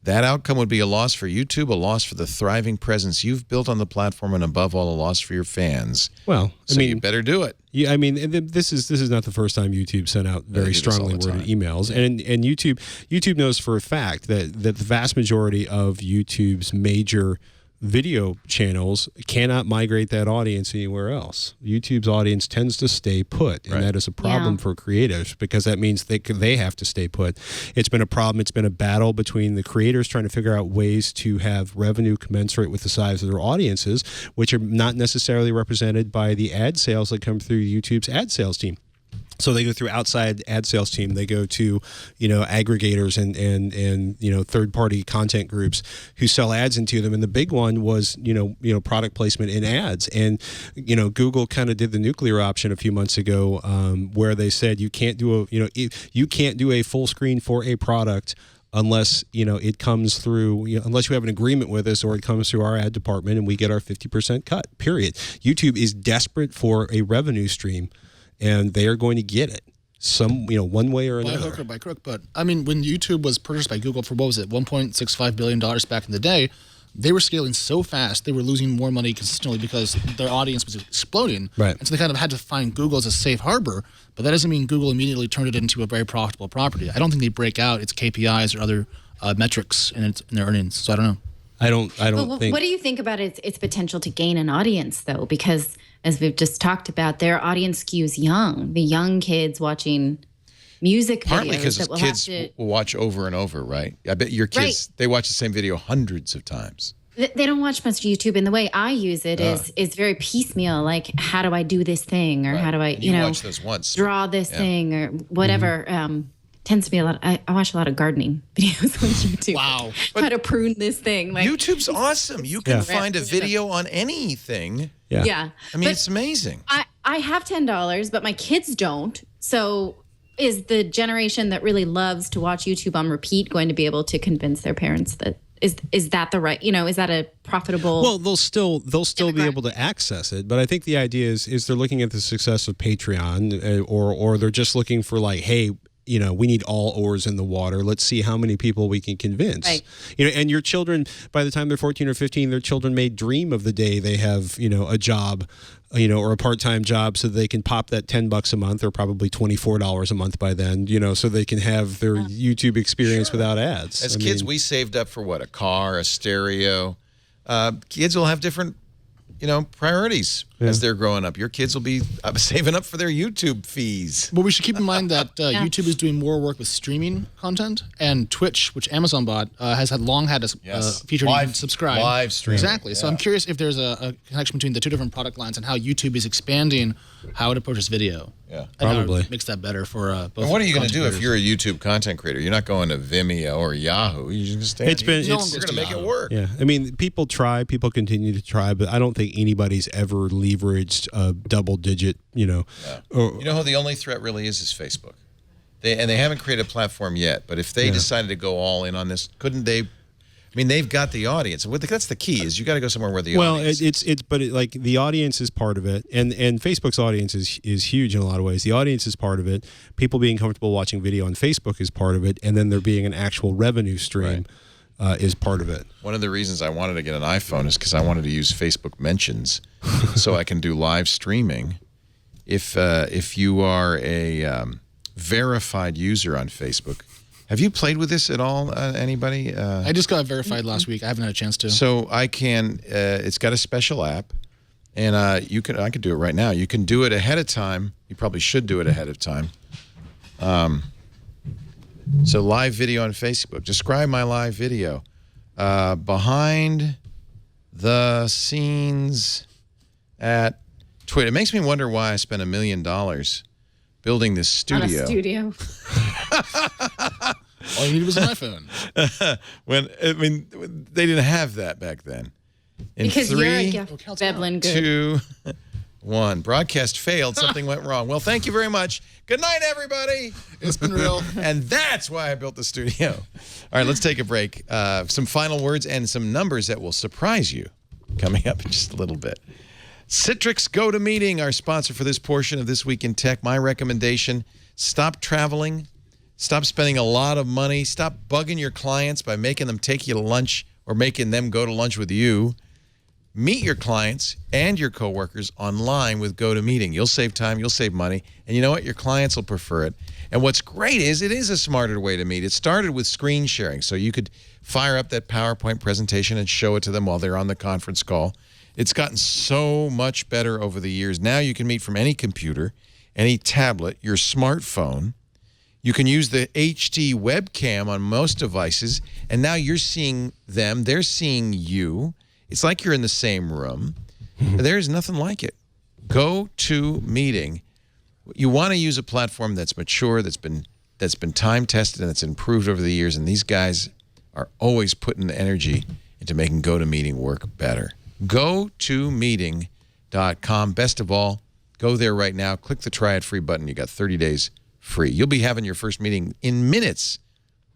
That outcome would be a loss for YouTube, a loss for the thriving presence you've built on the platform, and above all, a loss for your fans. Well, so you better do it. Yeah, I mean, this is not the first time YouTube sent out very strongly worded emails, and YouTube knows for a fact that the vast majority of YouTube's major video channels cannot migrate that audience anywhere else. YouTube's audience tends to stay put, and that is a problem for creators, because that means they have to stay put. It's been a problem. It's been a battle between the creators trying to figure out ways to have revenue commensurate with the size of their audiences, which are not necessarily represented by the ad sales that come through YouTube's ad sales team. So they go through outside ad sales team. They go to, aggregators and third-party content groups who sell ads into them. And the big one was, product placement in ads. And, Google kind of did the nuclear option a few months ago, where they said you can't do you can't do a full screen for a product unless it comes through, unless you have an agreement with us, or it comes through our ad department and we get our 50% cut. Period. YouTube is desperate for a revenue stream, and they are going to get it one way or another. By hook or by crook. But I mean, when YouTube was purchased by Google for, what was it, $1.65 billion back in the day, they were scaling so fast, they were losing more money consistently because their audience was exploding. Right. And so they kind of had to find Google as a safe harbor, but that doesn't mean Google immediately turned it into a very profitable property. I don't think they break out its KPIs or other metrics in their earnings. So I don't know. I don't think. What do you think about its potential to gain an audience, though? Because as we've just talked about, their audience skews young. The young kids watching music videos. Partly because kids will watch over and over, right? I bet your kids, they watch the same video hundreds of times. They don't watch much YouTube, and the way I use it is very piecemeal. Like, how do I do this thing, or how do I, watch those once. draw this thing, or whatever. Tends to be a lot. I watch a lot lot of gardening videos on YouTube. Wow! How to prune this thing. Like, YouTube's awesome. You can find a video on anything. Yeah. I mean, it's amazing. I have $10, but my kids don't. So is the generation that really loves to watch YouTube on repeat going to be able to convince their parents that is that the right, is that a profitable? Well, they'll still be able to access it, but I think the idea is they're looking at the success of Patreon, or they're just looking for like, hey, we need all oars in the water. Let's see how many people we can convince. Right. And your children, by the time they're 14 or 15, their children may dream of the day they have, a job, or a part-time job, so they can pop that $10 a month, or probably $24 a month by then, so they can have their YouTube experience without ads. As kids, we saved up for what? A car, a stereo. Kids will have different, priorities as they're growing up. Your kids will be saving up for their YouTube fees. But we should keep in mind that YouTube is doing more work with streaming content, and Twitch, which Amazon bought, has long had a feature you can subscribe. Live stream. Exactly. So I'm curious if there's a connection between the two different product lines and how YouTube is expanding how it approaches video. Yeah, probably makes that better for both. And what are you going to do if you're a YouTube content creator? You're not going to Vimeo or Yahoo. You're just stay. You're going to make it work. Yeah, I mean, people continue to try, but I don't think anybody's ever leveraged a double-digit. You know who the only threat really is Facebook. They haven't created a platform yet, but if they decided to go all in on this, couldn't they? I mean, they've got the audience. That's the key. Is you got to go somewhere where the audience. Well, like the audience is part of it, and Facebook's audience is huge in a lot of ways. The audience is part of it. People being comfortable watching video on Facebook is part of it, and then there being an actual revenue stream is part of it. One of the reasons I wanted to get an iPhone is because I wanted to use Facebook mentions so I can do live streaming. If you are a verified user on Facebook. Have you played with this at all, anybody? I just got verified last week. I haven't had a chance to. So I can, it's got a special app, and I could do it right now. You can do it ahead of time. You probably should do it ahead of time. So live video on Facebook. Describe my live video. Behind the scenes at Twitter. It makes me wonder why I spent $1 million building this studio. On a studio. All you needed was an iPhone. They didn't have that back then. Because you're a gift, Veblen good. 2, 1. Broadcast failed. Something went wrong. Well, thank you very much. Good night, everybody. It's been real. And that's why I built the studio. All right, let's take a break. Some final words and some numbers that will surprise you coming up in just a little bit. Citrix GoToMeeting, our sponsor for this portion of This Week in Tech. My recommendation, stop traveling. Stop spending a lot of money. Stop bugging your clients by making them take you to lunch or making them go to lunch with you. Meet your clients and your coworkers online with GoToMeeting. You'll save time, you'll save money, and you know what? Your clients will prefer it. And what's great is it is a smarter way to meet. It started with screen sharing, so you could fire up that PowerPoint presentation and show it to them while they're on the conference call. It's gotten so much better over the years. Now you can meet from any computer, any tablet, your smartphone. You can use the HD webcam on most devices, and now you're seeing them. They're seeing you. It's like you're in the same room. There's nothing like it. GoToMeeting. You want to use a platform that's mature, that's been time-tested, and that's improved over the years, and these guys are always putting the energy into making GoToMeeting work better. GoToMeeting.com. Best of all, go there right now. Click the Try It Free button. You got 30 days free. You'll be having your first meeting in minutes.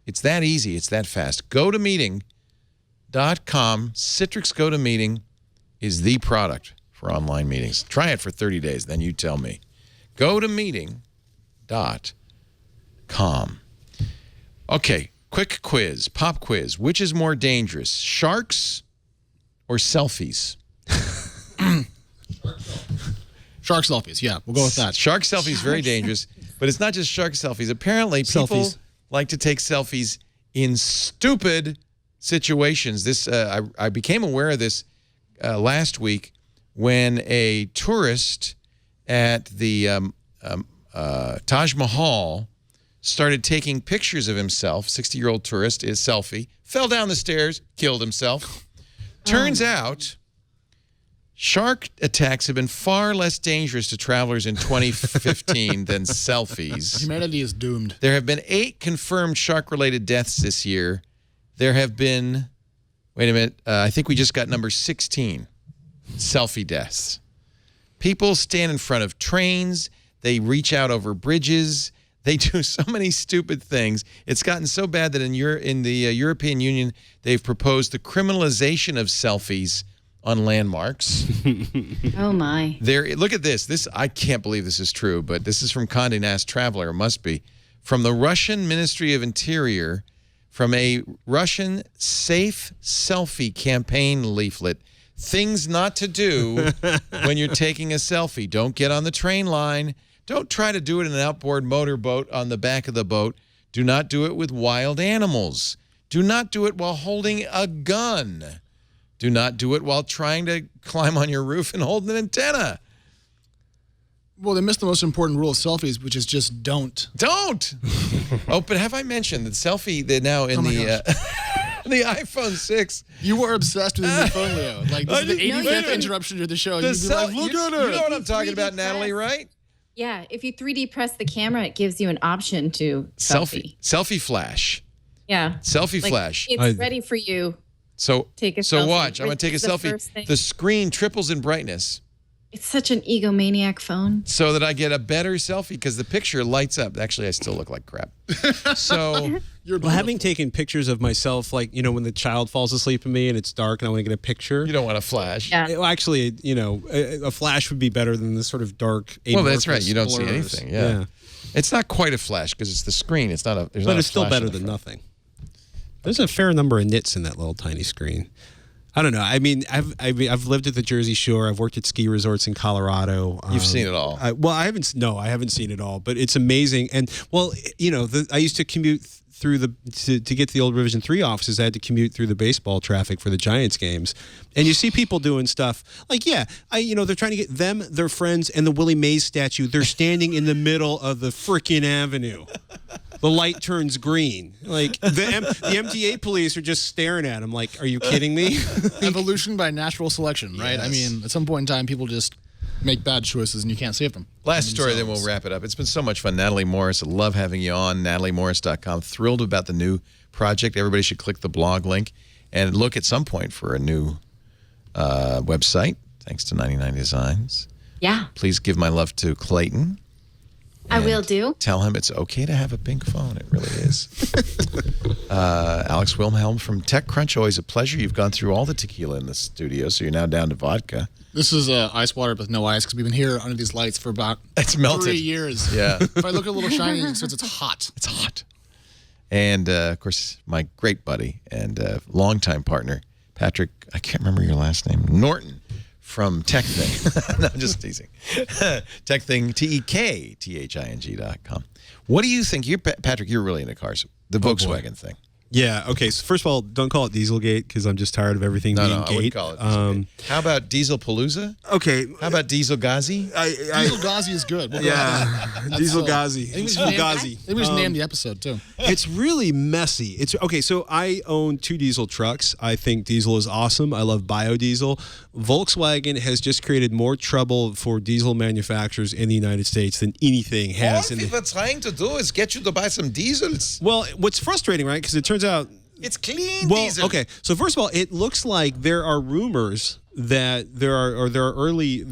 It's that easy. It's that fast. GoToMeeting.com. Citrix GoToMeeting is the product for online meetings. Try it for 30 days, then you tell me. GoToMeeting.com. Okay, quick quiz, pop quiz. Which is more dangerous, sharks or selfies? Shark selfies, yeah, we'll go with that. Shark selfies, very dangerous. But it's not just shark selfies. Apparently, people like to take selfies in stupid situations. This I became aware of this last week when a tourist at the Taj Mahal started taking pictures of himself. 60-year-old tourist, is selfie, fell down the stairs, killed himself. Turns out, shark attacks have been far less dangerous to travelers in 2015 than selfies. Humanity is doomed. There have been 8 confirmed shark-related deaths this year. There have been, wait a minute, I think we just got number 16, selfie deaths. People stand in front of trains. They reach out over bridges. They do so many stupid things. It's gotten so bad that in the European Union, they've proposed the criminalization of selfies on landmarks. Oh, my. Look at this. I can't believe this is true, but this is from Condé Nast Traveler. It must be. From the Russian Ministry of Interior, from a Russian safe selfie campaign leaflet. Things not to do when you're taking a selfie. Don't get on the train line. Don't try to do it in an outboard motorboat on the back of the boat. Do not do it with wild animals. Do not do it while holding a gun. Do not do it while trying to climb on your roof and hold an antenna. Well, they missed the most important rule of selfies, which is just don't. Don't! Oh, but have I mentioned that selfie, they're now in the iPhone 6. You were obsessed with the new phone, Leo. Like, this is the 85th interruption to the show. You'd be like, look at it. You know what I'm talking about, Natalie, right? Yeah, if you 3D press the camera, it gives you an option to selfie. Selfie flash. Yeah. Selfie flash. It's ready for you. Take a selfie. So watch. I'm going to take a selfie. The screen triples in brightness. It's such an egomaniac phone. So that I get a better selfie because the picture lights up. Actually, I still look like crap. So having taken pictures of myself, like, when the child falls asleep in me and it's dark and I want to get a picture. You don't want a flash. Yeah. Well, actually, a flash would be better than this sort of dark. Well, that's right. You don't see anything. Yeah. It's not quite a flash because it's the screen. It's not a. But it's still better than nothing. There's a fair number of nits in that little tiny screen. I don't know. I mean, I've lived at the Jersey Shore. I've worked at ski resorts in Colorado. You've seen it all. I haven't seen it all, but it's amazing. And I used to commute through to get to the old Revision 3 offices. I had to commute through the baseball traffic for the Giants games, and you see people doing stuff like, they're trying to get them, their friends, and the Willie Mays statue. They're standing in the middle of the frickin' avenue. The light turns green. Like the MTA police are just staring at him. Like, are you kidding me? Evolution by natural selection, right? Yes. I mean, at some point in time, people just make bad choices and you can't save them. Last story, then we'll wrap it up. It's been so much fun. Natalie Morris, I love having you on. NatalieMorris.com. Thrilled about the new project. Everybody should click the blog link and look at some point for a new website. Thanks to 99 Designs. Yeah. Please give my love to Clayton. I will do. Tell him it's okay to have a pink phone. It really is. Alex Wilhelm from TechCrunch, always a pleasure. You've gone through all the tequila in the studio, so you're now down to vodka. This is ice water with no ice because we've been here under these lights for about 3 years. Yeah. If I look a little shiny, it's because it's hot. It's hot. And, of course, my great buddy and longtime partner, Patrick, I can't remember your last name, Norton. From Tech Thing. No, I'm just teasing. Tech Thing, TechThing.com. What do you think? Patrick, you're really into cars. The Volkswagen thing. Yeah. Okay. So first of all, don't call it Dieselgate because I'm just tired of everything being gate. I wouldn't call it Dieselgate. How about Diesel Palooza? Okay. How about Diesel Ghazi? Diesel Ghazi is good. Diesel Ghazi. Diesel Ghazi. Maybe we should name the episode too. It's really messy. It's okay. So I own 2 diesel trucks. I think diesel is awesome. I love biodiesel. Volkswagen has just created more trouble for diesel manufacturers in the United States than anything has. All people are trying to do is get you to buy some diesels. Well, what's frustrating, right? Because it turns out it's clean diesel. Okay. So first of all, it looks like there are rumors that there are early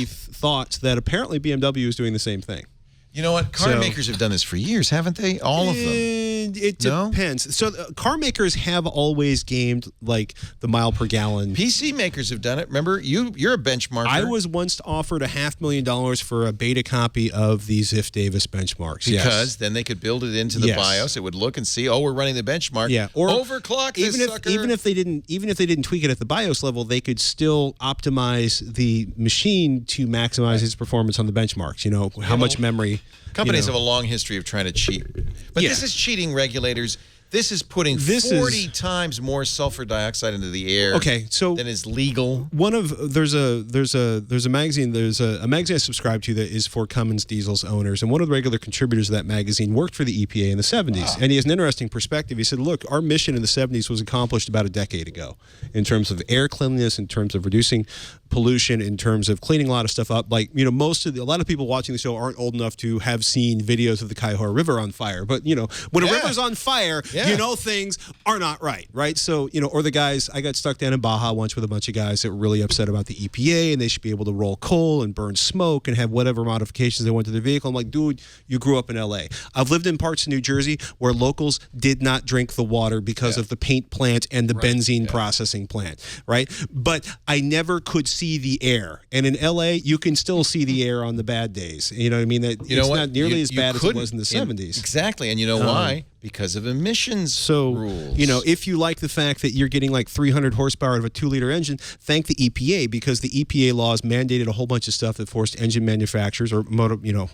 thoughts that apparently BMW is doing the same thing. You know what? Car makers have done this for years, haven't they? All of them. It depends. So car makers have always gamed like the mile per gallon. PC makers have done it. Remember, you're a benchmarker. I was once offered $500,000 for a beta copy of the Ziff Davis benchmarks. Because then they could build it into the BIOS. It would look and see, we're running the benchmark. Yeah. Or overclock this sucker. Even if they didn't tweak it at the BIOS level, they could still optimize the machine to maximize its performance on the benchmarks. You know, how much memory. Companies have a long history of trying to cheat. But this is cheating regulators. This is putting 40 times more sulfur dioxide into the air. Okay, so than is legal. There's a magazine I subscribe to that is for Cummins Diesel's owners, and one of the regular contributors of that magazine worked for the EPA in the 70s, and he has an interesting perspective. He said, "Look, our mission in the 70s was accomplished about a decade ago, in terms of air cleanliness, in terms of reducing pollution, in terms of cleaning a lot of stuff up. Like, you know, a lot of people watching the show aren't old enough to have seen videos of the Cuyahoga River on fire, but you know, when a river's on fire." You know things are not right? So, you know, or the guys, I got stuck down in Baja once with a bunch of guys that were really upset about the EPA and they should be able to roll coal and burn smoke and have whatever modifications they want to their vehicle. I'm like, dude, you grew up in LA. I've lived in parts of New Jersey where locals did not drink the water because of the paint plant and the benzene processing plant, right? But I never could see the air. And in LA, you can still see the air on the bad days. You know what I mean? It's not nearly as bad as it was in the 70s. Exactly. And you know why? Because of emissions rules. You know, if you like the fact that you're getting like 300 horsepower out of a 2-liter engine, thank the EPA, because the EPA laws mandated a whole bunch of stuff that forced engine manufacturers or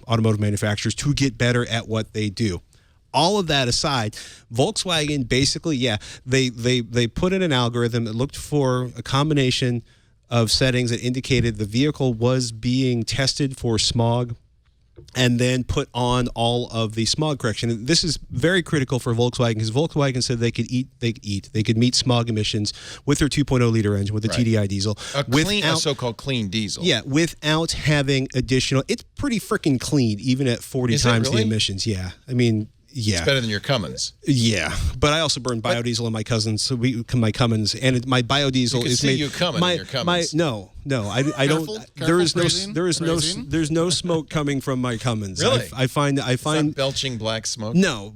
automotive manufacturers to get better at what they do. All of that aside, Volkswagen basically, they put in an algorithm that looked for a combination of settings that indicated the vehicle was being tested for smog, and then put on all of the smog correction. And this is very critical for Volkswagen, because Volkswagen said they could meet smog emissions with their 2.0 liter engine, with the TDI diesel. A so-called clean diesel. Yeah, without having additional. It's pretty freaking clean, even at 40 times the emissions. Yeah, I mean. Yeah, it's better than your Cummins. Yeah, but I also burn biodiesel in my Cummins, my Cummins, and my biodiesel is made. You coming in your Cummins. No, I don't. There's no smoke coming from my Cummins. Really? I find it's not belching black smoke. No,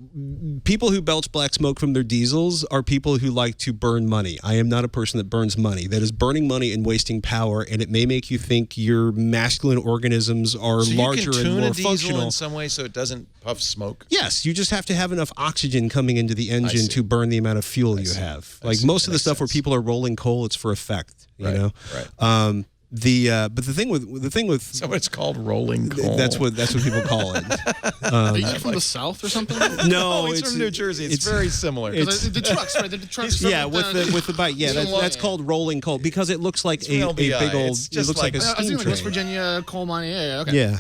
people who belch black smoke from their diesels are people who like to burn money. I am not a person that burns money. That is burning money and wasting power, and it may make you think your masculine organisms are larger and more a diesel functional in some way so it doesn't puff smoke. Yes, you just have to have enough oxygen coming into the engine to burn the amount of fuel you have. Like most of the stuff where people are rolling coal, it's for effect. You know. Right. But the thing with so it's called rolling coal. That's what people call it. Are you from the South or something? No, he's from New Jersey. It's very similar. It's the trucks, right? The trucks. Yeah, with the bike. Yeah, that's called rolling coal because it looks like a big old. It looks like a steam train. West Virginia coal mining. Yeah. Okay. Yeah.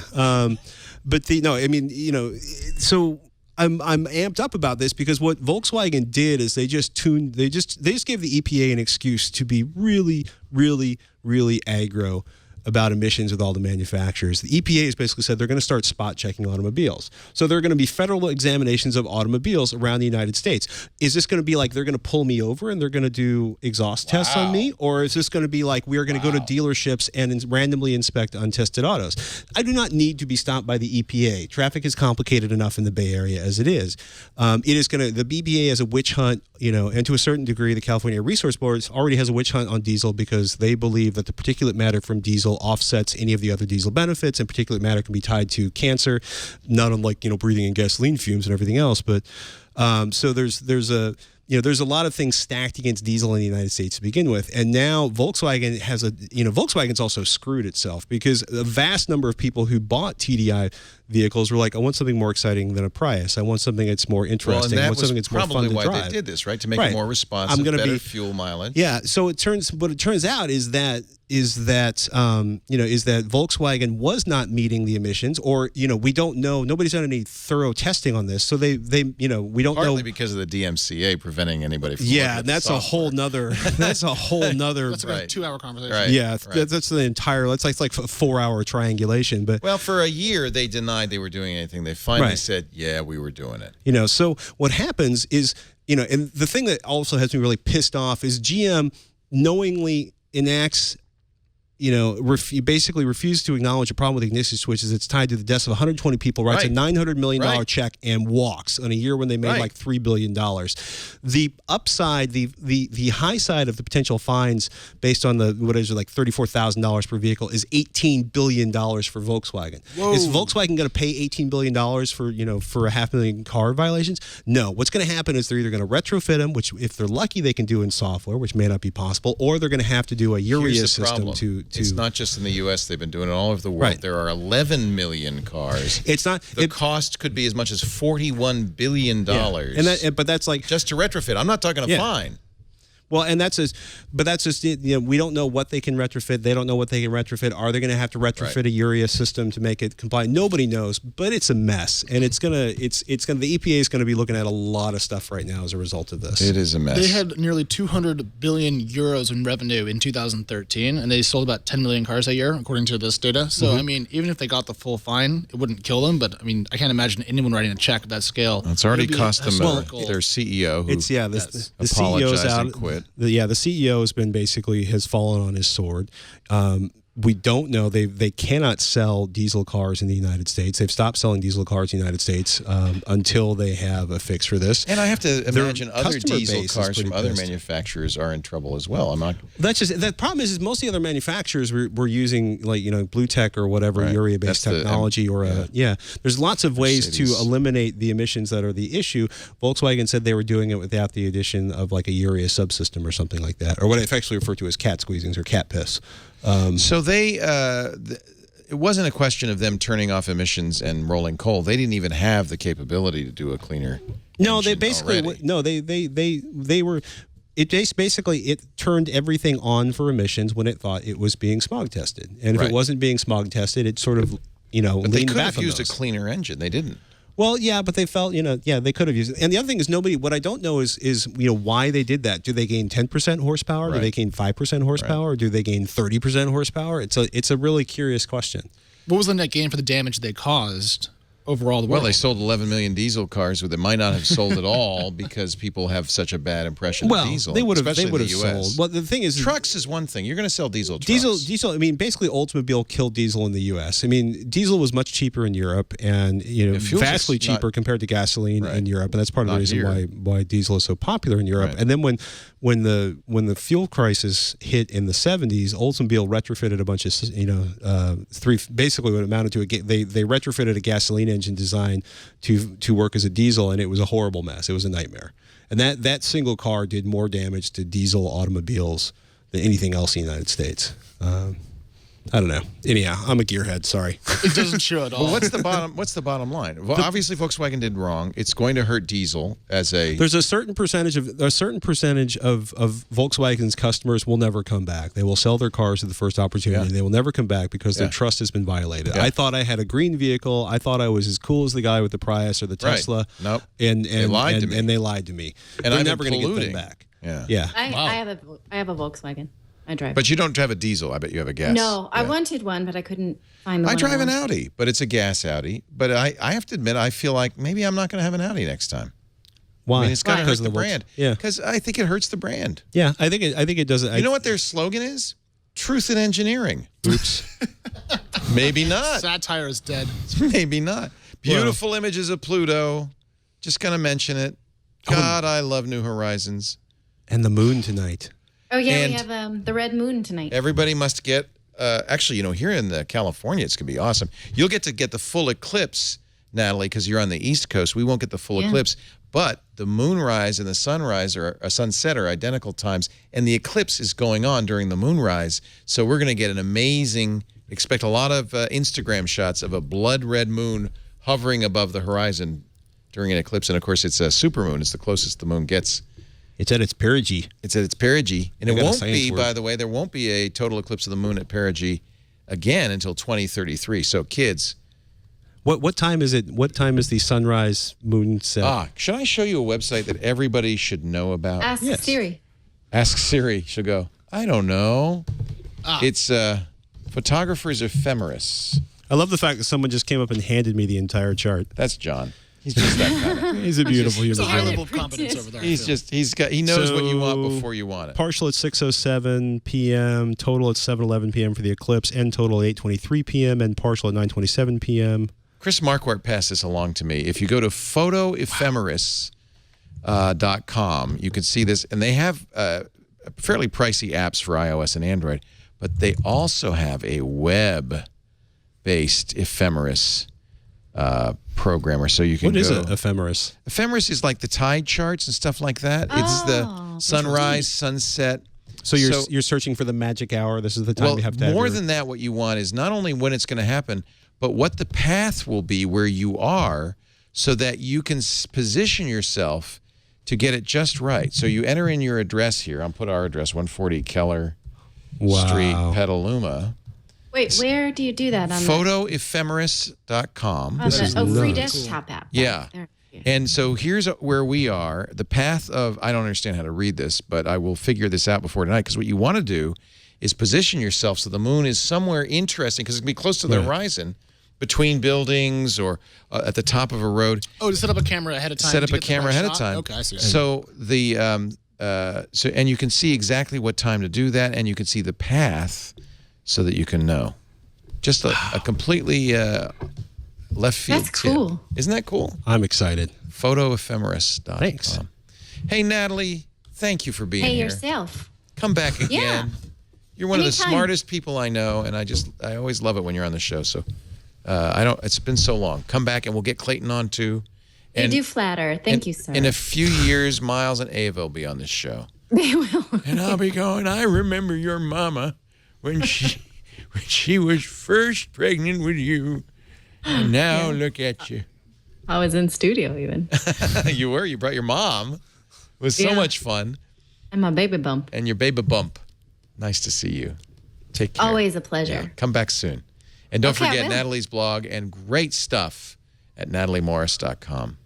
But I mean, you know, so. I'm amped up about this because what Volkswagen did is they just gave the EPA an excuse to be really, really, really aggro about emissions with all the manufacturers. The EPA has basically said they're going to start spot checking automobiles. So there are going to be federal examinations of automobiles around the United States. Is this going to be like they're going to pull me over and they're going to do exhaust tests on me? Or is this going to be like we are going to go to dealerships and randomly inspect untested autos? I do not need to be stopped by the EPA. Traffic is complicated enough in the Bay Area as it is. The BBA has a witch hunt, you know, and to a certain degree, the California Air Resource Board already has a witch hunt on diesel because they believe that the particulate matter from diesel offsets any of the other diesel benefits, and particulate matter can be tied to cancer, not unlike, you know, breathing in gasoline fumes and everything else. But so there's a lot of things stacked against diesel in the United States to begin with, and now Volkswagen Volkswagen's also screwed itself because a vast number of people who bought TDI vehicles were like, I want something more exciting than a Prius. I want something that's more interesting. I want something that's more fun to drive. Probably why they did this, right? To make it more responsive, better fuel mileage. Yeah. So what it turns out is that Volkswagen was not meeting the emissions, or, you know, we don't know. Nobody's done any thorough testing on this, so we don't know. Partly because of the DMCA preventing anybody from that's a whole nother. That's a whole nother. That's like a 2-hour conversation. Right. Yeah, that's the entire. That's like a 4-hour triangulation. But for a year they denied they were doing anything. They finally said, yeah, we were doing it. You know, so what happens is, you know, and the thing that also has me really pissed off is GM knowingly enacts, you know, basically refused to acknowledge a problem with the ignition switches. It's tied to the deaths of 120 people, writes a $900 million check and walks on a year when they made like $3 billion. The upside, the high side of the potential fines based on the, what is it, like $34,000 per vehicle is $18 billion for Volkswagen. Whoa. Is Volkswagen going to pay $18 billion for, you know, for 500,000 car violations? No. What's going to happen is they're either going to retrofit them, which if they're lucky they can do in software, which may not be possible, or they're going to have to do a urea system to It's not just in the U.S. They've been doing it all over the world. Right. There are 11 million cars. It's not. The cost could be as much as $41 billion. Yeah. But that's like just to retrofit. I'm not talking a fine. Well, and that's just we don't know what they can retrofit. They don't know what they can retrofit. Are they going to have to retrofit a urea system to make it compliant? Nobody knows, but it's a mess, and the EPA is going to be looking at a lot of stuff right now as a result of this. It is a mess. They had nearly 200 billion euros in revenue in 2013, and they sold about 10 million cars a year, according to this data. So, I mean, even if they got the full fine, it wouldn't kill them. But I mean, I can't imagine anyone writing a check at that scale. It's already cost them their CEO. Who the CEO's out. And quit. The CEO has fallen on his sword. We don't know. They cannot sell diesel cars in the United States. They've stopped selling diesel cars in the United States until they have a fix for this. And I have to imagine other diesel cars from other manufacturers are in trouble as well. The problem is most of the other manufacturers were using Blue Tech or whatever urea-based technology There's lots of ways to eliminate the emissions that are the issue. Volkswagen said they were doing it without the addition of like a urea subsystem or something like that, or what I affectionately refer to as cat squeezings or cat piss. So it wasn't a question of them turning off emissions and rolling coal. They didn't even have the capability to do a cleaner. No, they basically they were. It turned everything on for emissions when it thought it was being smog tested, and if it wasn't being smog tested, it sort of But they leaned could back have used a cleaner engine. They didn't. Well, yeah, but they felt, they could have used it. And the other thing is what I don't know is why they did that. Do they gain 10% horsepower? Do they gain 5% horsepower? Or do they gain 30% horsepower? It's a really curious question. What was the net gain for the damage they caused overall? Well, they sold 11 million diesel cars that might not have sold at all because people have such a bad impression of diesel. They would have the sold. Well, the thing is, trucks is one thing. You're going to sell diesel trucks. Diesel. I mean, basically, Oldsmobile killed diesel in the U.S. I mean, diesel was much cheaper in Europe, and vastly cheaper compared to gasoline in Europe, and that's part of the reason why diesel is so popular in Europe. And then when the fuel crisis hit in the 70s, Oldsmobile retrofitted a bunch of basically what it amounted to they retrofitted a gasoline engine design to work as a diesel, and it was a horrible mess. It was a nightmare. And that single car did more damage to diesel automobiles than anything else in the United States. I don't know. Anyhow, I'm a gearhead. Sorry. It doesn't show at all. Well, what's the bottom line? Well, obviously Volkswagen did wrong. It's going to hurt diesel as a. There's a certain percentage of Volkswagen's customers will never come back. They will sell their cars at the first opportunity. Yeah. They will never come back because their trust has been violated. Yeah. I thought I had a green vehicle. I thought I was as cool as the guy with the Prius or the Tesla. Nope. And they lied to me. And they lied to me. And they're never going to get them back. Yeah. I have a Volkswagen. I drive. But you don't have a diesel. I bet you have a gas. No, I wanted one, but I couldn't find the one. I drive an Audi, but it's a gas Audi. But I have to admit, I feel like maybe I'm not going to have an Audi next time. Why? I mean, it's going to hurt the brand. Yeah. Because I think it hurts the brand. Yeah, I think it does. You know what their slogan is? Truth in engineering. Oops. Maybe not. Satire is dead. Maybe not. Beautiful images of Pluto. Just going to mention it. God, I love New Horizons. And the moon tonight. Oh, yeah, we have the red moon tonight. Everybody must get, actually, here in California, it's going to be awesome. You'll get to get the full eclipse, Natalie, because you're on the East Coast. We won't get the full eclipse, but the moonrise and the sunrise or sunset are identical times, and the eclipse is going on during the moonrise. So we're going to get an amazing, expect a lot of Instagram shots of a blood red moon hovering above the horizon during an eclipse. And, of course, it's a supermoon. It's the closest the moon gets. It's at its perigee. It's at its perigee. And it won't be, by the way, there won't be a total eclipse of the moon at perigee again until 2033. So, kids. What time is it? What time is the sunrise moon set? Should I show you a website that everybody should know about? Ask Siri. Ask Siri. She'll go, I don't know. It's Photographer's Ephemeris. I love the fact that someone just came up and handed me the entire chart. That's John. He's just that kind of. He's a beautiful human. There's a high level of competence over there. He knows what you want before you want it. Partial at 6:07 p.m., total at 7:11 p.m. for the eclipse, end total at 8:23 p.m., and partial at 9:27 p.m. Chris Marquardt passed this along to me. If you go to photoephemeris.com, you can see this, and they have fairly pricey apps for iOS and Android, but they also have a web-based ephemeris programmer, so you can What is it, ephemeris? Ephemeris is like the tide charts and stuff like that. It's the sunrise, sunset. So you're searching for the magic hour. This is the time you have to have more than that, what you want is not only when it's going to happen, but what the path will be where you are so that you can position yourself to get it just right. So you enter in your address here. I'll put our address, 140 Keller Street, Petaluma. Wait, where do you do that? On photoephemeris.com. Free desktop app. Yeah. And so here's where we are. The path of, I don't understand how to read this, but I will figure this out before tonight, because what you want to do is position yourself so the moon is somewhere interesting, because it's going to be close to the horizon, between buildings or at the top of a road. Oh, to set up a camera ahead of time. Set up a camera ahead of time. Okay, I see. So and you can see exactly what time to do that, and you can see the path so that you can know. Just a completely left field. That's cool. Tip. Isn't that cool? I'm excited. Photoephemeris.com. Thanks. Hey, Natalie, thank you for being here. Hey, yourself. Come back again. Yeah. You're one of the Anytime. smartest people I know, and I always love it when you're on the show. So it's been so long. Come back and we'll get Clayton on too. And, you do flatter. Thank you, sir. In a few years, Miles and Ava will be on this show. They will. And I'll be going, I remember your mama when she was first pregnant with you. And now look at you. I was in studio even. You were. You brought your mom. It was so much fun. And my baby bump. And your baby bump. Nice to see you. Take care. Always a pleasure. Yeah, come back soon. And don't Okay, I forget will. Natalie's blog and great stuff at nataliemorris.com.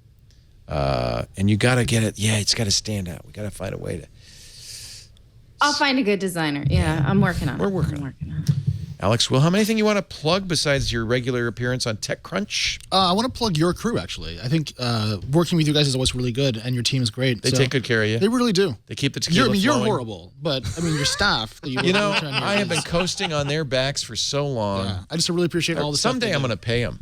And you got to get it. Yeah, it's got to stand out. We got to find a way to. I'll find a good designer. Yeah, I'm working on it. We're working on it. Alex Wilhelm, anything you want to plug besides your regular appearance on TechCrunch? I want to plug your crew, actually. I think working with you guys is always really good, and your team is great. They take good care of you. They really do. They keep the tequila You're flowing. horrible, but I mean, your staff. That You know, I have been coasting on their backs for so long. Yeah, I just really appreciate all the stuff. Someday I'm going to pay them.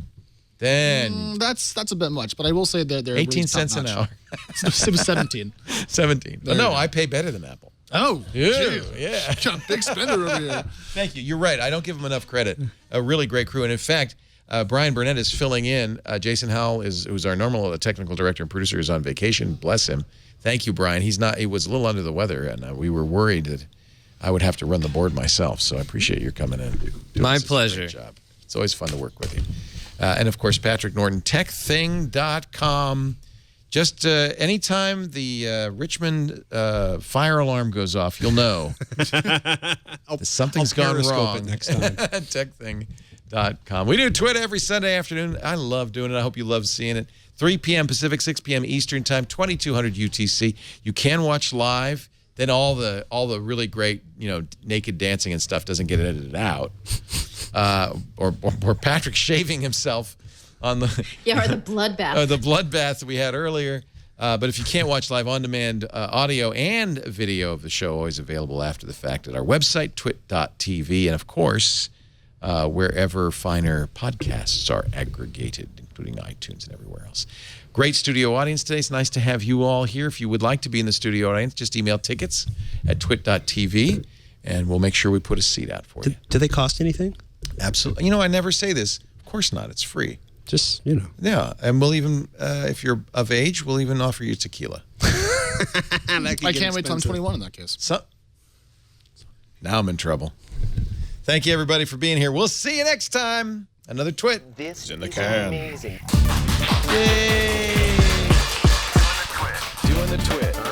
Then that's a bit much, but I will say they're 18 really cents an hour. It was 17. 17. But no, I pay better than Apple. Oh, yeah. Got a big spender over here. Thank you. You're right. I don't give them enough credit. A really great crew. And in fact, Brian Burnett is filling in. Jason Howell, who's our normal technical director and producer, is on vacation. Bless him. Thank you, Brian. He was a little under the weather, and we were worried that I would have to run the board myself. So I appreciate your coming in. My pleasure. Great job. It's always fun to work with you. And of course, Patrick Norton, techthing.com. Just anytime the Richmond fire alarm goes off, you'll know that something's gone wrong. Next time. Techthing.com. We do Twitter every Sunday afternoon. I love doing it. I hope you love seeing it. 3 p.m. Pacific, 6 p.m. Eastern Time, 2200 UTC. You can watch live. Then all the really great, naked dancing and stuff doesn't get edited out. Or Patrick shaving himself on the or the bloodbath. The bloodbath that we had earlier. But if you can't watch live on-demand audio and video of the show, always available after the fact at our website, twit.tv, and of course, wherever finer podcasts are aggregated, including iTunes and everywhere else. Great studio audience today. It's nice to have you all here. If you would like to be in the studio audience, just email tickets at twit.tv, and we'll make sure we put a seat out for you. Do they cost anything? Absolutely. I never say this. Of course not. It's free. Just, Yeah, and we'll even, if you're of age, we'll even offer you tequila. I can't wait till I'm 21 in that case. Now I'm in trouble. Thank you, everybody, for being here. We'll see you next time. Another Twit. This in the is can. Amazing. Yay! Doing the Twit.